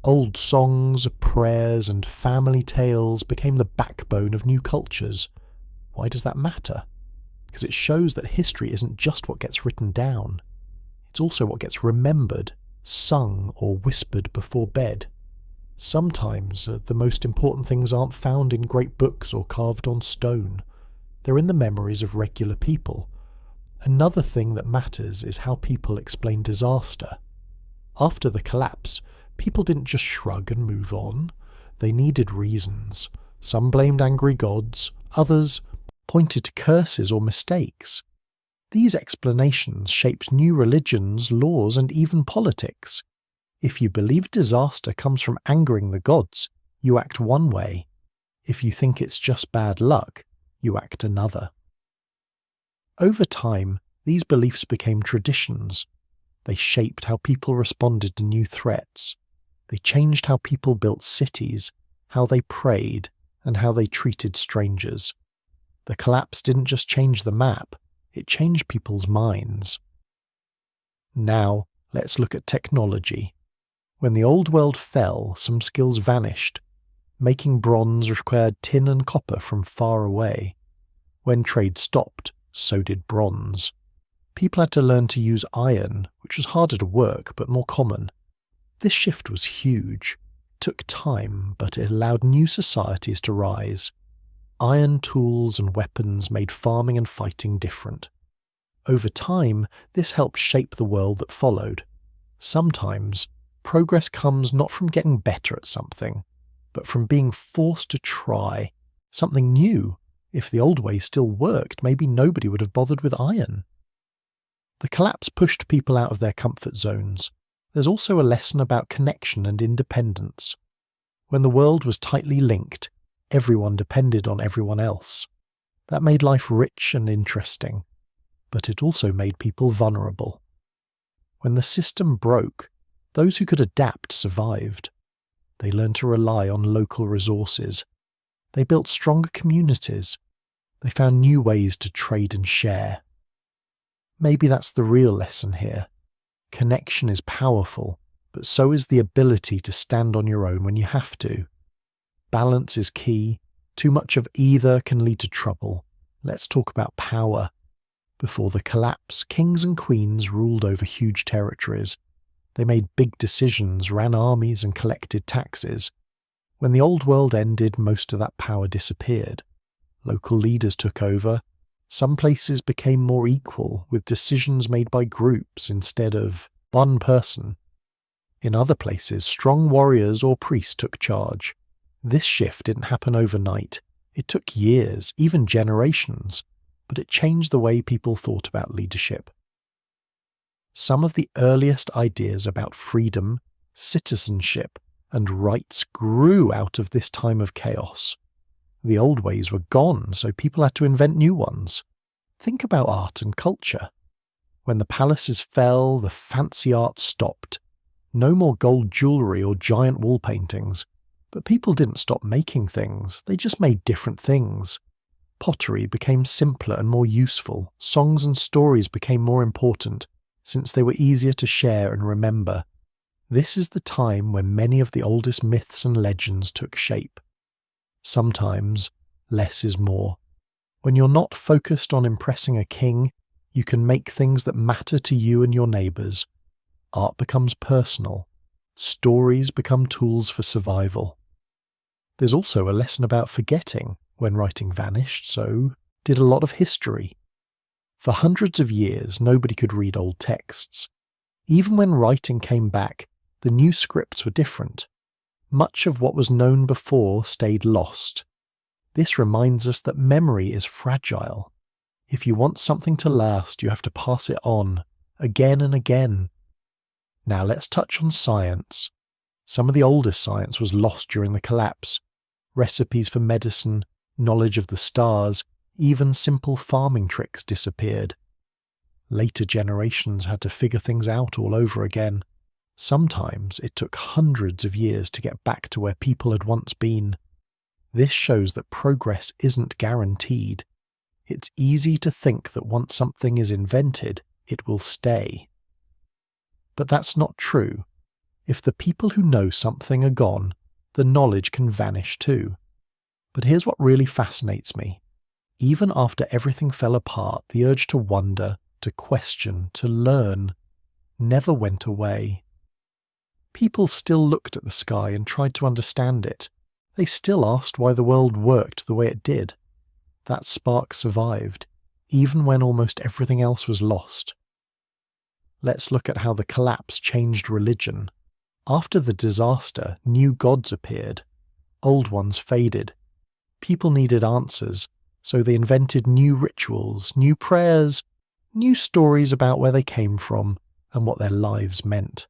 Old songs, prayers, and family tales became the backbone of new cultures. Why does that matter? Because it shows that history isn't just what gets written down. It's also what gets remembered, sung, or whispered before bed. Sometimes the most important things aren't found in great books or carved on stone. They're in the memories of regular people. Another thing that matters is how people explain disaster. After the collapse, people didn't just shrug and move on. They needed reasons. Some blamed angry gods, others pointed to curses or mistakes. These explanations shaped new religions, laws, and even politics. If you believe disaster comes from angering the gods, you act one way. If you think it's just bad luck, you act another. Over time, these beliefs became traditions. They shaped how people responded to new threats. They changed how people built cities, how they prayed, and how they treated strangers. The collapse didn't just change the map, it changed people's minds. Now, let's look at technology. When the old world fell, some skills vanished. Making bronze required tin and copper from far away. When trade stopped, so did bronze. People had to learn to use iron, which was harder to work but more common. This shift was huge. It took time, but it allowed new societies to rise. Iron tools and weapons made farming and fighting different. Over time, this helped shape the world that followed. Sometimes, progress comes not from getting better at something, but from being forced to try something new. If the old way still worked, maybe nobody would have bothered with iron. The collapse pushed people out of their comfort zones. There's also a lesson about connection and independence. When the world was tightly linked, everyone depended on everyone else. That made life rich and interesting, but it also made people vulnerable. When the system broke, those who could adapt survived. They learned to rely on local resources. They built stronger communities. They found new ways to trade and share. Maybe that's the real lesson here. Connection is powerful, but so is the ability to stand on your own when you have to. Balance is key. Too much of either can lead to trouble. Let's talk about power. Before the collapse, kings and queens ruled over huge territories. They made big decisions, ran armies, and collected taxes. When the old world ended, most of that power disappeared. Local leaders took over. Some places became more equal, with decisions made by groups instead of one person. In other places, strong warriors or priests took charge. This shift didn't happen overnight. It took years, even generations, but it changed the way people thought about leadership. Some of the earliest ideas about freedom, citizenship, and rights grew out of this time of chaos. The old ways were gone, so people had to invent new ones. Think about art and culture. When the palaces fell, the fancy art stopped. No more gold jewellery or giant wall paintings. But people didn't stop making things, they just made different things. Pottery became simpler and more useful. Songs and stories became more important, since they were easier to share and remember. This is the time when many of the oldest myths and legends took shape. Sometimes, less is more. When you're not focused on impressing a king, you can make things that matter to you and your neighbours. Art becomes personal. Stories become tools for survival. There's also a lesson about forgetting. When writing vanished, so did a lot of history. For hundreds of years, nobody could read old texts. Even when writing came back, the new scripts were different. Much of what was known before stayed lost. This reminds us that memory is fragile. If you want something to last, you have to pass it on, again and again. Now let's touch on science. Some of the oldest science was lost during the collapse. Recipes for medicine, knowledge of the stars, even simple farming tricks disappeared. Later generations had to figure things out all over again. Sometimes it took hundreds of years to get back to where people had once been. This shows that progress isn't guaranteed. It's easy to think that once something is invented, it will stay. But that's not true. If the people who know something are gone, the knowledge can vanish too. But here's what really fascinates me. Even after everything fell apart, the urge to wonder, to question, to learn, never went away. People still looked at the sky and tried to understand it. They still asked why the world worked the way it did. That spark survived, even when almost everything else was lost. Let's look at how the collapse changed religion. After the disaster, new gods appeared. Old ones faded. People needed answers, so they invented new rituals, new prayers, new stories about where they came from and what their lives meant.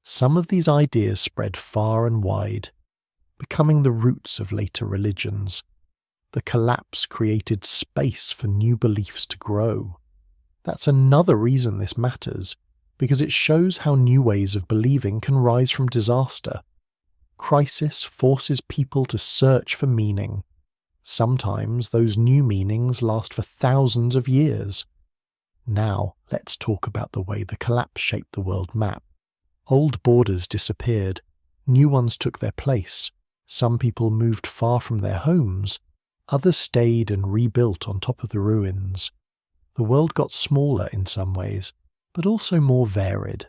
Some of these ideas spread far and wide, becoming the roots of later religions. The collapse created space for new beliefs to grow. That's another reason this matters, because it shows how new ways of believing can rise from disaster. Crisis forces people to search for meaning. Sometimes those new meanings last for thousands of years. Now, let's talk about the way the collapse shaped the world map. Old borders disappeared. New ones took their place. Some people moved far from their homes. Others stayed and rebuilt on top of the ruins. The world got smaller in some ways, but also more varied.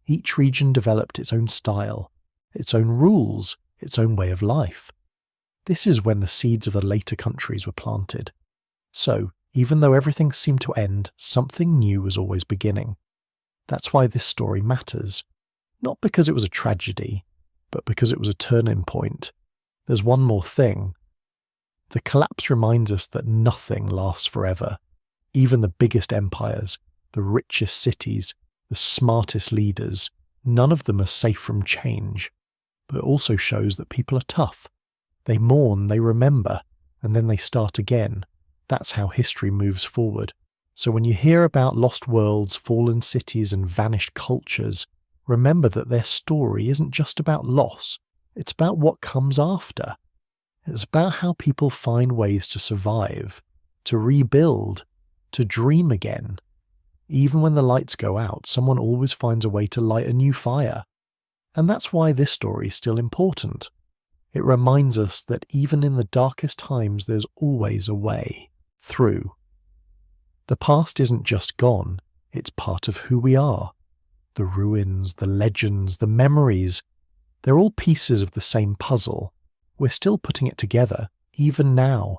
Each region developed its own style, its own rules, its own way of life. This is when the seeds of the later countries were planted. So, even though everything seemed to end, something new was always beginning. That's why this story matters. Not because it was a tragedy, but because it was a turning point. There's one more thing. The collapse reminds us that nothing lasts forever. Even the biggest empires, the richest cities, the smartest leaders, none of them are safe from change. But it also shows that people are tough. They mourn, they remember, and then they start again. That's how history moves forward. So when you hear about lost worlds, fallen cities, and vanished cultures, remember that their story isn't just about loss. It's about what comes after. It's about how people find ways to survive, to rebuild, to dream again. Even when the lights go out, someone always finds a way to light a new fire. And that's why this story is still important. It reminds us that even in the darkest times, there's always a way through. The past isn't just gone, it's part of who we are. The ruins, the legends, the memories, they're all pieces of the same puzzle. We're still putting it together, even now.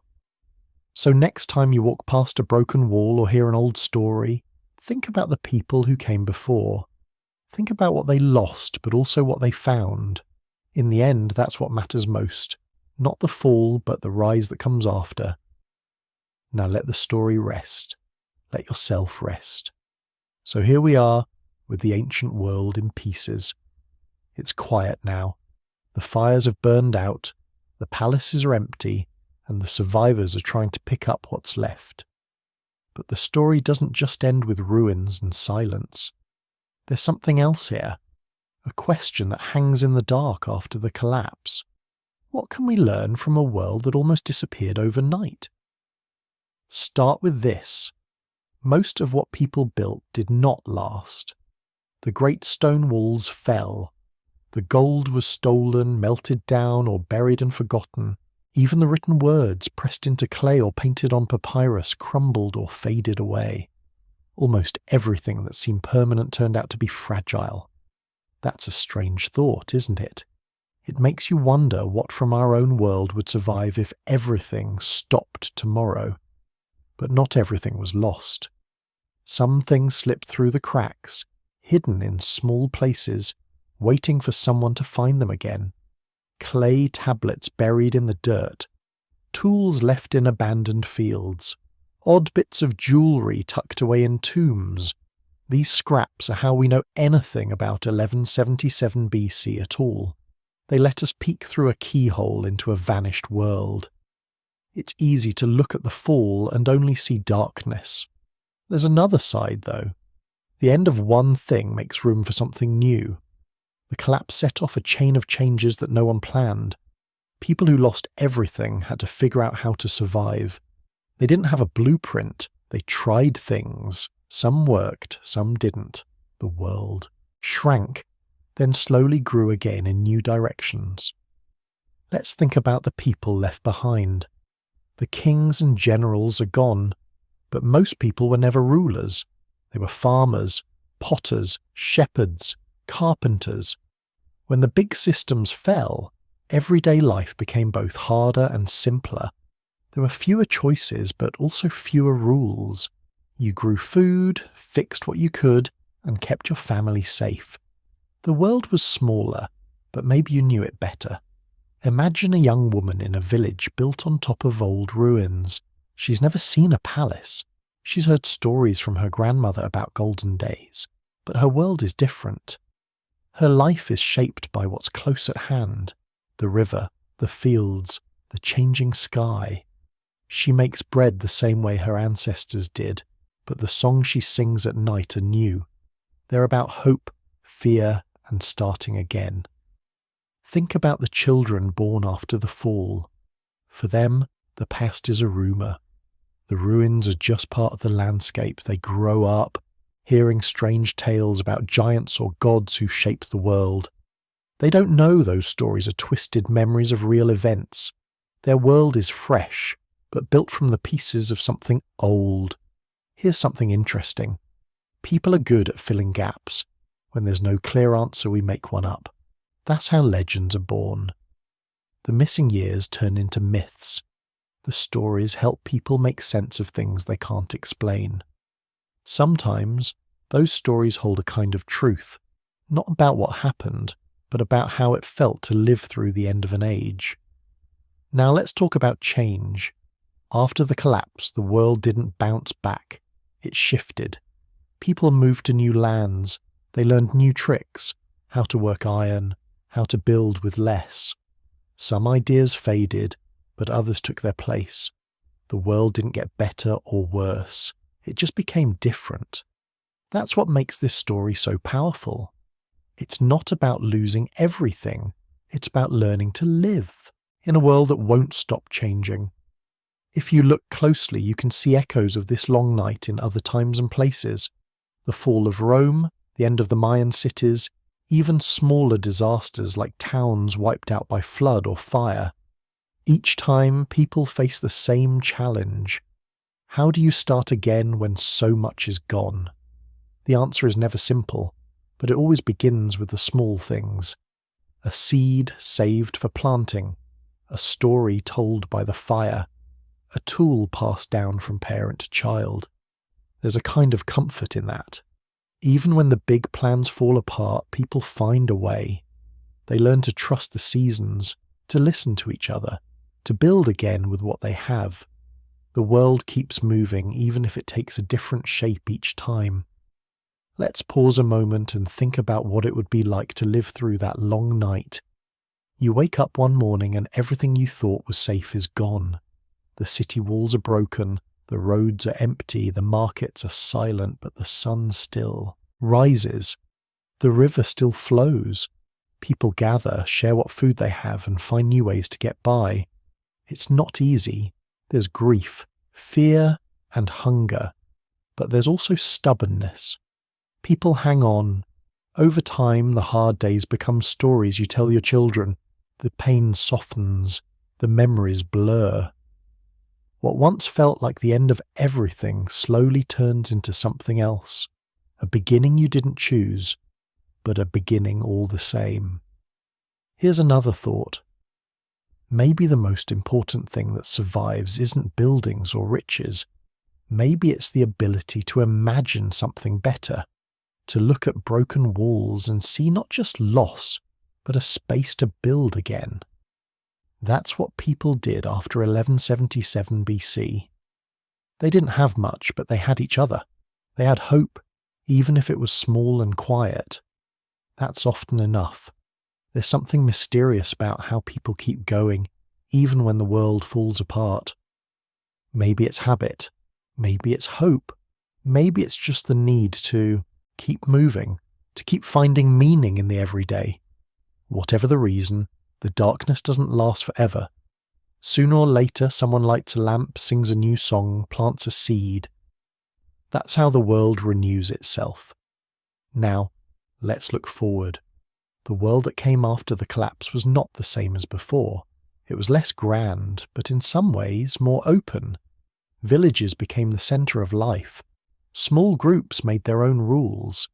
So next time you walk past a broken wall or hear an old story, think about the people who came before. Think about what they lost, but also what they found. In the end, that's what matters most. Not the fall, but the rise that comes after. Now let the story rest. Let yourself rest. So here we are, with the ancient world in pieces. It's quiet now. The fires have burned out, the palaces are empty, and the survivors are trying to pick up what's left. But the story doesn't just end with ruins and silence. There's something else here, a question that hangs in the dark after the collapse. What can we learn from a world that almost disappeared overnight? Start with this. Most of what people built did not last. The great stone walls fell. The gold was stolen, melted down, or buried and forgotten. Even the written words pressed into clay or painted on papyrus crumbled or faded away. Almost everything that seemed permanent turned out to be fragile. That's a strange thought, isn't it? It makes you wonder what from our own world would survive if everything stopped tomorrow. But not everything was lost. Some things slipped through the cracks, hidden in small places, waiting for someone to find them again. Clay tablets buried in the dirt, tools left in abandoned fields, odd bits of jewellery tucked away in tombs. These scraps are how we know anything about 1177 BC at all. They let us peek through a keyhole into a vanished world. It's easy to look at the fall and only see darkness. There's another side, though. The end of one thing makes room for something new. The collapse set off a chain of changes that no one planned. People who lost everything had to figure out how to survive. They didn't have a blueprint. They tried things. Some worked, some didn't. The world shrank, then slowly grew again in new directions. Let's think about the people left behind. The kings and generals are gone, but most people were never rulers. They were farmers, potters, shepherds, carpenters. When the big systems fell, everyday life became both harder and simpler. There were fewer choices, but also fewer rules. You grew food, fixed what you could, and kept your family safe. The world was smaller, but maybe you knew it better. Imagine a young woman in a village built on top of old ruins. She's never seen a palace. She's heard stories from her grandmother about golden days, but her world is different. Her life is shaped by what's close at hand, the river, the fields, the changing sky. She makes bread the same way her ancestors did, but the songs she sings at night are new. They're about hope, fear, and starting again. Think about the children born after the fall. For them, the past is a rumour. The ruins are just part of the landscape. They grow up, hearing strange tales about giants or gods who shaped the world. They don't know those stories are twisted memories of real events. Their world is fresh, but built from the pieces of something old. Here's something interesting. People are good at filling gaps. When there's no clear answer, we make one up. That's how legends are born. The missing years turn into myths. The stories help people make sense of things they can't explain. Sometimes, those stories hold a kind of truth, not about what happened, but about how it felt to live through the end of an age. Now let's talk about change. After the collapse, the world didn't bounce back. It shifted. People moved to new lands. They learned new tricks, how to work iron, how to build with less. Some ideas faded, but others took their place. The world didn't get better or worse. It just became different. That's what makes this story so powerful. It's not about losing everything. It's about learning to live in a world that won't stop changing. If you look closely, you can see echoes of this long night in other times and places. The fall of Rome, the end of the Mayan cities, even smaller disasters like towns wiped out by flood or fire. Each time, people face the same challenge. How do you start again when so much is gone? The answer is never simple, but it always begins with the small things. A seed saved for planting, a story told by the fire, a tool passed down from parent to child. There's a kind of comfort in that. Even when the big plans fall apart, people find a way. They learn to trust the seasons, to listen to each other, to build again with what they have. The world keeps moving, even if it takes a different shape each time. Let's pause a moment and think about what it would be like to live through that long night. You wake up one morning and everything you thought was safe is gone. The city walls are broken, the roads are empty, the markets are silent, but the sun still rises. The river still flows. People gather, share what food they have, and find new ways to get by. It's not easy. There's grief, fear, and hunger. But there's also stubbornness. People hang on. Over time, the hard days become stories you tell your children. The pain softens. The memories blur. What once felt like the end of everything slowly turns into something else. A beginning you didn't choose, but a beginning all the same. Here's another thought. Maybe the most important thing that survives isn't buildings or riches. Maybe it's the ability to imagine something better, to look at broken walls and see not just loss, but a space to build again. That's what people did after 1177 BC. They didn't have much, but they had each other. They had hope, even if it was small and quiet. That's often enough. There's something mysterious about how people keep going, even when the world falls apart. Maybe it's habit. Maybe it's hope. Maybe it's just the need to keep moving, to keep finding meaning in the everyday. Whatever the reason, the darkness doesn't last forever. Sooner or later, someone lights a lamp, sings a new song, plants a seed. That's how the world renews itself. Now, let's look forward. The world that came after the collapse was not the same as before. It was less grand, but in some ways more open. Villages became the centre of life. Small groups made their own rules.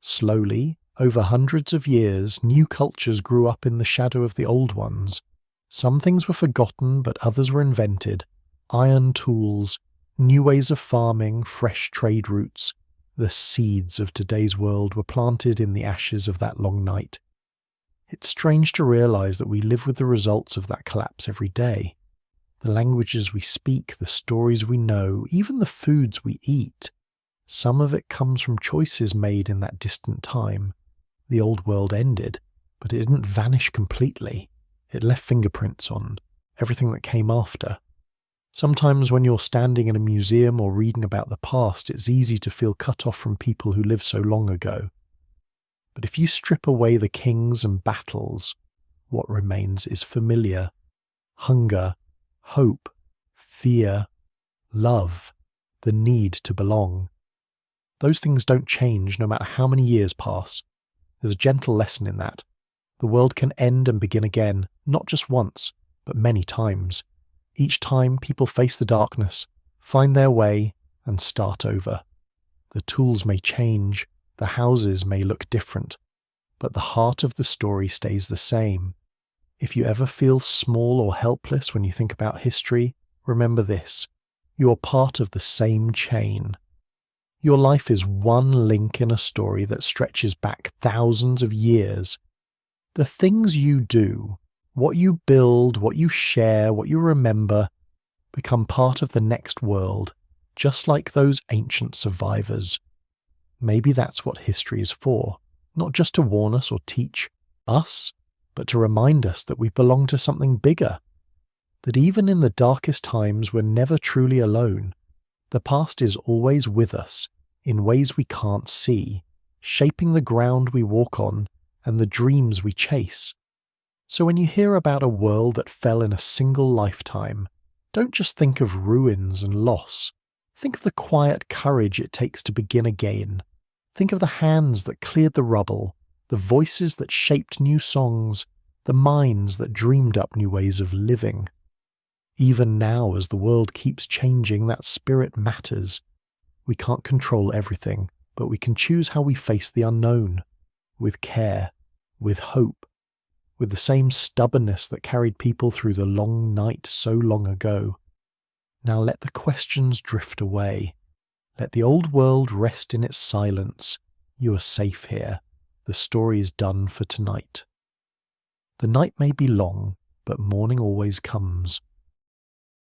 Slowly, over hundreds of years, new cultures grew up in the shadow of the old ones. Some things were forgotten, but others were invented. Iron tools, new ways of farming, fresh trade routes. The seeds of today's world were planted in the ashes of that long night. It's strange to realise that we live with the results of that collapse every day. The languages we speak, the stories we know, even the foods we eat. Some of it comes from choices made in that distant time. The old world ended, but it didn't vanish completely. It left fingerprints on everything that came after. Sometimes when you're standing in a museum or reading about the past, it's easy to feel cut off from people who lived so long ago. But if you strip away the kings and battles, what remains is familiar. Hunger, hope, fear, love, the need to belong. Those things don't change no matter how many years pass. There's a gentle lesson in that. The world can end and begin again, not just once, but many times. Each time people face the darkness, find their way, and start over. The tools may change, the houses may look different, but the heart of the story stays the same. If you ever feel small or helpless when you think about history, remember this: you're part of the same chain. Your life is one link in a story that stretches back thousands of years. The things you do, what you build, what you share, what you remember, become part of the next world, just like those ancient survivors. Maybe that's what history is for, not just to warn us or teach us, but to remind us that we belong to something bigger, that even in the darkest times we're never truly alone. The past is always with us, in ways we can't see, shaping the ground we walk on and the dreams we chase. So when you hear about a world that fell in a single lifetime, don't just think of ruins and loss. Think of the quiet courage it takes to begin again. Think of the hands that cleared the rubble, the voices that shaped new songs, the minds that dreamed up new ways of living. Even now, as the world keeps changing, that spirit matters. We can't control everything, but we can choose how we face the unknown. With care, with hope, with the same stubbornness that carried people through the long night so long ago. Now let the questions drift away. Let the old world rest in its silence. You are safe here. The story is done for tonight. The night may be long, but morning always comes.